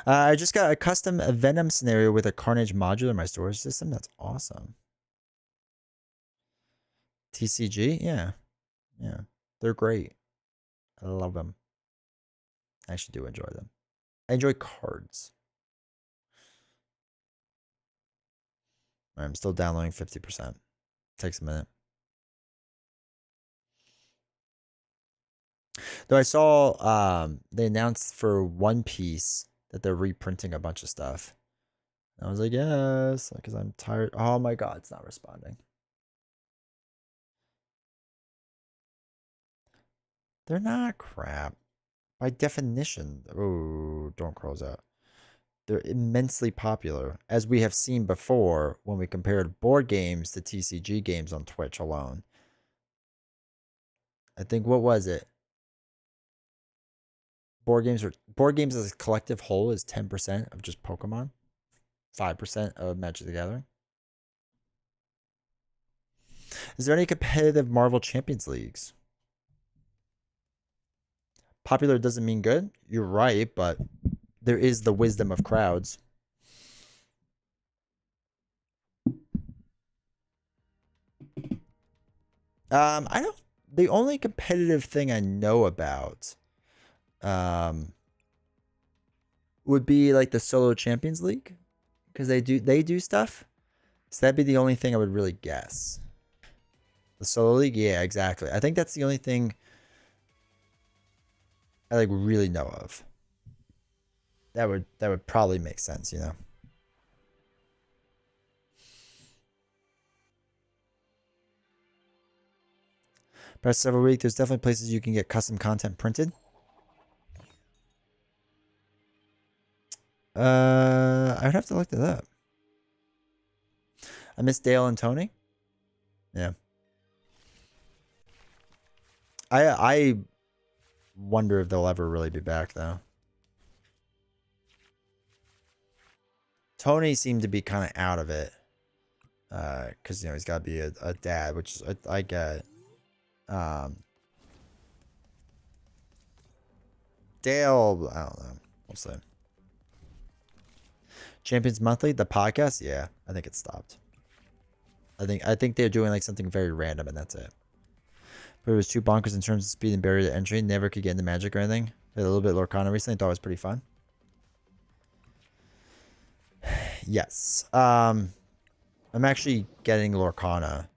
I just got a custom Venom scenario with a Carnage module in my storage system. That's awesome. TCG? Yeah. Yeah. They're great. I love them. I actually do enjoy them. I enjoy cards. I'm still downloading 50%. Takes a minute. Though I saw they announced for One Piece that they're reprinting a bunch of stuff. And I was like, yes, because I'm tired. Oh my god, it's not responding. They're not crap. By definition. Oh, don't close out. They're immensely popular, as we have seen before when we compared board games to TCG games on Twitch alone. I think, what was it? Board games as a collective whole is 10% of just Pokemon, 5% of Magic the Gathering. Is there any competitive Marvel Champions Leagues? Popular doesn't mean good. You're right, but there is the wisdom of crowds. I don't. The only competitive thing I know about, would be like the Solo Champions League, because they do stuff. So that'd be the only thing I would really guess. The Solo League, yeah, exactly. I think that's the only thing I like really know of. That would probably make sense, you know. Past several weeks, there's definitely places you can get custom content printed. I would have to look that up. I miss Dale and Tony. Yeah. I wonder if they'll ever really be back though. Tony seemed to be kind of out of it. Because he's got to be a dad, which is, I get. Dale, I don't know. We'll see. Champions Monthly, the podcast, yeah, I think it stopped. I think they're doing like something very random, and that's it. But it was too bonkers in terms of speed and barrier to entry. Never could get into Magic or anything. Played a little bit Lorcana recently. Thought it was pretty fun. Yes. I'm actually getting Lorcana.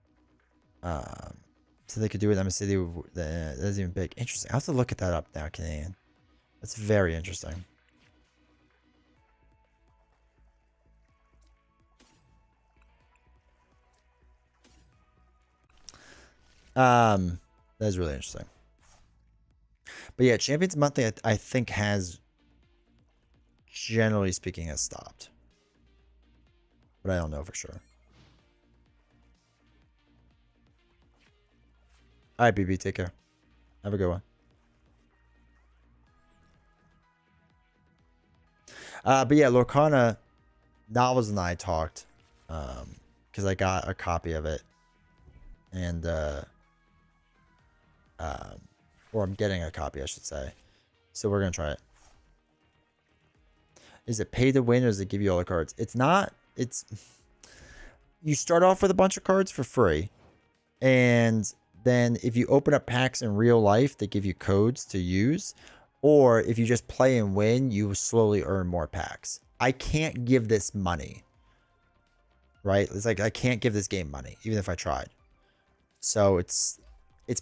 So they could do it in City. That's even big. Interesting. I have to look at that up now, Canadian. That's very interesting. That's really interesting. But yeah, Champions Monthly, I think has, generally speaking, has stopped. But I don't know for sure. All right, BB, take care. Have a good one. But yeah, Lorcana, Novels and I talked, because I got a copy of it, and or I'm getting a copy, I should say. So we're gonna try it. Is it pay to win, or does it give you all the cards? It's not. It's, you start off with a bunch of cards for free, and then if you open up packs in real life, they give you codes to use. Or if you just play and win, you slowly earn more packs. I can't give this money. Right? It's like I can't give this game money, even if I tried. So it's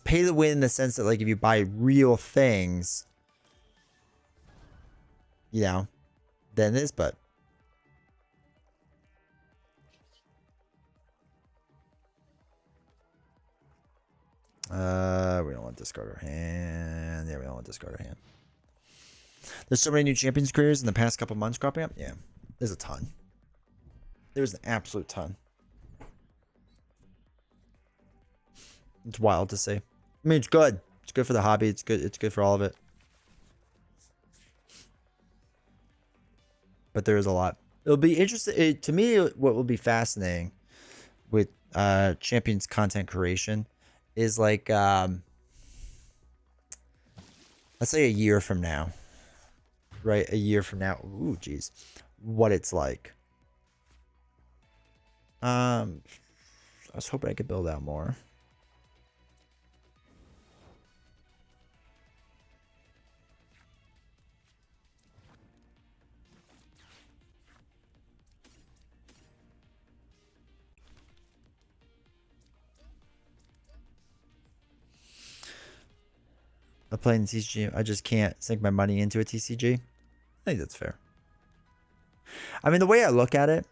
pay to win in the sense that, like, if you buy real things, you know, then it is, but we don't want to discard our hand. Yeah, we don't want to discard our hand. There's so many new champions careers in the past couple months cropping up. Yeah, there's a ton. There's an absolute ton. It's wild to see. I mean, it's good. It's good for the hobby. It's good. It's good for all of it. But there is a lot. It'll be interesting. To me, what will be fascinating with champions content creation is like, let's say a year from now. Right, a year from now. Ooh, geez, what it's like. I was hoping I could build out more. I'm playing TCG. I just can't sink my money into a TCG. I think that's fair. I mean, the way I look at it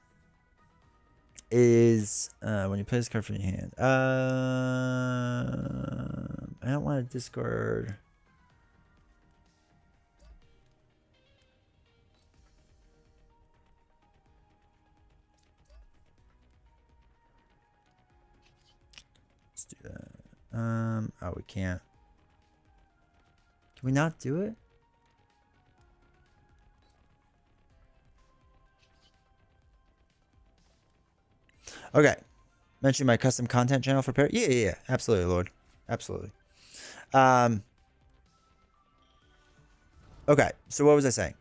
is when you play this card from your hand. I don't want to discard. Let's do that. Oh, we can't. Can we not do it? Okay. Mention my custom content channel for Perry. Yeah. Absolutely, Lord. Absolutely. Okay. So what was I saying?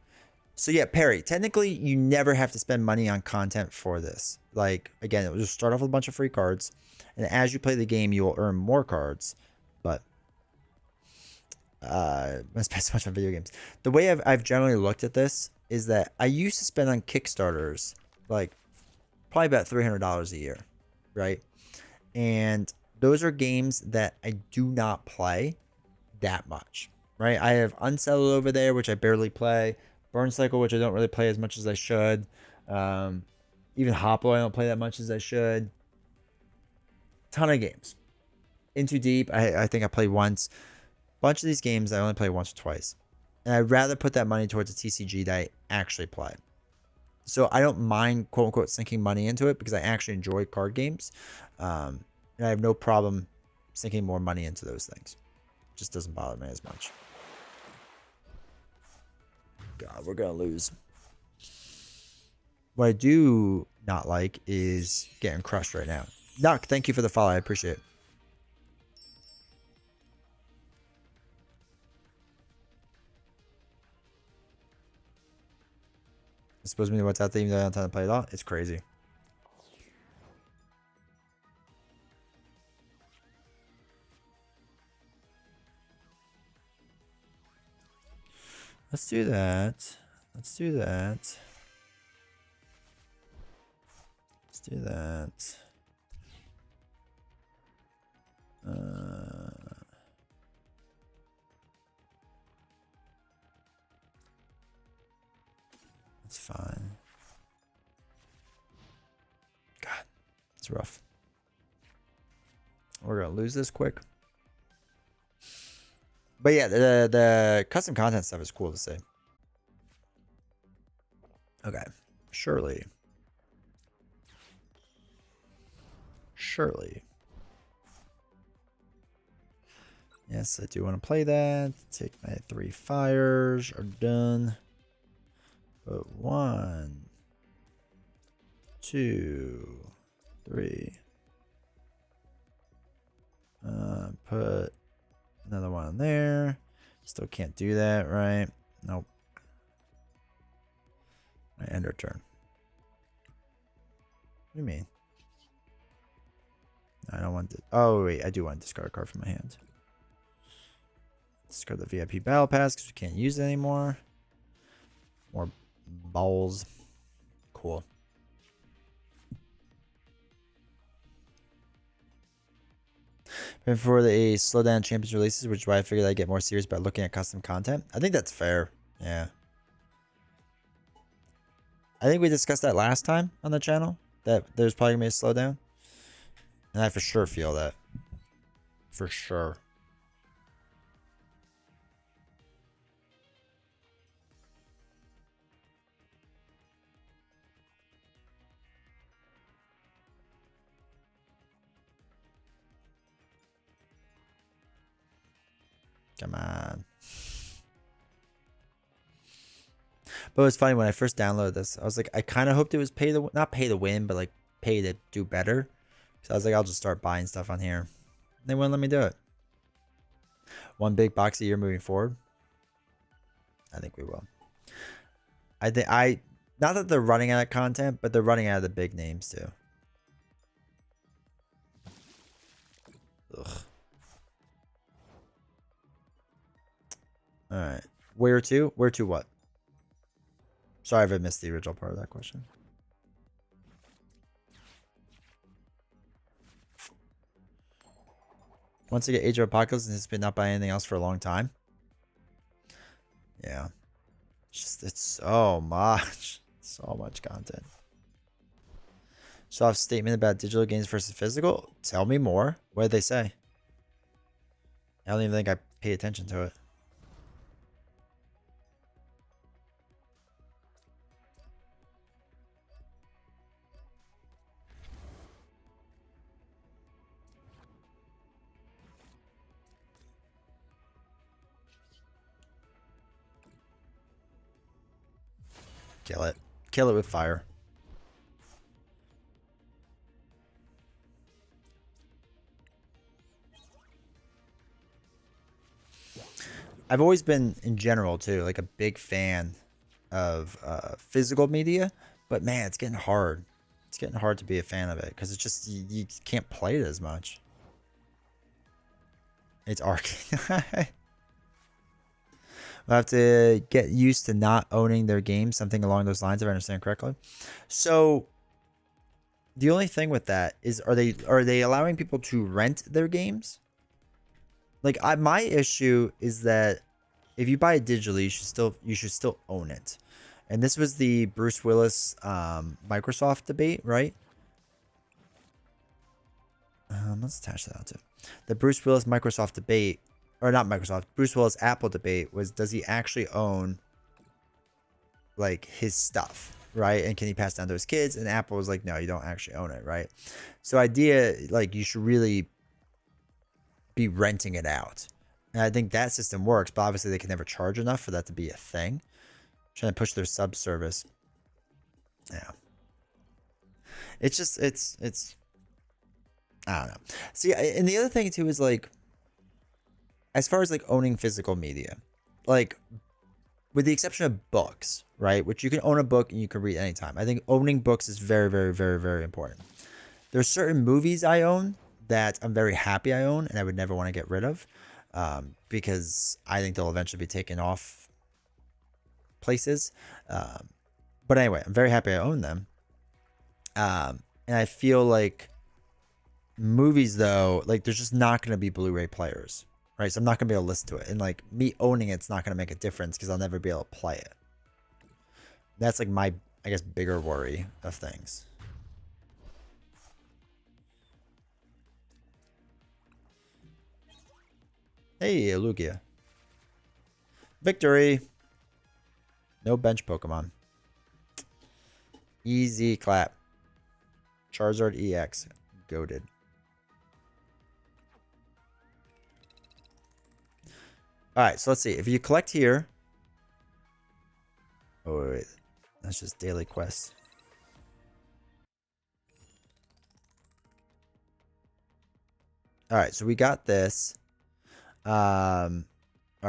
So yeah, Perry, technically you never have to spend money on content for this. Like, again, it will just start off with a bunch of free cards. And as you play the game, you will earn more cards. But I spend so much on video games. The way I've generally looked at this is that I used to spend on Kickstarters like probably about $300 a year, right? And those are games that I do not play that much, right? I have Unsettled over there, which I barely play. Burn Cycle, which I don't really play as much as I should. Even Hoplo, I don't play that much as I should. Ton of games. Into Deep, I think I played once. Bunch of these games I only play once or twice. And I'd rather put that money towards a TCG that I actually play. So I don't mind quote unquote sinking money into it because I actually enjoy card games. And I have no problem sinking more money into those things. It just doesn't bother me as much. God, we're going to lose. What I do not like is getting crushed right now. Nuck, thank you for the follow. I appreciate it. It's supposed to be what's out there even though I don't have time to play it all. It's crazy. Let's do that. Let's do that. Let's do that. That's fine. God, it's rough. We're gonna lose this quick. But yeah, the custom content stuff is cool to see. Okay, Surely. Yes, I do want to play that. Take my 3 fires are done. But 1, 2, 3. Put another one in there. Still can't do that, right? Nope. I end our turn. What do you mean? I don't want to. Oh, wait. I do want to discard a card from my hand. Discard the VIP Battle Pass because we can't use it anymore. More balls. Cool. Before the slow down Champions releases, which is why I figured I'd get more serious about looking at custom content. I think that's fair. Yeah. I think we discussed that last time on the channel, that there's probably going to be a slowdown. And I for sure feel that. For sure. Come on. But it was funny when I first downloaded this. I was like, I kind of hoped it was not pay to win, but like pay to do better. So I was like, I'll just start buying stuff on here. They wouldn't let me do it. One big box a year moving forward. I think we will. Not that they're running out of content, but they're running out of the big names too. Ugh. All right. Where to? Where to what? Sorry if I missed the original part of that question. Once I get Age of Apocalypse, anticipate not buying anything else for a long time. Yeah. It's so much. So much content. Soft statement about digital games versus physical. Tell me more. What did they say? I don't even think I pay attention to it. Kill it. Kill it with fire. I've always been, in general, too, like a big fan of physical media. But, man, it's getting hard. It's getting hard to be a fan of it because it's just, you can't play it as much. It's arcade. We'll have to get used to not owning their games, something along those lines, if I understand correctly. So the only thing with that is, are they allowing people to rent their games? Like, my issue is that if you buy it digitally, you should still own it. And this was the Bruce Willis Microsoft debate, right? Let's attach that out too. The Bruce Willis Microsoft debate. Or not Microsoft, Bruce Willis Apple debate was, does he actually own like his stuff, right? And can he pass down to his kids? And Apple was like, no, you don't actually own it, right? So idea, like, you should really be renting it out. And I think that system works, but obviously they can never charge enough for that to be a thing. Trying to push their sub service. Yeah. It's just, it's, I don't know. See, and the other thing too is like, as far as like owning physical media, like with the exception of books, right? Which you can own a book and you can read anytime. I think owning books is very, very, very, very important. There's certain movies I own that I'm very happy I own and I would never want to get rid of, because I think they'll eventually be taken off places. But anyway, I'm very happy I own them. And I feel like movies, though, like there's just not going to be Blu-ray players, right? So I'm not going to be able to listen to it. And like me owning it's not going to make a difference because I'll never be able to play it. That's like my, I guess, bigger worry of things. Hey, Lugia. Victory. No bench Pokemon. Easy clap. Charizard EX. Goated. Alright, so let's see. If you collect here. Oh, wait. That's just daily quest. Alright, so we got this. Alright,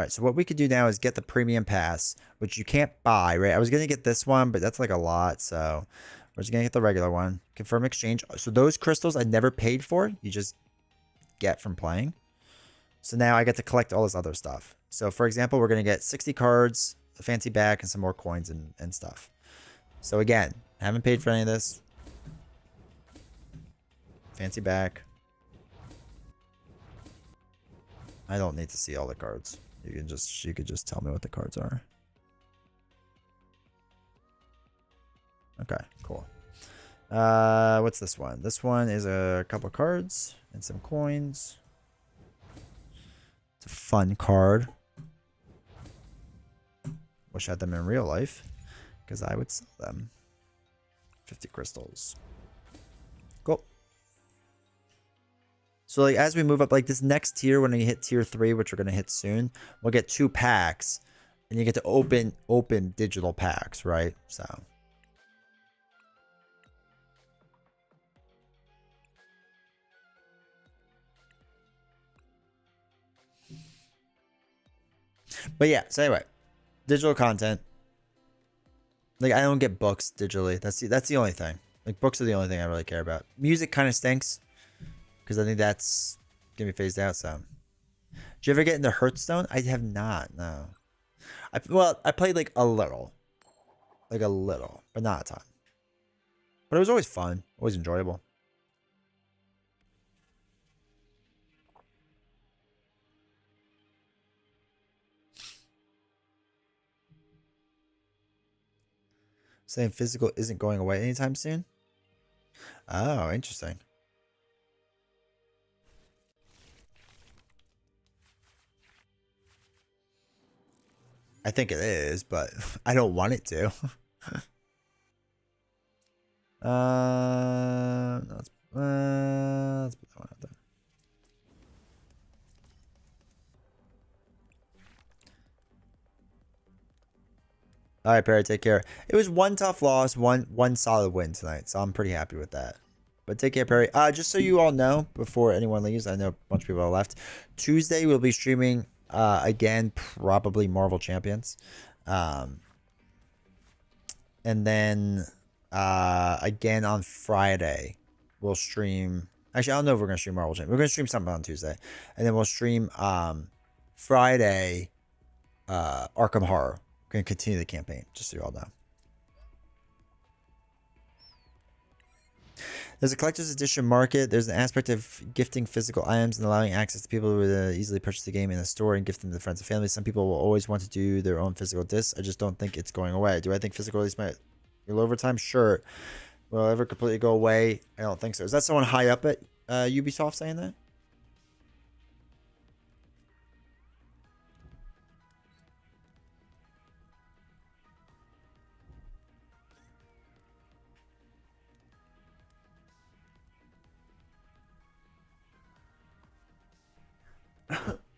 so what we could do now is get the premium pass, which you can't buy, right? I was going to get this one, but that's like a lot, so we're just going to get the regular one. Confirm exchange. So those crystals I never paid for, you just get from playing. So now I get to collect all this other stuff. So for example, we're going to get 60 cards, a fancy back, and some more coins and stuff. So again, haven't paid for any of this. Fancy back. I don't need to see all the cards. You could just tell me what the cards are. Okay, cool. What's this one? This one is a couple cards and some coins. It's a fun card. Wish I had them in real life, because I would sell them. 50 crystals. Cool. So like as we move up, like this next tier, when we hit tier 3, which we're gonna hit soon, we'll get 2 packs, and you get to open digital packs, right? So. But yeah, so anyway, digital content. Like I don't get books digitally. That's the only thing. Like books are the only thing I really care about. Music kind of stinks, because I think that's gonna be phased out. So, did you ever get into Hearthstone? I have not. No. I played like a little, but not a ton. But it was always fun, always enjoyable. Saying physical isn't going away anytime soon. Oh, interesting. I think it is, but I don't want it to. Let's put that one out there. All right, Perry, take care. It was one tough loss, one solid win tonight, so I'm pretty happy with that. But take care, Perry. Just so you all know, before anyone leaves, I know a bunch of people are left. Tuesday we'll be streaming again, probably Marvel Champions, and then again on Friday we'll stream. Actually, I don't know if we're gonna stream Marvel Champions. We're gonna stream something on Tuesday, and then we'll stream Friday Arkham Horror. We're gonna continue the campaign, just so you all know. There's a collector's edition market. There's an aspect of gifting physical items and allowing access to people who would easily purchase the game in a store and gift them to friends and family. Some people will always want to do their own physical discs. I just don't think it's going away. Do I think physical release might roll over time? Sure. Will it ever completely go away? I don't think so. Is that someone high up at Ubisoft saying that?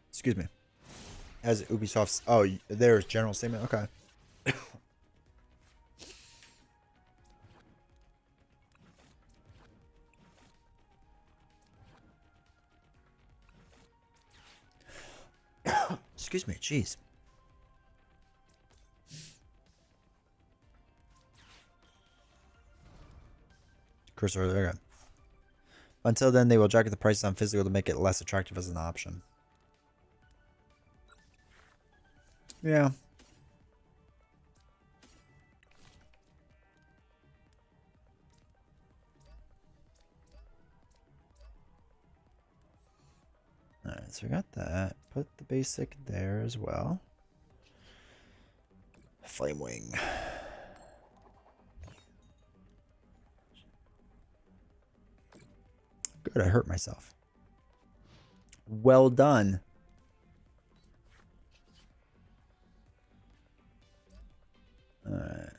Excuse me. As Ubisoft's. Oh, there's general statement. Okay. Excuse me. Jeez. Cursor. Okay. Until then, they will jacket the prices on physical to make it less attractive as an option. Yeah. Alright, so we got that. Put the basic there as well. Flame Wing. Good, I hurt myself. Well done. Alright.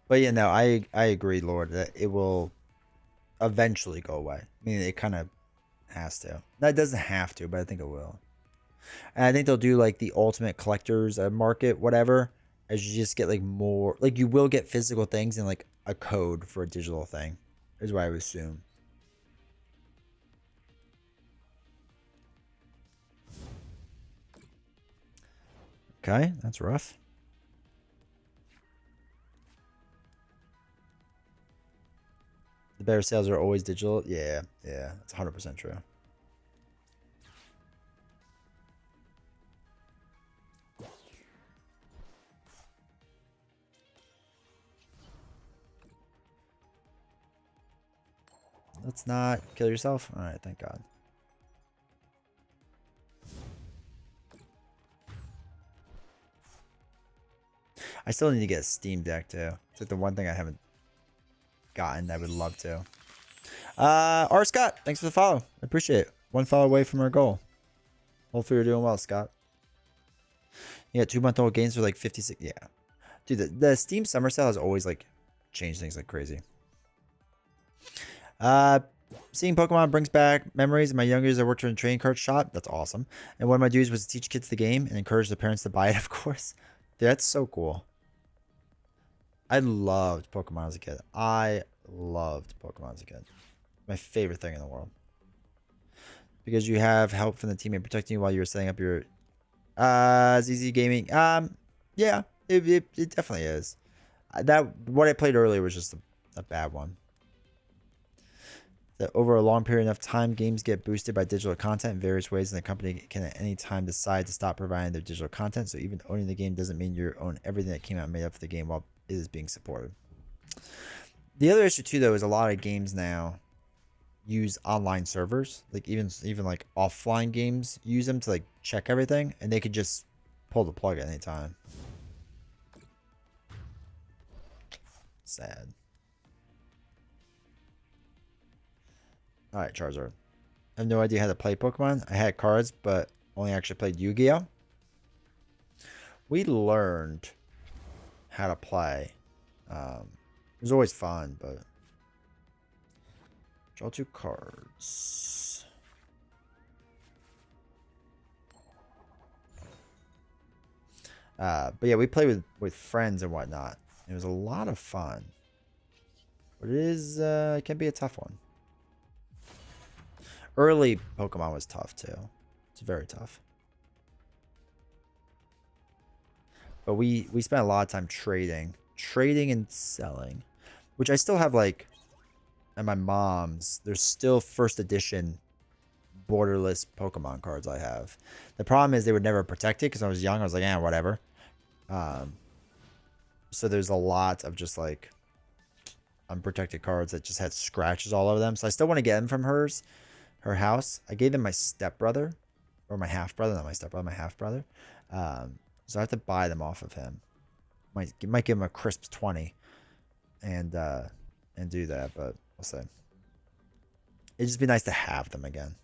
But yeah, no, I agree, Lord, that it will eventually go away. I mean, it kind of has to. That doesn't have to, but I think it will. And I think they'll do like the ultimate collectors market, whatever, as you just get like more, like you will get physical things and like a code for a digital thing, is what I would assume. Okay, that's rough. The better sales are always digital. Yeah, that's 100% true. Let's not kill yourself. All right, thank God. I still need to get a Steam Deck too. It's like the one thing I haven't gotten. I would love to. R. Scott, thanks for the follow. I appreciate it. One follow away from our goal. Hopefully you're doing well, Scott. Yeah, 2-month-old games are like 56. Yeah, dude, the Steam Summer Sale has always like changed things like crazy. Seeing Pokemon brings back memories. In my younger years, I worked in a trading card shop. That's awesome. And one of my duties was to teach kids the game and encourage the parents to buy it, of course. Dude, that's so cool. I loved Pokemon as a kid. I loved Pokemon as a kid. My favorite thing in the world. Because you have help from the teammate protecting you while you're setting up your ZZ Gaming. Yeah, it definitely is. That what I played earlier was just a bad one. That over a long period of time, games get boosted by digital content in various ways, and the company can at any time decide to stop providing their digital content. So even owning the game doesn't mean you own everything that came out made up for the game while it is being supported. The other issue too, though, is a lot of games now use online servers. Like even like offline games use them to like check everything, and they could just pull the plug at any time. Sad. All right, Charizard. I have no idea how to play Pokemon. I had cards, but only actually played Yu-Gi-Oh. We learned how to play. It was always fun, but draw 2 cards. But yeah, we played with friends and whatnot. It was a lot of fun, but it can be a tough one. Early Pokemon was tough too. It's very tough. But we spent a lot of time trading and selling, which I still have like at my mom's. There's still first edition borderless Pokemon cards I have. The problem is they would never protect it because I was young. I was like, yeah, whatever. So there's a lot of just like unprotected cards that just had scratches all over them. So I still want to get them from her house. I gave them my stepbrother, or my half brother, not my stepbrother, my half brother. So I have to buy them off of him. Might give him a crisp 20, and do that, but we'll see. It'd just be nice to have them again.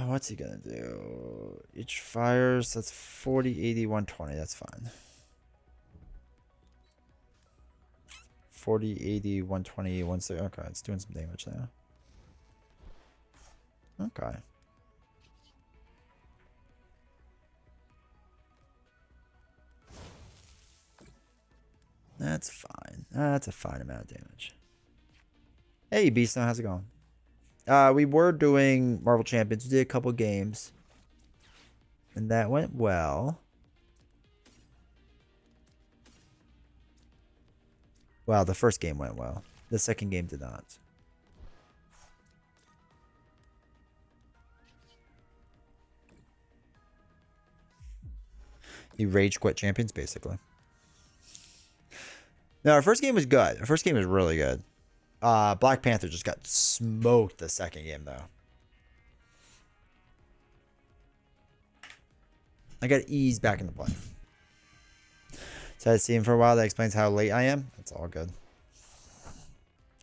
What's he gonna do? Each fires. That's 40, 80, 120. That's fine. 40, 80, 120, 160. Okay, it's doing some damage now. Okay. That's fine. That's a fine amount of damage. Hey, Beast, how's it going? We were doing Marvel Champions. We did a couple games. And that went well. Well, the first game went well. The second game did not. You rage quit Champions, basically. No, our first game was good. Our first game was really good. Black Panther just got smoked the second game, though. I got eased back into play. So I see him for a while. That explains how late I am. That's all good.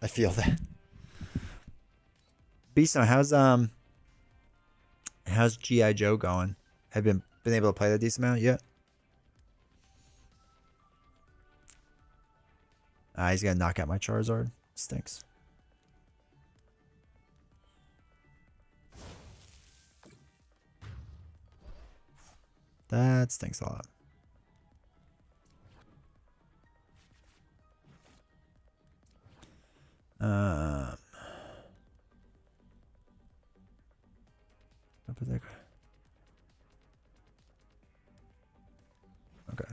I feel that. Beast, how's G.I. Joe going? Have you been able to play that decent amount yet? He's gonna knock out my Charizard. Stinks. That stinks a lot. Okay.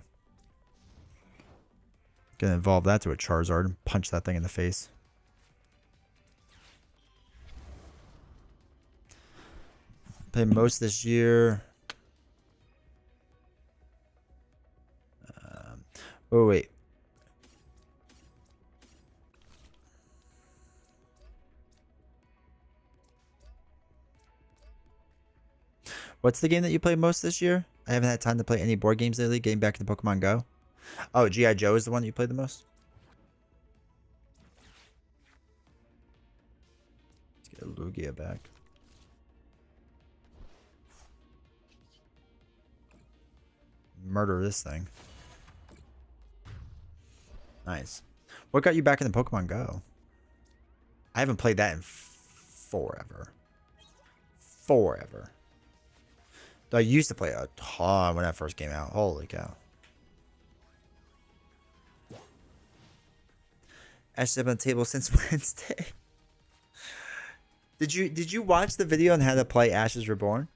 Gonna evolve that to a Charizard and punch that thing in the face. Play most this year. Oh wait. What's the game that you played most this year? I haven't had time to play any board games lately. Getting back into Pokemon Go. Oh, G.I. Joe is the one that you played the most? Let's get a Lugia back. Murder this thing. Nice. What got you back into Pokemon Go? I haven't played that in forever. Forever. Though I used to play a ton when that first came out. Holy cow. Ash has been on the table since Wednesday. Did you watch the video on how to play Ashes Reborn?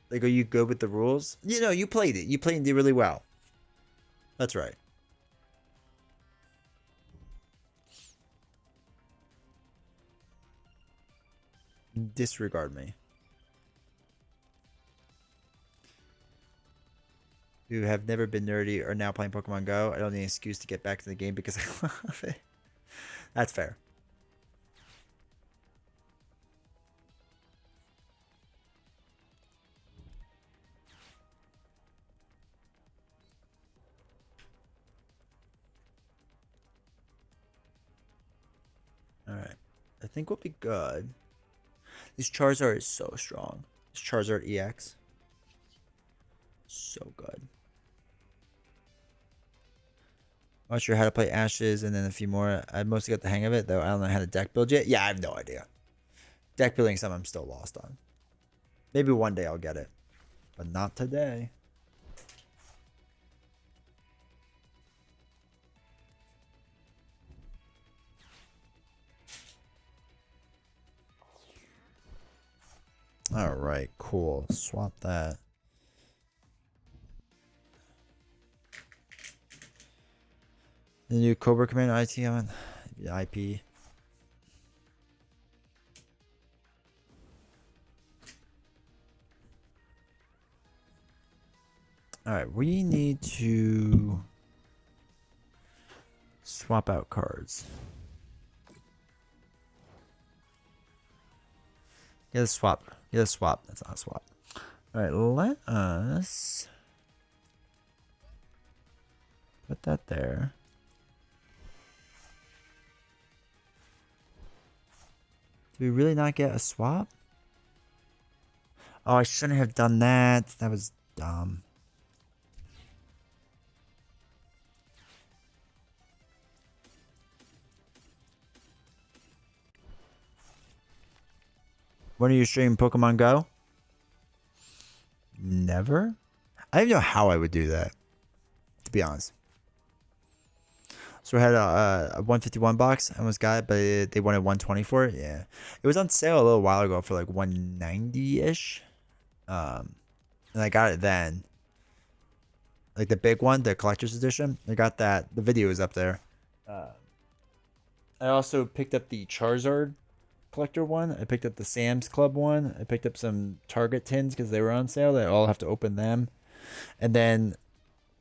Like, are you good with the rules? You know, you played it. You played and did really well. That's right. Disregard me. Who have never been nerdy are now playing Pokemon Go. I don't need an excuse to get back to the game because I love it. That's fair. Alright. I think we'll be good. This Charizard is so strong. This Charizard EX. So good. I'm not sure how to play Ashes and then a few more. I mostly got the hang of it, though. I don't know how to deck build yet. Yeah, I have no idea. Deck building is something I'm still lost on. Maybe one day I'll get it. But not today. Alright, cool. Swap that. The new Cobra Commander IT on IP. Alright, we need to swap out cards. Get a swap. Get a swap. That's not a swap. Alright, let us put that there. we really not get a swap? Oh, I shouldn't have done that. That was dumb. When are you streaming Pokemon Go? Never? I don't even know how I would do that, to be honest. So we had a 151 box. I almost got it, but they wanted 120 for it. Yeah. It was on sale a little while ago for like 190-ish. And I got it then. Like the big one, the collector's edition. I got that. The video is up there. I also picked up the Charizard collector one. I picked up the Sam's Club one. I picked up some Target tins because they were on sale. They all have to open them. And then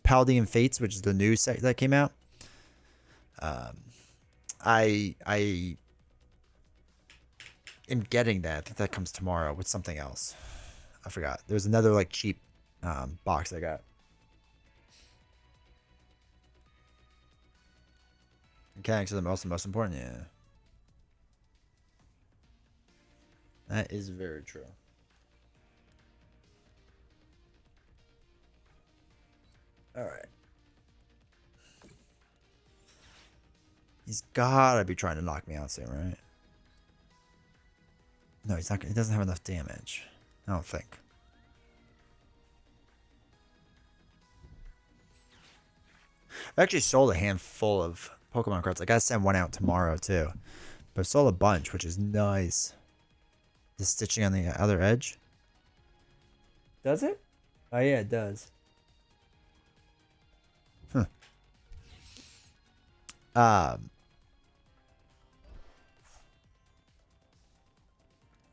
Paladin Fates, which is the new set that came out. I am getting that. I think that comes tomorrow with something else. I forgot. There's another like cheap box I got. Mechanics are the most important. Yeah. That is very true. All right. He's gotta be trying to knock me out soon, right? No, he's not. He doesn't have enough damage. I don't think. I actually sold a handful of Pokemon cards. I gotta send one out tomorrow too. But I sold a bunch, which is nice. The stitching on the other edge. Does it? Oh yeah, it does. Huh.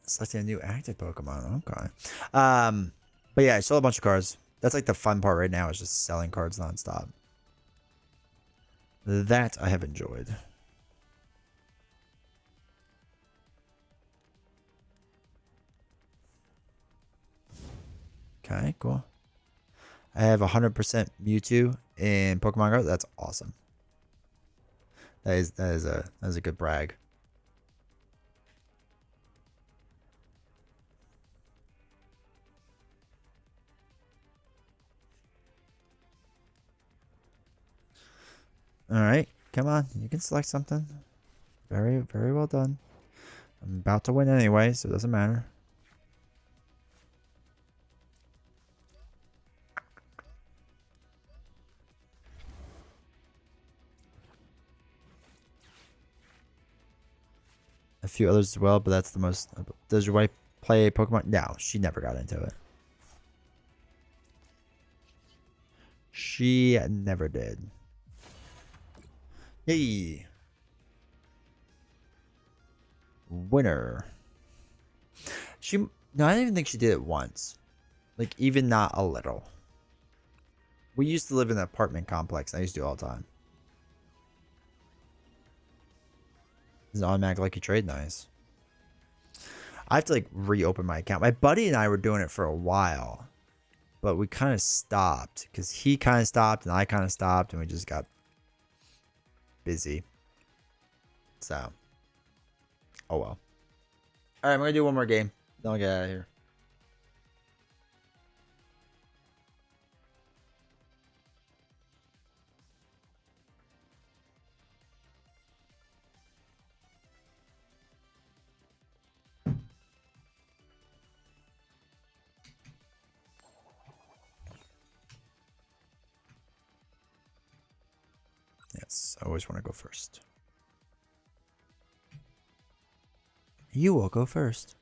Selecting a new active Pokemon. Okay. But yeah, I sold a bunch of cards. That's like the fun part right now is just selling cards nonstop. That I have enjoyed. Okay, cool. I have 100% Mewtwo in Pokemon Go. That's awesome. That is a good brag. All right, come on. You can select something. Very, very well done. I'm about to win anyway, so it doesn't matter. A few others as well, but that's the most. Does your wife play Pokemon? No, she never got into it. She never did. Yay. Winner. No, I don't even think she did it once. Like, even not a little. We used to live in an apartment complex. I used to do it all the time. This is an automatic lucky trade. Nice. I have to, like, reopen my account. My buddy and I were doing it for a while. But we kind of stopped. Because he kind of stopped and I kind of stopped. And we just got busy. So. Oh, well. Alright, I'm going to do one more game. Then I'll get out of here. Yes, I always want to go first. You will go first.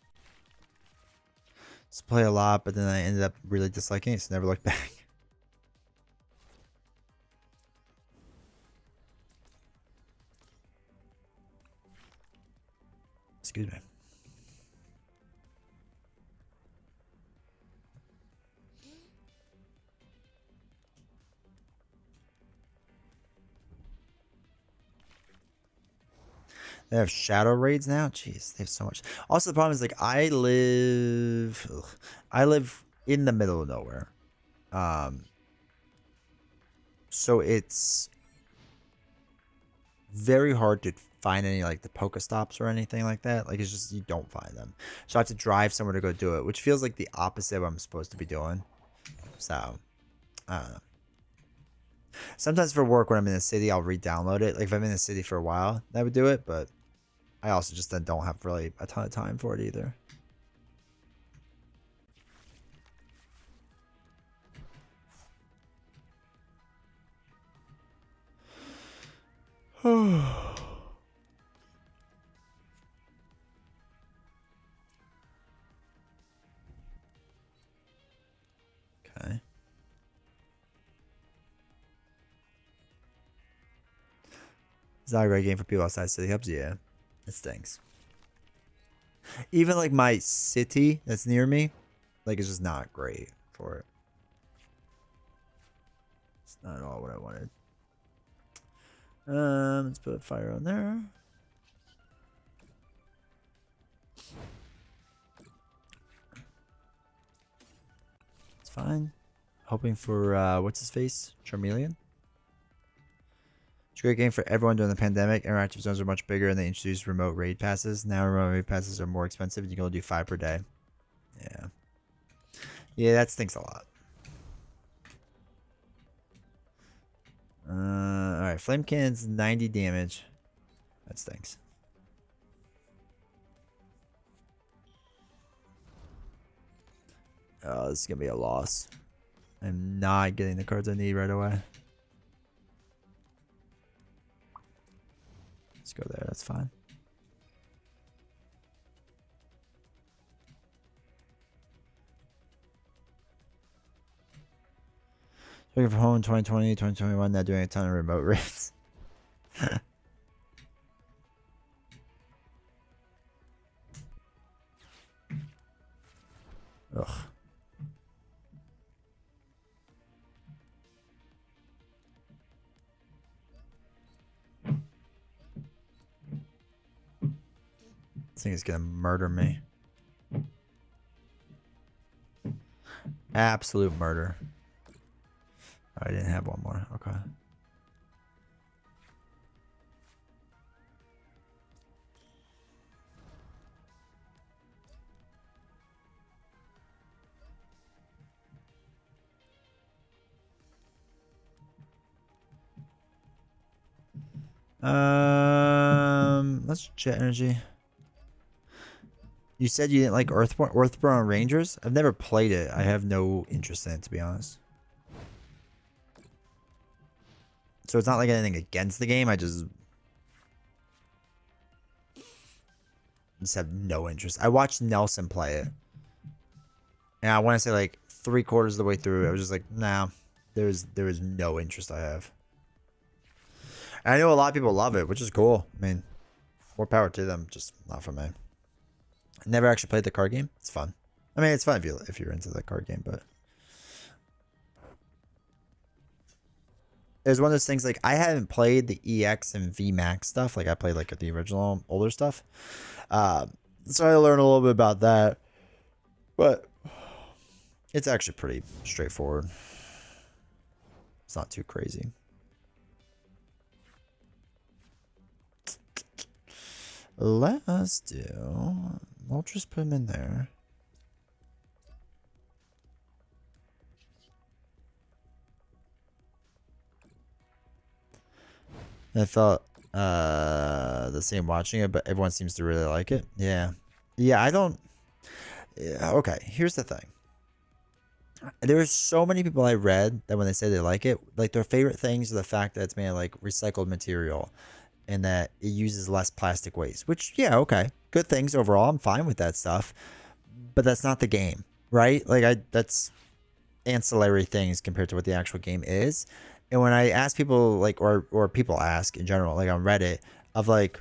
Just play a lot, but then I ended up really disliking it, so never looked back. Excuse me. They have shadow raids now. Jeez, they have so much. Also, the problem is like I live in the middle of nowhere, so it's very hard to find any like the Pokestops or anything like that. Like it's just you don't find them. So I have to drive somewhere to go do it, which feels like the opposite of what I'm supposed to be doing. So I don't know. Sometimes for work when I'm in the city, I'll re-download it. Like if I'm in the city for a while, I would do it, but I also just then don't have really a ton of time for it either. Okay. It's not a great game for people outside city hubs. Yeah, it stinks. Even like my city that's near me, like it's just not great for it. It's not at all what I wanted. Let's put a fire on there. It's fine. Hoping for what's his face? Charmeleon. It's a great game for everyone during the pandemic. Interactive zones are much bigger and they introduced remote raid passes. Now remote raid passes are more expensive and you can only do 5 per day. Yeah. Yeah, that stinks a lot. Alright, flame cannon's 90 damage. That stinks. Oh, this is gonna be a loss. I'm not getting the cards I need right away. Let's go there, that's fine. Looking for home in 2020, 2021, not doing a ton of remote raids. Ugh. This thing is gonna murder me. Absolute murder. I didn't have one more. Okay. Let's jet energy. You said you didn't like Earthborn Rangers? I've never played it. I have no interest in it, to be honest. So it's not like anything against the game. I just have no interest. I watched Nelson play it. And I want to say like 3/4 of the way through, I was just like, nah, there is no interest I have. And I know a lot of people love it, which is cool. I mean, more power to them, just not for me. I never actually played the card game. It's fun. I mean, it's fun if you're into the card game, but it's one of those things like I haven't played the EX and VMAX stuff. Like I played like the original older stuff. So I learned a little bit about that, but it's actually pretty straightforward. It's not too crazy. Let us do. We'll just put him in there. I felt the same watching it, but everyone seems to really like it. Yeah. Yeah, I don't. Yeah, okay, here's the thing. There's so many people I read that when they say they like it, like their favorite things are the fact that it's made of like recycled material and that it uses less plastic waste, which, yeah, okay, good things overall. I'm fine with that stuff, but that's not the game, right? Like that's ancillary things compared to what the actual game is. And when I ask people like, or people ask in general, like on Reddit of like,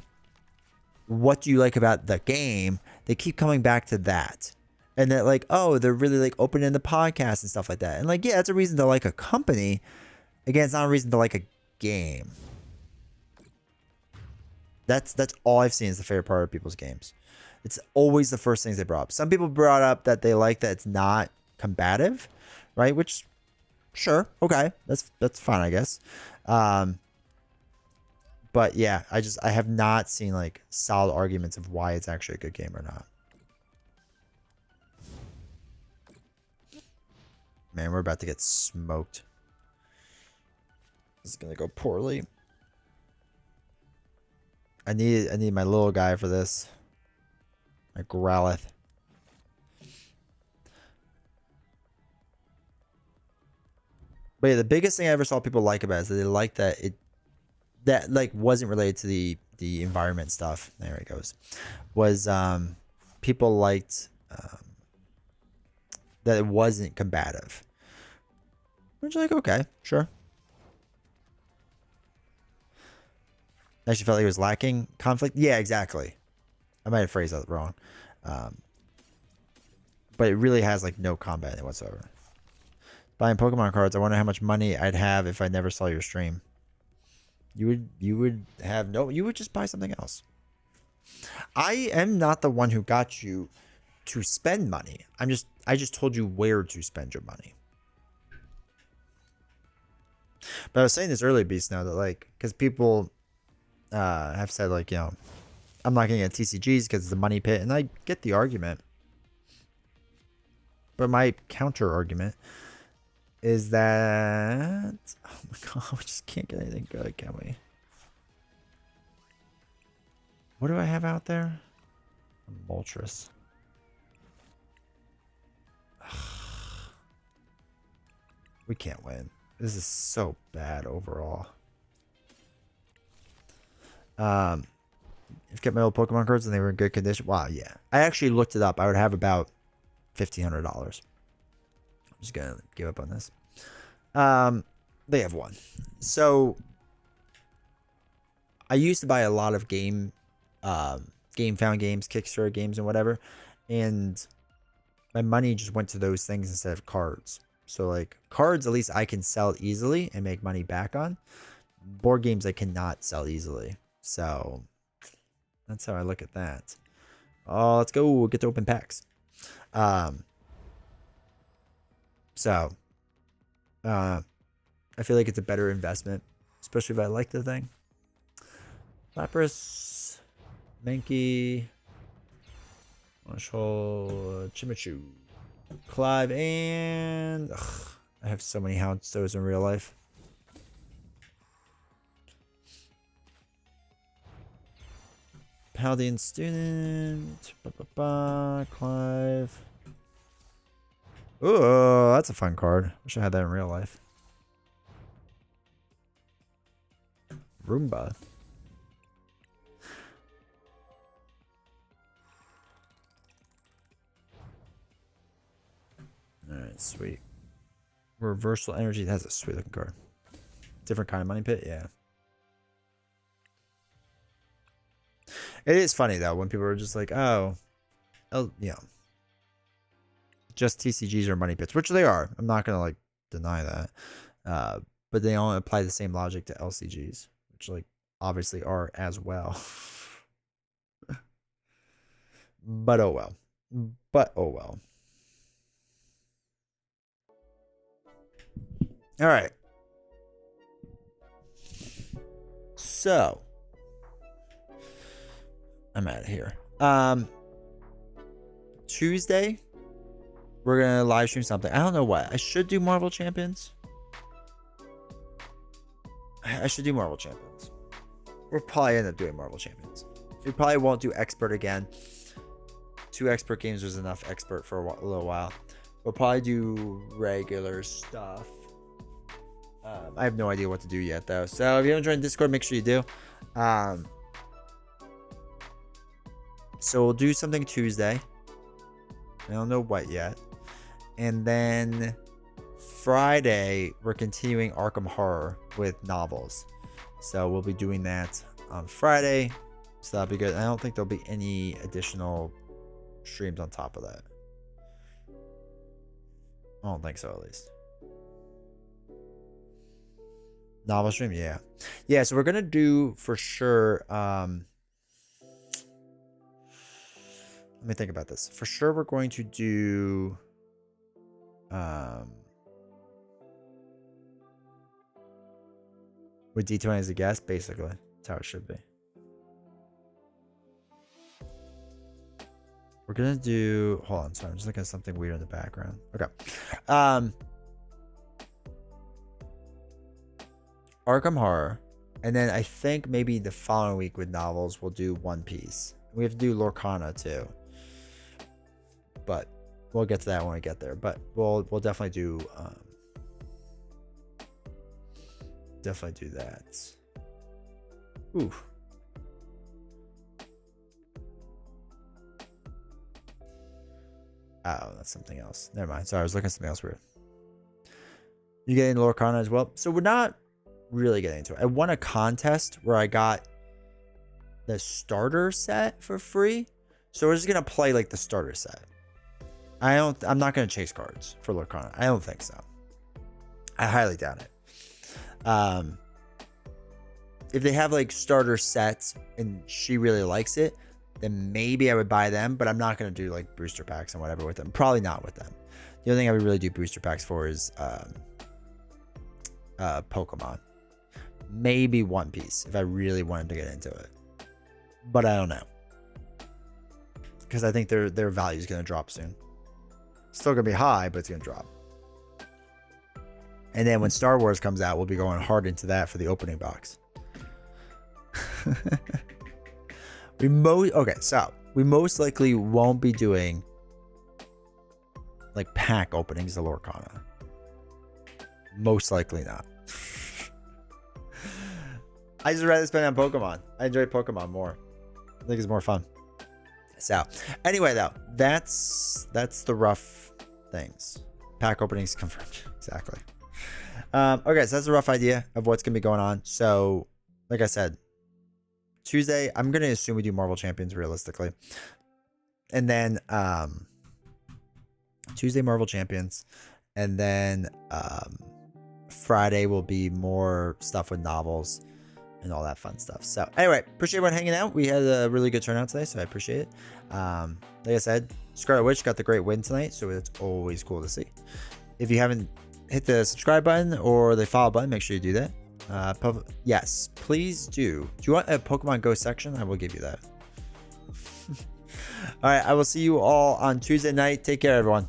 what do you like about the game? They keep coming back to that. And that like, oh, they're really like open in the podcast and stuff like that. And like, yeah, that's a reason to like a company. Again, it's not a reason to like a game. That's all I've seen is the favorite part of people's games. It's always the first things they brought up. Some people brought up that they like that it's not combative, right? Which, sure, okay, that's fine, I guess. But yeah, I have not seen like solid arguments of why it's actually a good game or not. Man, we're about to get smoked. This is gonna go poorly. I need my little guy for this. My Growlithe. But yeah, the biggest thing I ever saw people like about it is that they like that like wasn't related to the environment stuff. There it goes. Was people liked that it wasn't combative. Which like okay, sure. I actually felt like it was lacking conflict. Yeah, exactly. I might have phrased that wrong. But it really has like no combat in it whatsoever. Buying Pokemon cards, I wonder how much money I'd have if I never saw your stream. You would have no, you would just buy something else. I am not the one who got you to spend money. I just told you where to spend your money. But I was saying this earlier, Beast, now that like, because people have said like, you know, I'm not going to get TCGs because it's a money pit, and I get the argument. But my counter argument is that, oh my god, we just can't get anything good, can we? What do I have out there? Moltres. We can't win. This is so bad overall. I've kept my old Pokemon cards and they were in good condition. Wow, yeah. I actually looked it up. I would have about $1,500. I'm just gonna give up on this. They have one. So I used to buy a lot of game found games, Kickstarter games, and whatever, and my money just went to those things instead of cards. So like cards, at least I can sell easily and make money back on. Board games I cannot sell easily. So that's how I look at that. Oh, let's go. We'll get to open packs. So I feel like it's a better investment, especially if I like the thing. Lapras, Mankey, Marshall, Chimichu, Clive, and I have so many Houndstows in real life. Paladin Student, Clive. Oh, that's a fun card. Wish I had that in real life. Roomba. Alright, sweet. Reversal Energy. That's a sweet looking card. Different kind of money pit, yeah. It is funny though when people are just like, oh, yeah, just TCGs or money pits, which they are. I'm not gonna like deny that. But they don't apply the same logic to LCGs, which like obviously are as well. But oh well. But oh well. All right. So I'm out of here. Tuesday, we're gonna live stream something. I don't know what. I should do Marvel Champions. I should do Marvel Champions. We'll probably end up doing Marvel Champions. We probably won't do Expert again. 2 Expert games was enough Expert for a little while. We'll probably do regular stuff. I have no idea what to do yet, though. So if you haven't joined Discord, make sure you do. So we'll do something Tuesday. I don't know what yet. And then Friday, we're continuing Arkham Horror with novels. So we'll be doing that on Friday. So that'll be good. I don't think there'll be any additional streams on top of that. I don't think so, at least. Novel stream, yeah. Yeah, so we're going to do for sure... let me think about this. For sure, we're going to do... with D20 as a guest, basically. That's how it should be. We're gonna do. Hold on, sorry. I'm just looking at something weird in the background. Okay. Arkham Horror, and then I think maybe the following week with novels we'll do One Piece. We have to do Lorcana too, but we'll get to that when we get there. But we'll definitely do that. Ooh. Oh, that's something else. Never mind. Sorry, I was looking at something else weird. You getting Lorcana as well? So we're not really getting into it. I won a contest where I got the starter set for free. So we're just gonna play like the starter set. I'm not gonna chase cards for Lorcana. I don't think so. I highly doubt it. If they have like starter sets and she really likes it, then maybe I would buy them, but I'm not going to do like booster packs and whatever with them. Probably not with them. The only thing I would really do booster packs for is Pokemon. Maybe One Piece if I really wanted to get into it. But I don't know. Because I think their value is going to drop soon. Still going to be high, but it's going to drop. And then when Star Wars comes out, we'll be going hard into that for the opening box. We most likely won't be doing like pack openings of Lorcana. Most likely not. I just rather spend on Pokemon. I enjoy Pokemon more. I think it's more fun. So anyway, though, that's the rough things. Pack openings confirmed. Exactly. Okay, so that's a rough idea of what's gonna be going on. So, like I said, Tuesday, I'm gonna assume we do Marvel Champions realistically, and then Tuesday Marvel Champions, and then Friday will be more stuff with novels and all that fun stuff. So anyway, appreciate everyone hanging out. We had a really good turnout today, so I appreciate it. Like I said, Scarlet Witch got the great win tonight, so it's always cool to see. If you haven't hit the subscribe button or the follow button, make sure you do that. Yes, please do. Do you want a Pokemon Go section? I will give you that. All right, I will see you all on Tuesday night. Take care, everyone.